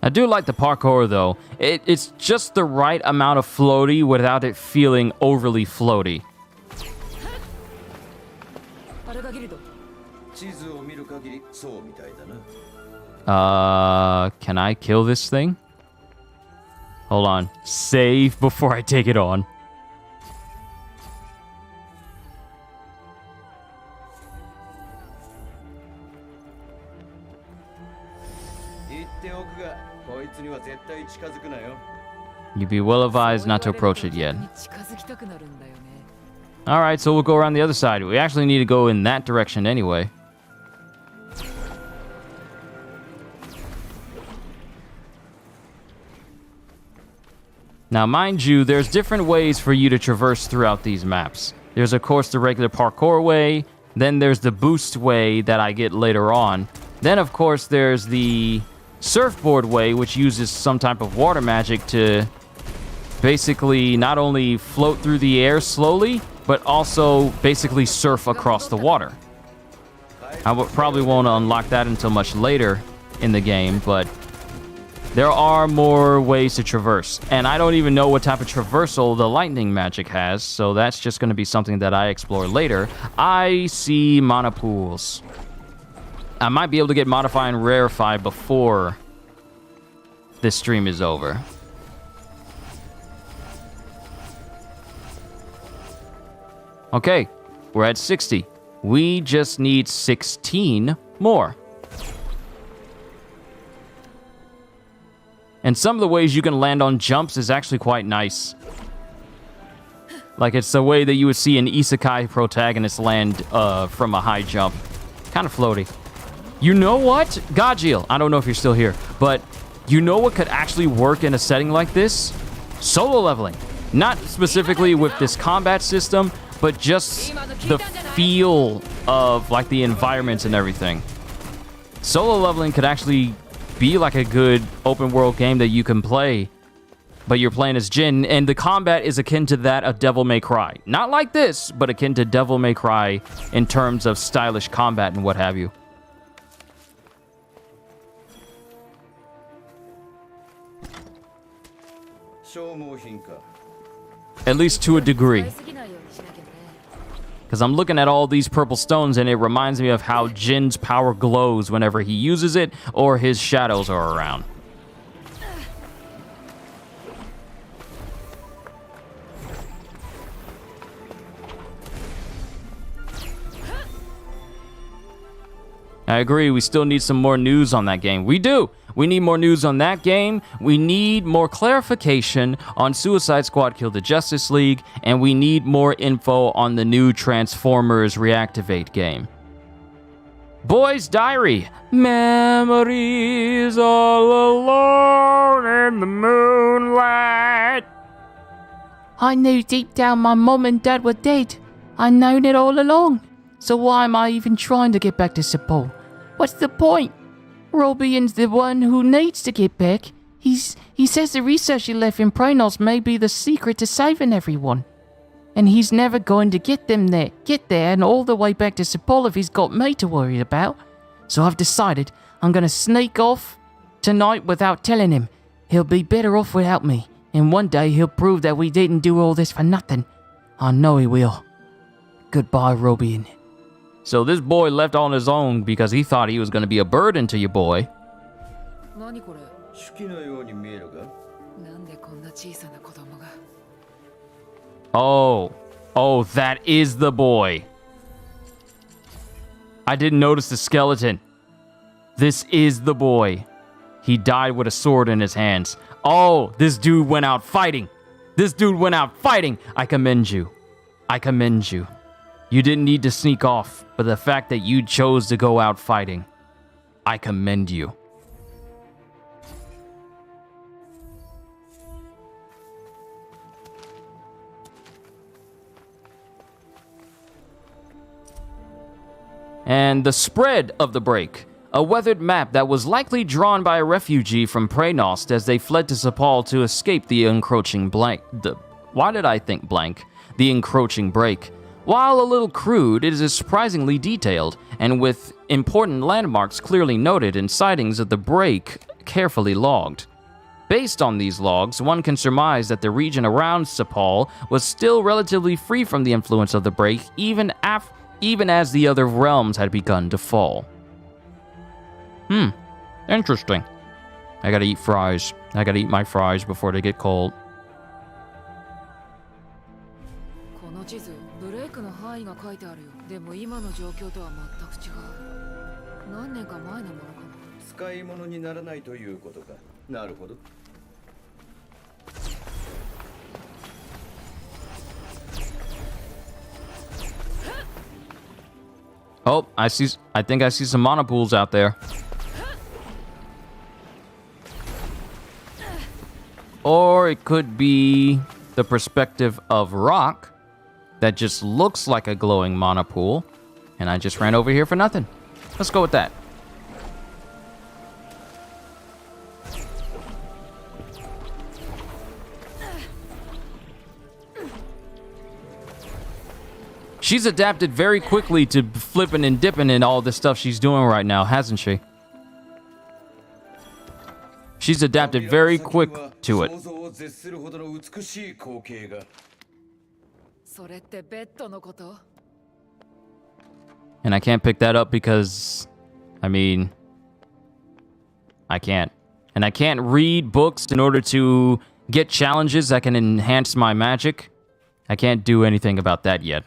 I do like the parkour though. It's just the right amount of floaty without it feeling overly floaty. Can I kill this thing? Hold on. Save before I take it on. You'd be well advised not to approach it yet. Alright, so we'll go around the other side. We actually need to go in that direction anyway. Now, mind you, there's different ways for you to traverse throughout these maps. There's, of course, the regular parkour way. Then there's the boost way that I get later on. Then, of course, there's the surfboard way, which uses some type of water magic to basically not only float through the air slowly, but also basically surf across the water. I probably won't unlock that until much later in the game, but there are more ways to traverse. And I don't even know what type of traversal the lightning magic has, so that's just going to be something that I explore later. I see mana pools. I might be able to get Modify and Rarefy before this stream is over. Okay, we're at 60. We just need 16 more. And some of the ways you can land on jumps is actually quite nice. Like, it's the way that you would see an isekai protagonist land from a high jump. Kind of floaty. You know what? Gajil, I don't know if you're still here, but you know what could actually work in a setting like this? Solo leveling. Not specifically with this combat system, but just the feel of, like, the environments and everything. Solo leveling could actually be like a good open world game that you can play, but you're playing as Jin, and the combat is akin to that of Devil May Cry. Not like this, but akin to Devil May Cry in terms of stylish combat and what have you. At least to a degree. Because I'm looking at all these purple stones, and it reminds me of how Jin's power glows whenever he uses it or his shadows are around. I agree, we still need some more news on that game. We do! We need more news on that game. We need more clarification on Suicide Squad Kill the Justice League. And we need more info on the new Transformers Reactivate game. Boy's Diary. Memories all alone in the moonlight. I knew deep down my mom and dad were dead. I known it all along. So why am I even trying to get back to Sepul? What's the point? Robian's the one who needs to get back. He says the research he left in Praenos may be the secret to saving everyone. And he's never going to get there and all the way back to Sepul if he's got me to worry about. So I've decided I'm going to sneak off tonight without telling him. He'll be better off without me. And one day he'll prove that we didn't do all this for nothing. I know he will. Goodbye, Robian. So this boy left on his own because he thought he was going to be a burden to your boy. Oh, that is the boy. I didn't notice the skeleton. This is the boy. He died with a sword in his hands. Oh, this dude went out fighting. I commend you. You didn't need to sneak off, but the fact that you chose to go out fighting, I commend you. And the spread of the break. A weathered map that was likely drawn by a refugee from Praenost as they fled to Sepul to escape the encroaching The encroaching break. While a little crude, it is surprisingly detailed, and with important landmarks clearly noted and sightings of the break carefully logged. Based on these logs, one can surmise that the region around Sepul was still relatively free from the influence of the break, even as the other realms had begun to fall. Interesting. I gotta eat fries. I gotta eat my fries before they get cold. Oh, I think I see some monopools out there. Or it could be the perspective of rock that just looks like a glowing monopool, and I just ran over here for nothing. Let's go with that. She's adapted very quickly to flipping and dipping and all this stuff she's doing right now, hasn't she? She's adapted very quick to it. And I can't pick that up because I mean, I can't. And I can't read books in order to get challenges that can enhance my magic. I can't do anything about that yet.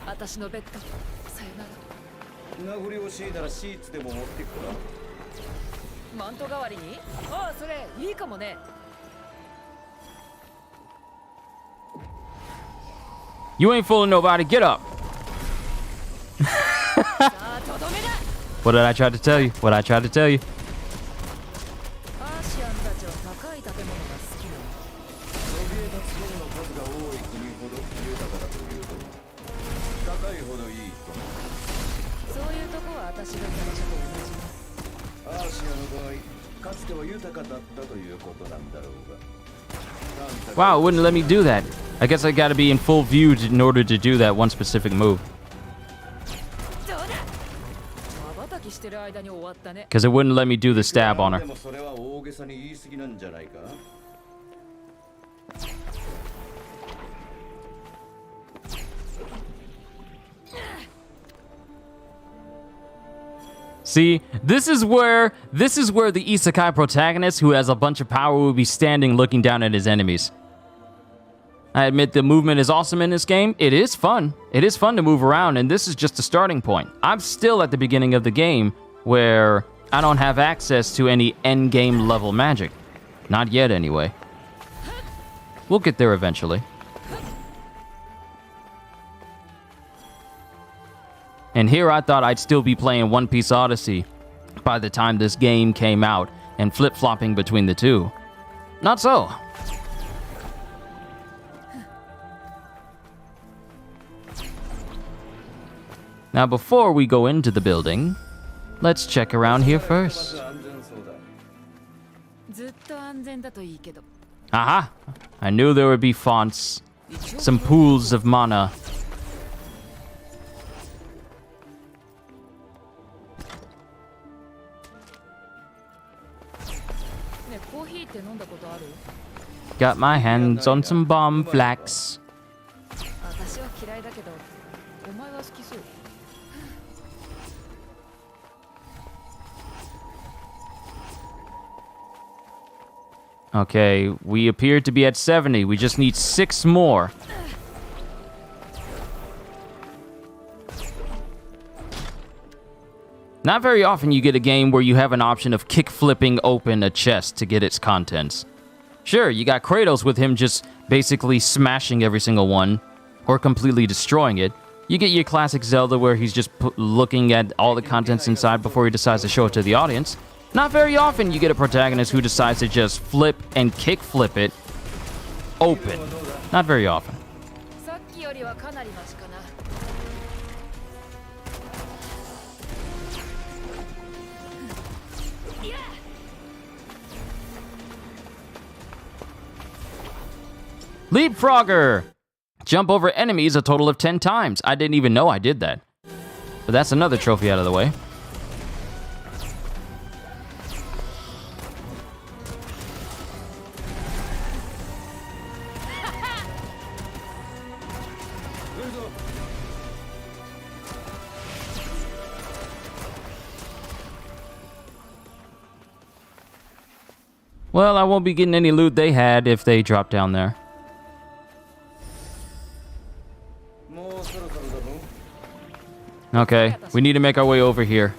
私のベッドさよなら。名残惜しいならシーツでも持ってくか。マント代わりに？ああ、それいいかもね。You ain't fooling nobody. Get up. What did I try to tell you? What I tried to tell you? アーシアンたちは高い建物が好きなの。そびえ立つものの数が多い国ほど豊かだというと高いほどいいと。そういうとこは私が最初と同じ。アーシアの場合、かつては豊かだったということなんだろうが。Wow, it wouldn't let me do that. I guess I gotta be in full view in order to do that one specific move. Because it wouldn't let me do the stab on her. See, this is where the isekai protagonist who has a bunch of power will be standing looking down at his enemies. I admit the movement is awesome in this game. It is fun. It is fun to move around, and this is just a starting point. I'm still at the beginning of the game where I don't have access to any endgame level magic. Not yet, anyway. We'll get there eventually. And here I thought I'd still be playing One Piece Odyssey by the time this game came out and flip-flopping between the two. Not so. Now before we go into the building, let's check around here first. Aha! I knew there would be fonts, some pools of mana. Got my hands on some bomb flax. Okay, we appear to be at 70. We just need 6 more. Not very often you get a game where you have an option of kick-flipping open a chest to get its contents. Sure, you got Kratos with him just basically smashing every single one, or completely destroying it. You get your classic Zelda where he's just looking at all the contents inside before he decides to show it to the audience. Not very often you get a protagonist who decides to just flip and kick-flip it open. Not very often. Leapfrogger! Jump over enemies a total of 10 times. I didn't even know I did that. But that's another trophy out of the way. Well, I won't be getting any loot they had if they drop down there. Okay, we need to make our way over here.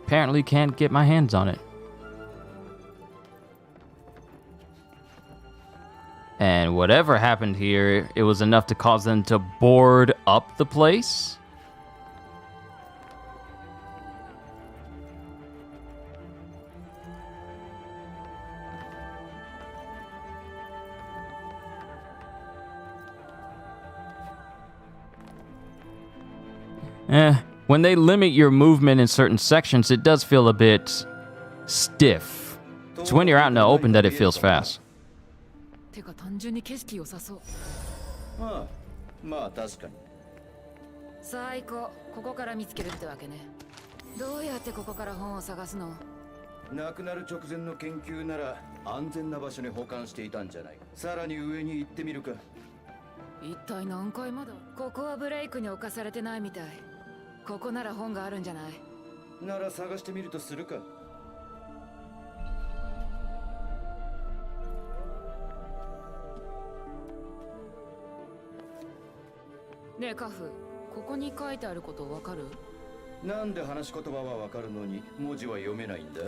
Apparently can't get my hands on it. And whatever happened here, it was enough to cause them to board up the place? When they limit your movement in certain sections, it does feel a bit stiff. It's when you're out in the open that it feels fast. てか単純に景色良さそう。まあ確かに。最高。ここから見つけるってわけね。どうやってここから本を探すの？亡くなる直前の研究なら安全な場所に保管していたんじゃない。さらに上に行ってみるか。一体何回まだ？ここはブレイクに侵されてないみたい。ここなら本があるんじゃない？なら探してみるとするか。ねえカフ、ここに書いてあることわかる？なんで話し言葉はわかるのに文字は読めないんだ？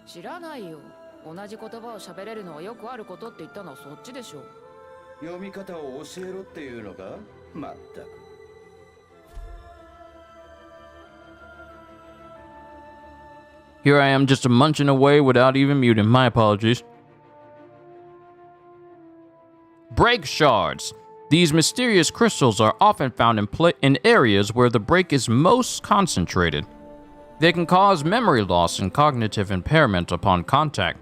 知らないよ。同じ言葉を喋れるのはよくあることって言ったのはそっちでしょ。読み方を教えろっていうのか？まったく。Here I am just munching away without even muting. My apologies. Break shards. These mysterious crystals are often found in areas where the break is most concentrated. They can cause memory loss and cognitive impairment upon contact.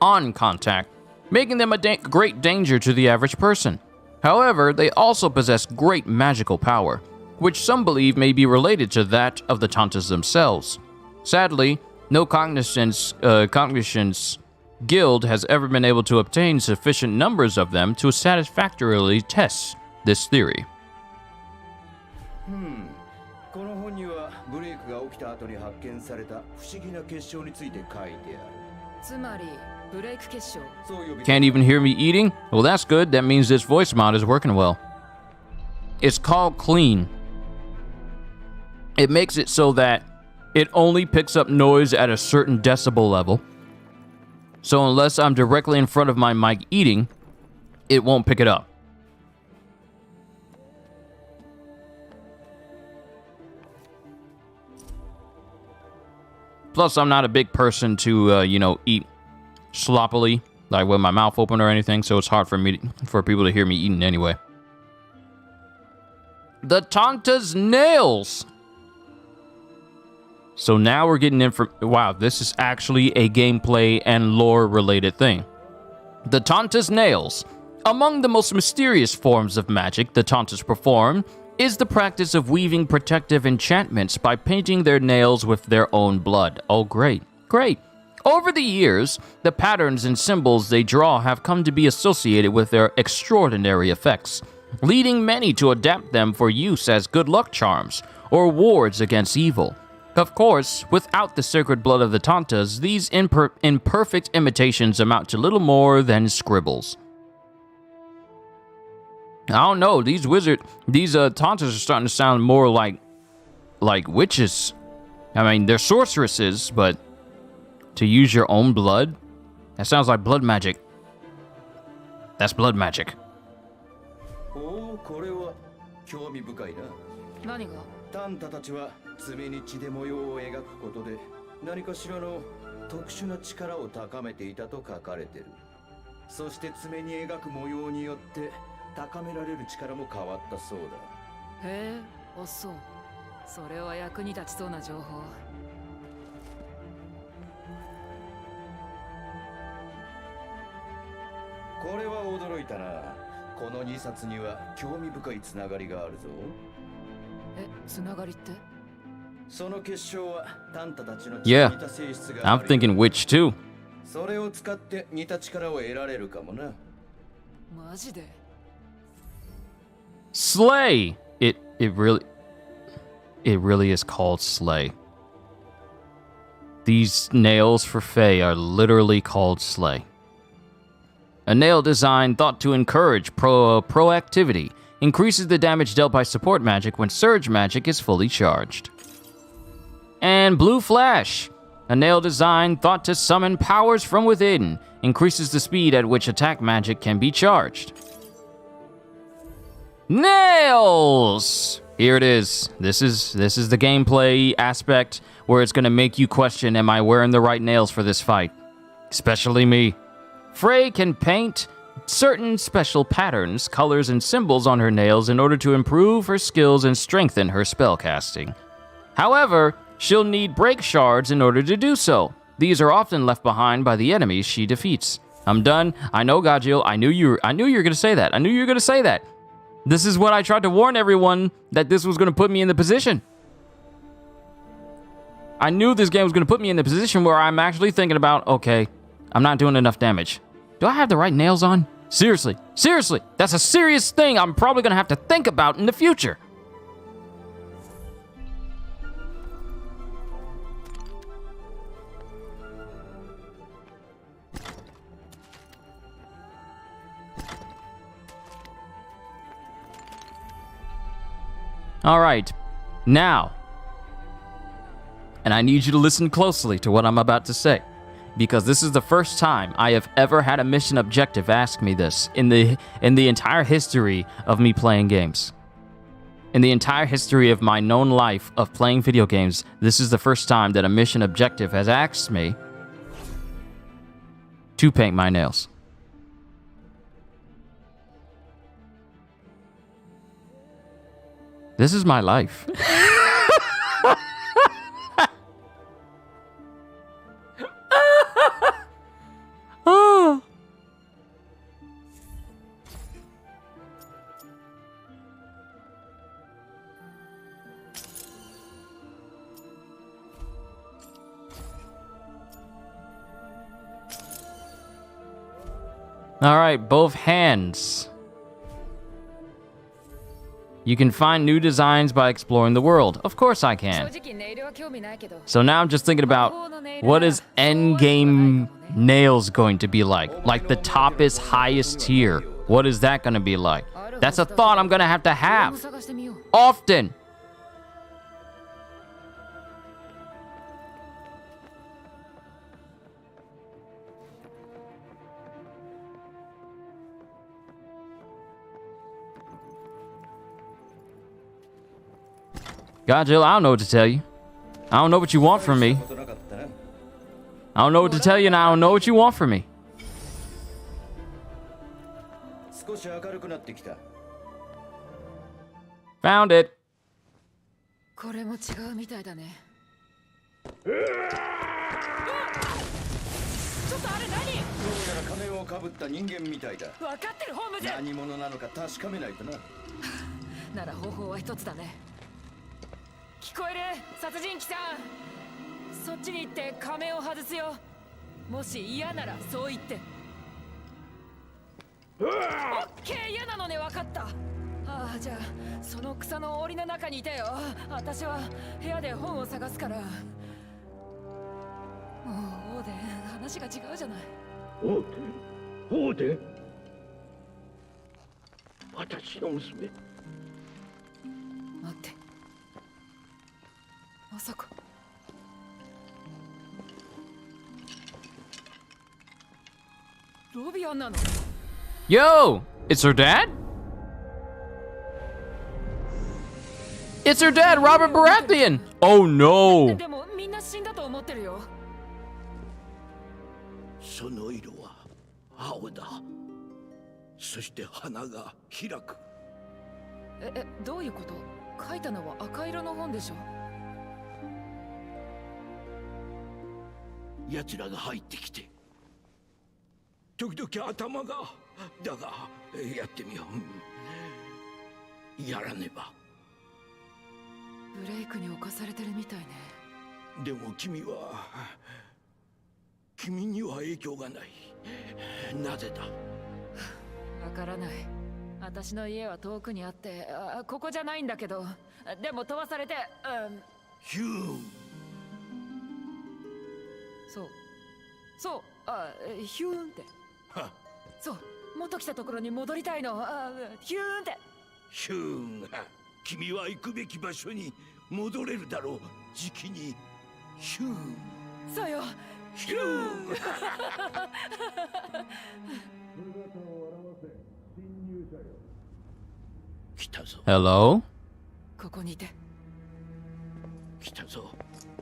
On contact, making them a great danger to the average person. However, they also possess great magical power, which some believe may be related to that of the Tantas themselves. Sadly, no cognizance guild has ever been able to obtain sufficient numbers of them to satisfactorily test this theory. この本にはブレイクが起きた後に発見された不思議な結晶について書いてある。つまりブレイク結晶。Can't even hear me eating? Well, that's good. That means this voice mod is working well. It's called clean. It makes it so that it only picks up noise at a certain decibel level. So unless I'm directly in front of my mic eating, it won't pick it up. Plus, I'm not a big person to, eat sloppily, like with my mouth open or anything, so it's hard for people to hear me eating anyway. The Tanta's nails! So now we're getting in for... Wow, this is actually a gameplay and lore-related thing. The Tanta's nails. Among the most mysterious forms of magic the Tantas perform is the practice of weaving protective enchantments by painting their nails with their own blood. Oh, great. Great. Over the years, the patterns and symbols they draw have come to be associated with their extraordinary effects, leading many to adapt them for use as good luck charms or wards against evil. Of course, without the sacred blood of the Tantas, these imperfect imitations amount to little more than scribbles. I don't know, these Tantas are starting to sound more like witches. I mean, they're sorceresses, but to use your own blood? That sounds like blood magic. That's blood magic. Oh, これは興味深いな。何が？タンタたちは爪に血で模様を描くことで何かしらの特殊な力を高めていたと書かれてる。そして爪に描く模様によって高められる力も変わったそうだ。へえ、あ、そう。それは役に立ちそうな情報。これは驚いたな。この2冊には興味深いつながりがあるぞ。え、つながりって？その結晶はタンタたちの Yeah, 似た性質がある。I'm thinking witch too. それを使って似た力を得られるかもな。マジでSlay! It really is called Slay. These nails for Fae are literally called Slay. A nail design thought to encourage proactivity increases the damage dealt by support magic when surge magic is fully charged. And Blue Flash. A nail design thought to summon powers from within increases the speed at which attack magic can be charged. Nails! Here it is. This is the gameplay aspect where it's gonna make you question, am I wearing the right nails for this fight? Especially me. Frey can paint certain special patterns, colors, and symbols on her nails in order to improve her skills and strengthen her spellcasting. However, she'll need break shards in order to do so. These are often left behind by the enemies she defeats. I'm done. I know, Gajil. I knew you were gonna say that. I knew you were gonna say that. This is what I tried to warn everyone, that this was gonna put me in the position. I knew this game was gonna put me in the position where I'm actually thinking about, okay, I'm not doing enough damage. Do I have the right nails on? Seriously, that's a serious thing I'm probably gonna have to think about in the future. All right, now, and I need you to listen closely to what I'm about to say, because this is the first time I have ever had a mission objective ask me this in the entire history of me playing games. In the entire history of my known life of playing video games, this is the first time that a mission objective has asked me to paint my nails. This is my life. Oh. All right, both hands. You can find new designs by exploring the world. Of course I can. So now I'm just thinking about, what is endgame nails going to be like? Like the top is highest tier. What is that going to be like? That's a thought I'm going to have often. Gajil, I don't know what to tell you. I don't know what you want from me. I don't know what to tell you, and I don't know what you want from me. Found it. Yo, it's her dad? It's her dad, Robert Baratheon. Oh no. その色は青だ。そして花が開く。どういうこと？書いたのは赤色の本でしょ。奴らが入ってきて、時々頭が。だがやってみよう。やらねば。ブレイクに侵されてるみたいね。でも君には影響がない。なぜだ？わからない。私の家は遠くにあって、ここじゃないんだけど、でも飛ばされて、ヒュー。そう、ヒューンって。そう、元来たところに戻りたいの。ヒューンって。ヒューン。君は行くべき場所に戻れるだろう。じきにヒューン。そうよ。来たぞ。 Hello? ここにいて。来たぞ。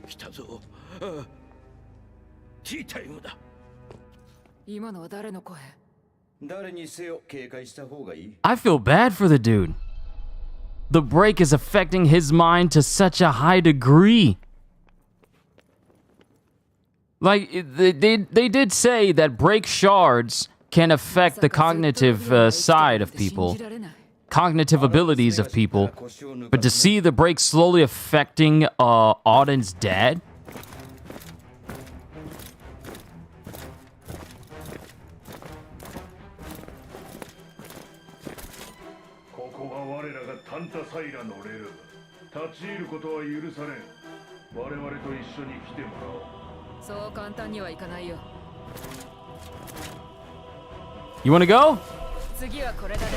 来たぞ。ああ、ティータイムだ。今のは誰の声？誰にせよ警戒した方がいい。 I feel bad for the dude. The break is affecting his mind to such a high degree. Like, they did say that break shards can affect the cognitive side of people, cognitive abilities of people, but to see the break slowly affecting Auden's dad? ここは我らがタンタサイラのレル。立ち入ることは許されん。我々と一緒に来てもらおう。そう簡単にはいかないよ。 You wanna go? 次はこれだね。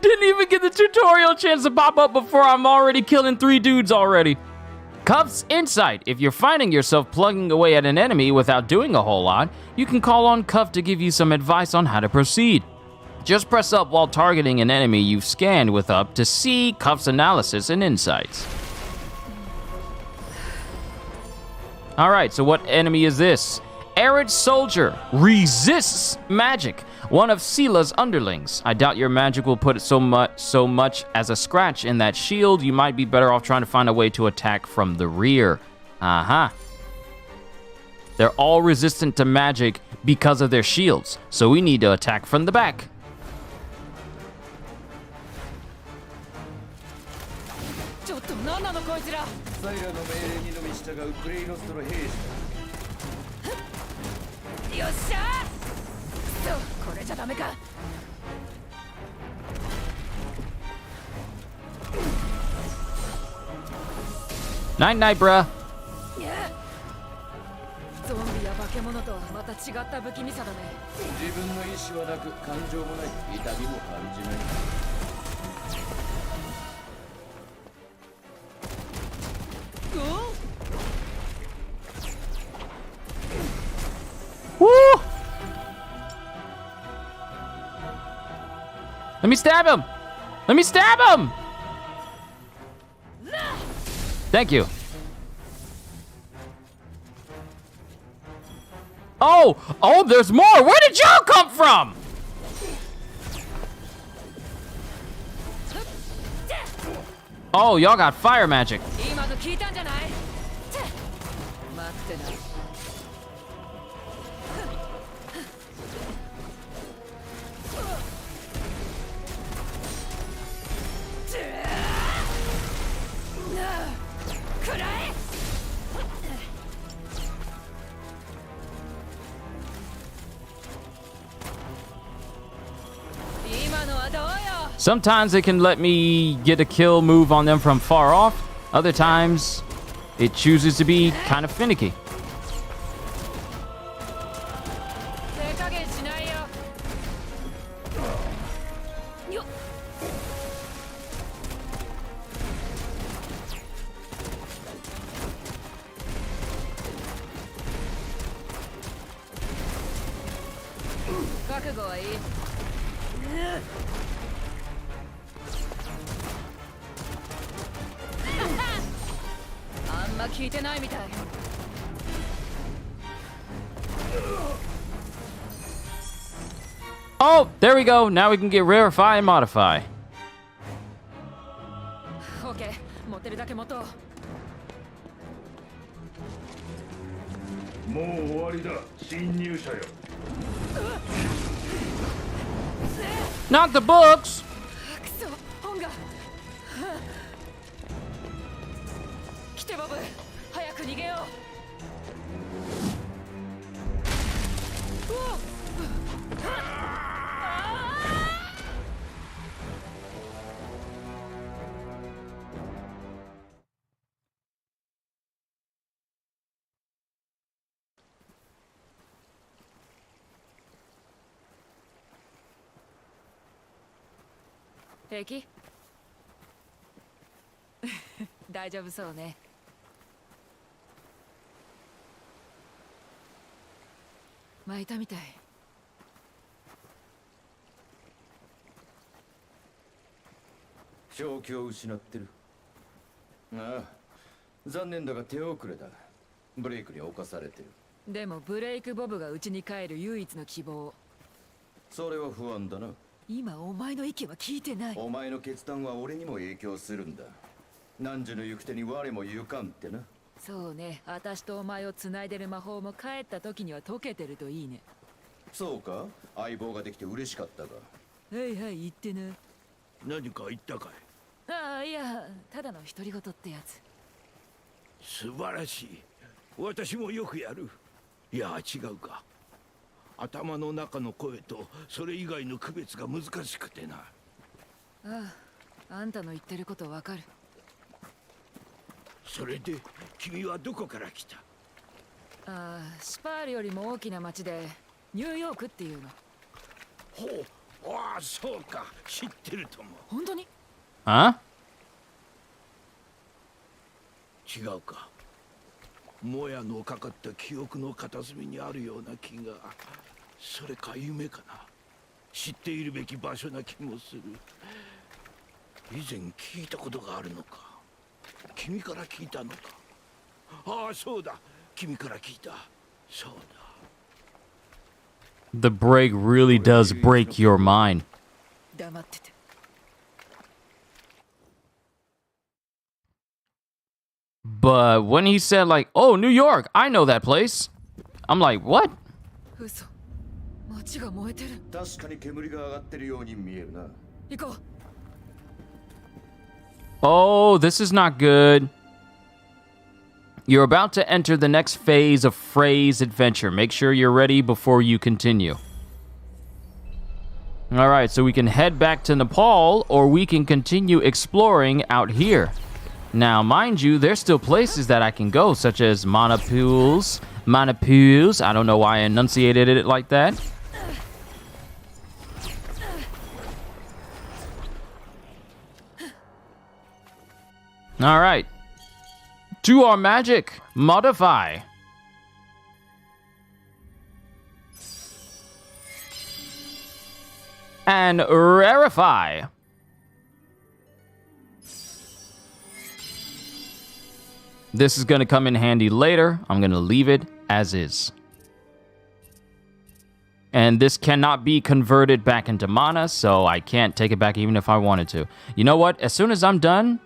Didn't even get the tutorial chance to pop up before I'm already killing 3 dudes already. Cuff's insight. If you're finding yourself plugging away at an enemy without doing a whole lot, you can call on Cuff to give you some advice on how to proceed. Just press up while targeting an enemy you've scanned with up to see Cuff's analysis and insights. Alright, so what enemy is this? Arid Soldier resists magic. One of Sila's underlings. I doubt your magic will put so much as a scratch in that shield. You might be better off trying to find a way to attack from the rear. They're all resistant to magic because of their shields, so we need to attack from the back. Night night, bruh. ゾンビや化け物とはまた違った不気味さだね。自分の意志はなく感情もない。痛みも感じない。 Woo! Let me stab him! Let me stab him! Thank you. Oh! Oh, there's more! Where did y'all come from? Oh, y'all got fire magic. Sometimes it can let me get a kill move on them from far off. Other times, it chooses to be kind of finicky. Oh, there we go. Now we can get Rarefy and Modify. Okay, 持ってるだけ持とう。もう終わりだ。侵入者よ。Not the books. くそ、本が。来てボブ、早く逃げよう。平気？大丈夫そうね。巻いたみたい。正気を失ってる。ああ、残念だが手遅れだ。ブレイクに侵されてる。でもブレイクボブが家に帰る唯一の希望。それは不安だな。今お前の意見は聞いてない。お前の決断は俺にも影響するんだ。汝の行く手に我も行かんってな。そうね、私とお前を繋いでる魔法も帰った時には解けてるといいね。そうか、相棒ができて嬉しかったが。はいはい、言ってな。何か言ったかい？ああ、いや、ただの独り言ってやつ。素晴らしい。私もよくやる。いや、違うか。頭の中の声とそれ以外の区別が難しくてな。ああ、あんたの言ってることわかる。それで君はどこから来た？ああ、シパールよりも大きな町でニューヨークっていうの。ほう、ああ、そうか、知ってるとも。本当に？あ？違うか。もやのかかった記憶の片隅にあるような気が。それか夢かな。知っているべき場所な気もする。以前聞いたことがあるのか。君から聞いたのか。ああ、そうだ、君から聞いた。そうだ。 The break really does break your mind. 黙ってて。But when he said like, "Oh, New York, I know that place," I'm like, "What?" 嘘。街が燃えてる。確かに煙が上がってるように見えるな。行こう。Oh, this is not good. You're about to enter the next phase of Frey's adventure. Make sure you're ready before you continue. Alright, so we can head back to Nepal, or we can continue exploring out here. Now, mind you, there's still places that I can go, such as Manipul's. I don't know why I enunciated it like that. Alright. To our magic, modify. And rarefy. This is going to come in handy later. I'm going to leave it as is. And this cannot be converted back into mana, so I can't take it back even if I wanted to. You know what? As soon as I'm done,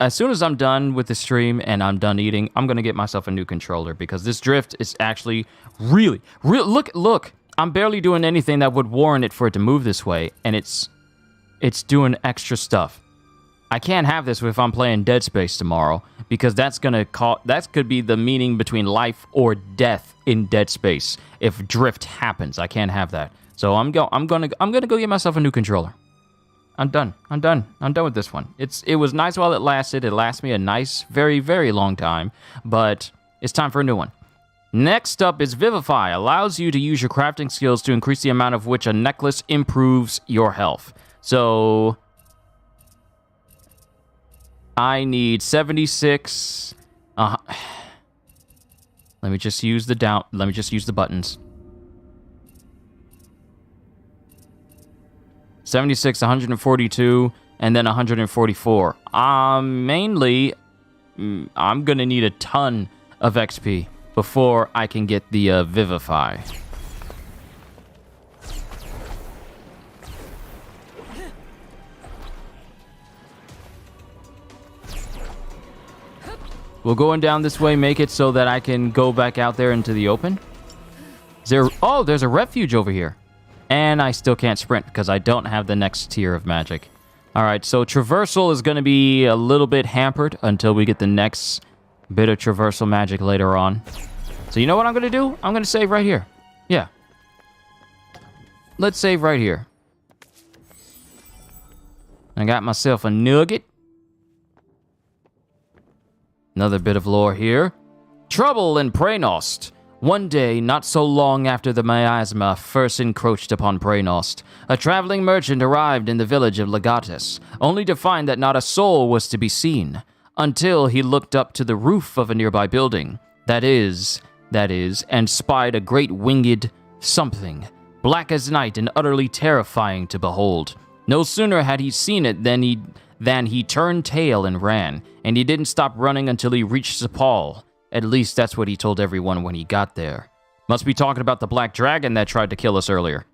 as soon as I'm done with the stream and I'm done eating, I'm gonna get myself a new controller because this drift is actually really look. I'm barely doing anything that would warrant it for it to move this way, and it's doing extra stuff. I can't have this if I'm playing Dead Space tomorrow because that could be the meaning between life or death in Dead Space if drift happens. I can't have that. So I'm gonna go get myself a new controller. I'm done with this one. It was nice while it lasted. It lasted me a nice, very, very long time, but it's time for a new one. Next up is Vivify. Allows you to use your crafting skills to increase the amount of which a necklace improves your health. So I need 76. Let me just use the buttons. 76, 142, and then 144. Mainly, I'm gonna need a ton of XP before I can get the Vivify. Will going down this way make it so that I can go back out there into the open? There's a refuge over here. And I still can't sprint because I don't have the next tier of magic. Alright, so traversal is going to be a little bit hampered until we get the next bit of traversal magic later on. So you know what I'm going to do? I'm going to save right here. Yeah. Let's save right here. I got myself a nugget. Another bit of lore here. Trouble in Praenost. One day, not so long after the miasma first encroached upon Praenost, a traveling merchant arrived in the village of Legatus, only to find that not a soul was to be seen, until he looked up to the roof of a nearby building. That is, that is, and spied a great winged something, black as night and utterly terrifying to behold. No sooner had he seen it than he turned tail and ran, and he didn't stop running until he reached Sepal. At least that's what he told everyone when he got there. Must be talking about the black dragon that tried to kill us earlier.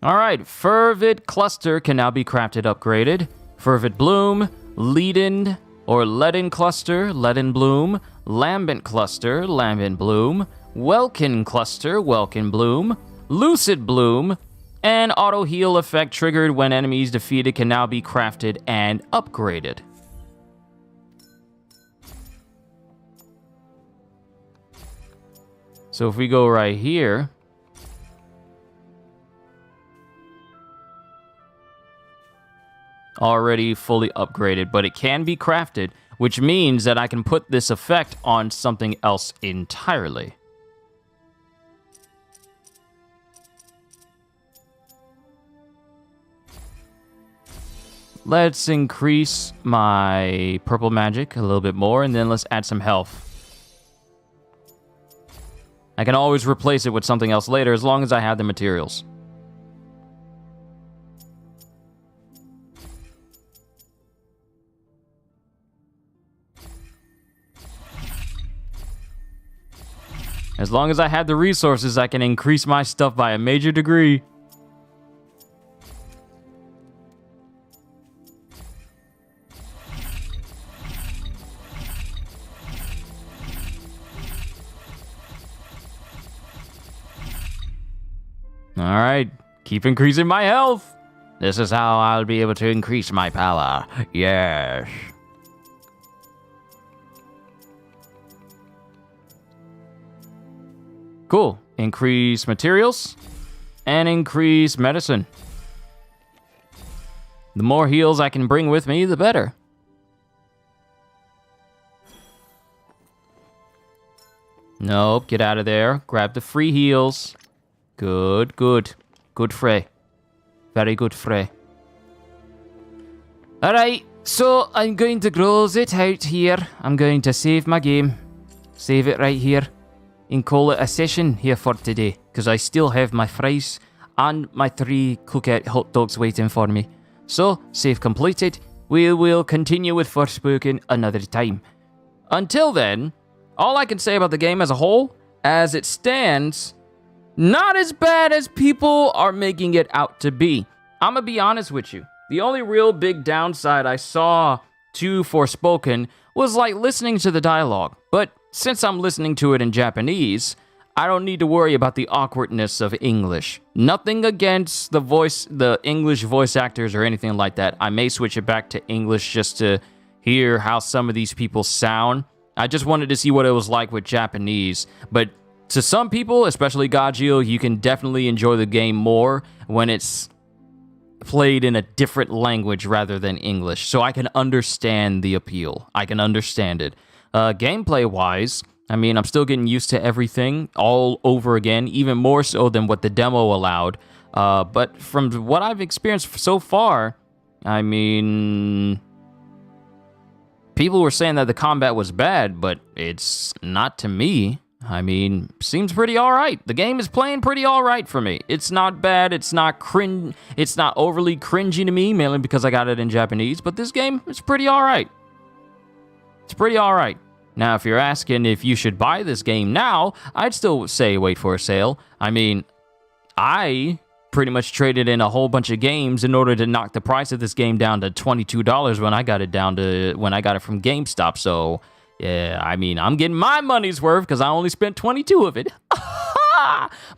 Alright, Fervid Cluster can now be crafted upgraded. Fervid Bloom, Leaden or Leaden Cluster, Leaden Bloom, Lambent Cluster, Lambent Bloom, Welkin Cluster, Welkin Bloom, Lucid Bloom, and Auto Heal effect triggered when enemies defeated can now be crafted and upgraded. So if we go right here, already fully upgraded, but it can be crafted, which means that I can put this effect on something else entirely. Let's increase my purple magic a little bit more, and then let's add some health. I can always replace it with something else later as long as I have the materials. As long as I have the resources, I can increase my stuff by a major degree. Alright, keep increasing my health. This is how I'll be able to increase my power. Yes. Cool. Increase materials and increase medicine. The more heals I can bring with me, the better. Nope, get out of there. Grab the free heals. Good, good. Good Frey. Very good Frey. Alright, so I'm going to close it out here. I'm going to save my game. Save it right here. And call it a session here for today. Because I still have my fries and my 3 cookout hot dogs waiting for me. So, save completed. We will continue with Forspoken another time. Until then, all I can say about the game as a whole, as it stands, not as bad as people are making it out to be. I'm gonna be honest with you. The only real big downside I saw to Forspoken was like listening to the dialogue. But since I'm listening to it in Japanese, I don't need to worry about the awkwardness of English. Nothing against the English voice actors or anything like that. I may switch it back to English just to hear how some of these people sound. I just wanted to see what it was like with Japanese. But to some people, especially Gajil, you can definitely enjoy the game more when it's played in a different language rather than English. So I can understand the appeal. I can understand it. Gameplay-wise, I mean, I'm still getting used to everything all over again, even more so than what the demo allowed. But from what I've experienced so far, I mean, people were saying that the combat was bad, but it's not to me. I mean, seems pretty alright. The game is playing pretty alright for me. It's not bad, it's not overly cringy to me, mainly because I got it in Japanese, but this game is pretty alright. It's pretty alright. Now, if you're asking if you should buy this game now, I'd still say wait for a sale. I mean, I pretty much traded in a whole bunch of games in order to knock the price of this game down to $22 when I got it from GameStop. So, yeah, I mean, I'm getting my money's worth because I only spent 22 of it.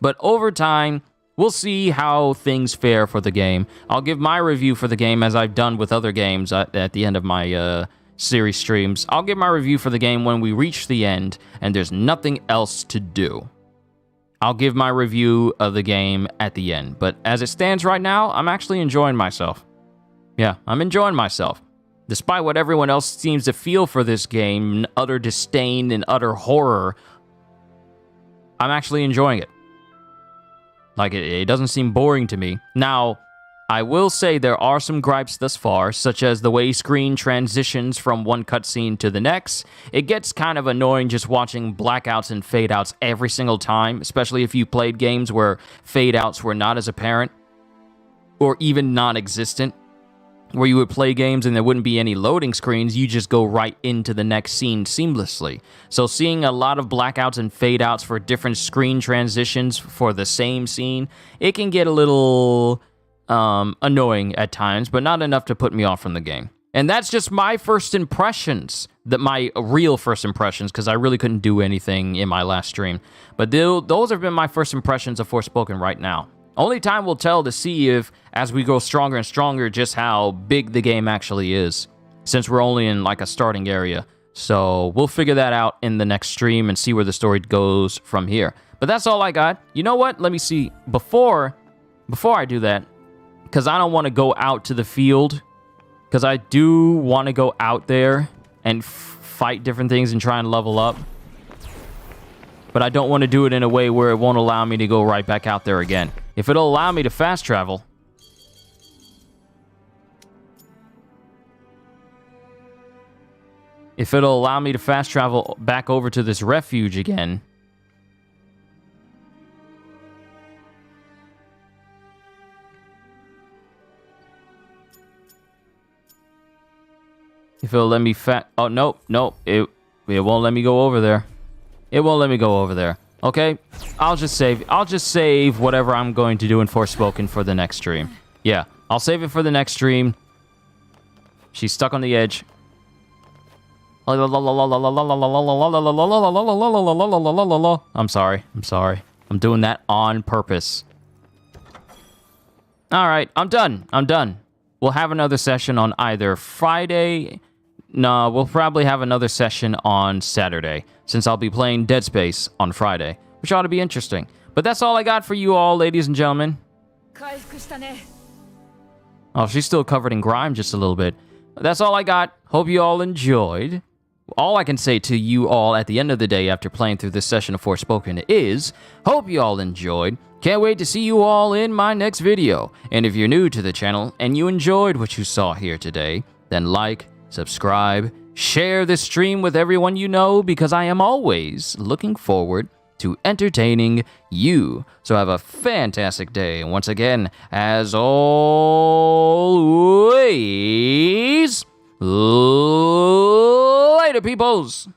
But over time, we'll see how things fare for the game. I'll give my review for the game as I've done with other games at the end of my series streams. I'll give my review for the game when we reach the end and there's nothing else to do. I'll give my review of the game at the end. But as it stands right now, I'm actually enjoying myself. Yeah, I'm enjoying myself. Despite what everyone else seems to feel for this game, utter disdain and utter horror, I'm actually enjoying it. Like, it doesn't seem boring to me. Now, I will say there are some gripes thus far, such as the way screen transitions from one cutscene to the next. It gets kind of annoying just watching blackouts and fade-outs every single time, especially if you played games where fade-outs were not as apparent or even non-existent, where you would play games and there wouldn't be any loading screens, you just go right into the next scene seamlessly. So seeing a lot of blackouts and fade-outs for different screen transitions for the same scene, it can get a little annoying at times, but not enough to put me off from the game. And that's just my first impressions, my real first impressions, because I really couldn't do anything in my last stream. But those have been my first impressions of Forspoken right now. Only time will tell to see if, as we go stronger and stronger, just how big the game actually is, since we're only in like a starting area. So we'll figure that out in the next stream and see where the story goes from here. But that's all I got. You know what? Let me see. Before I do that, because I don't want to go out to the field, because I do want to go out there and fight different things and try and level up. But I don't want to do it in a way where it won't allow me to go right back out there again. If it'll allow me to fast travel, back over to this refuge again, if it'll let me oh, nope, it won't let me go over there. It won't let me go over there. Okay, I'll just save whatever I'm going to do in Forspoken for the next stream. Yeah, I'll save it for the next stream. She's stuck on the edge. I'm sorry. I'm doing that on purpose. All right, I'm done. We'll have another session on either Friday. No, we'll probably have another session on Saturday, since I'll be playing Dead Space on Friday, which ought to be interesting. But that's all I got for you all, ladies and gentlemen. Oh, she's still covered in grime just a little bit. That's all I got. Hope you all enjoyed. All I can say to you all at the end of the day after playing through this session of Forspoken is, hope you all enjoyed. Can't wait to see you all in my next video. And if you're new to the channel and you enjoyed what you saw here today, then like, subscribe, share this stream with everyone you know, because I am always looking forward to entertaining you. So have a fantastic day. And once again, as always, later, peoples.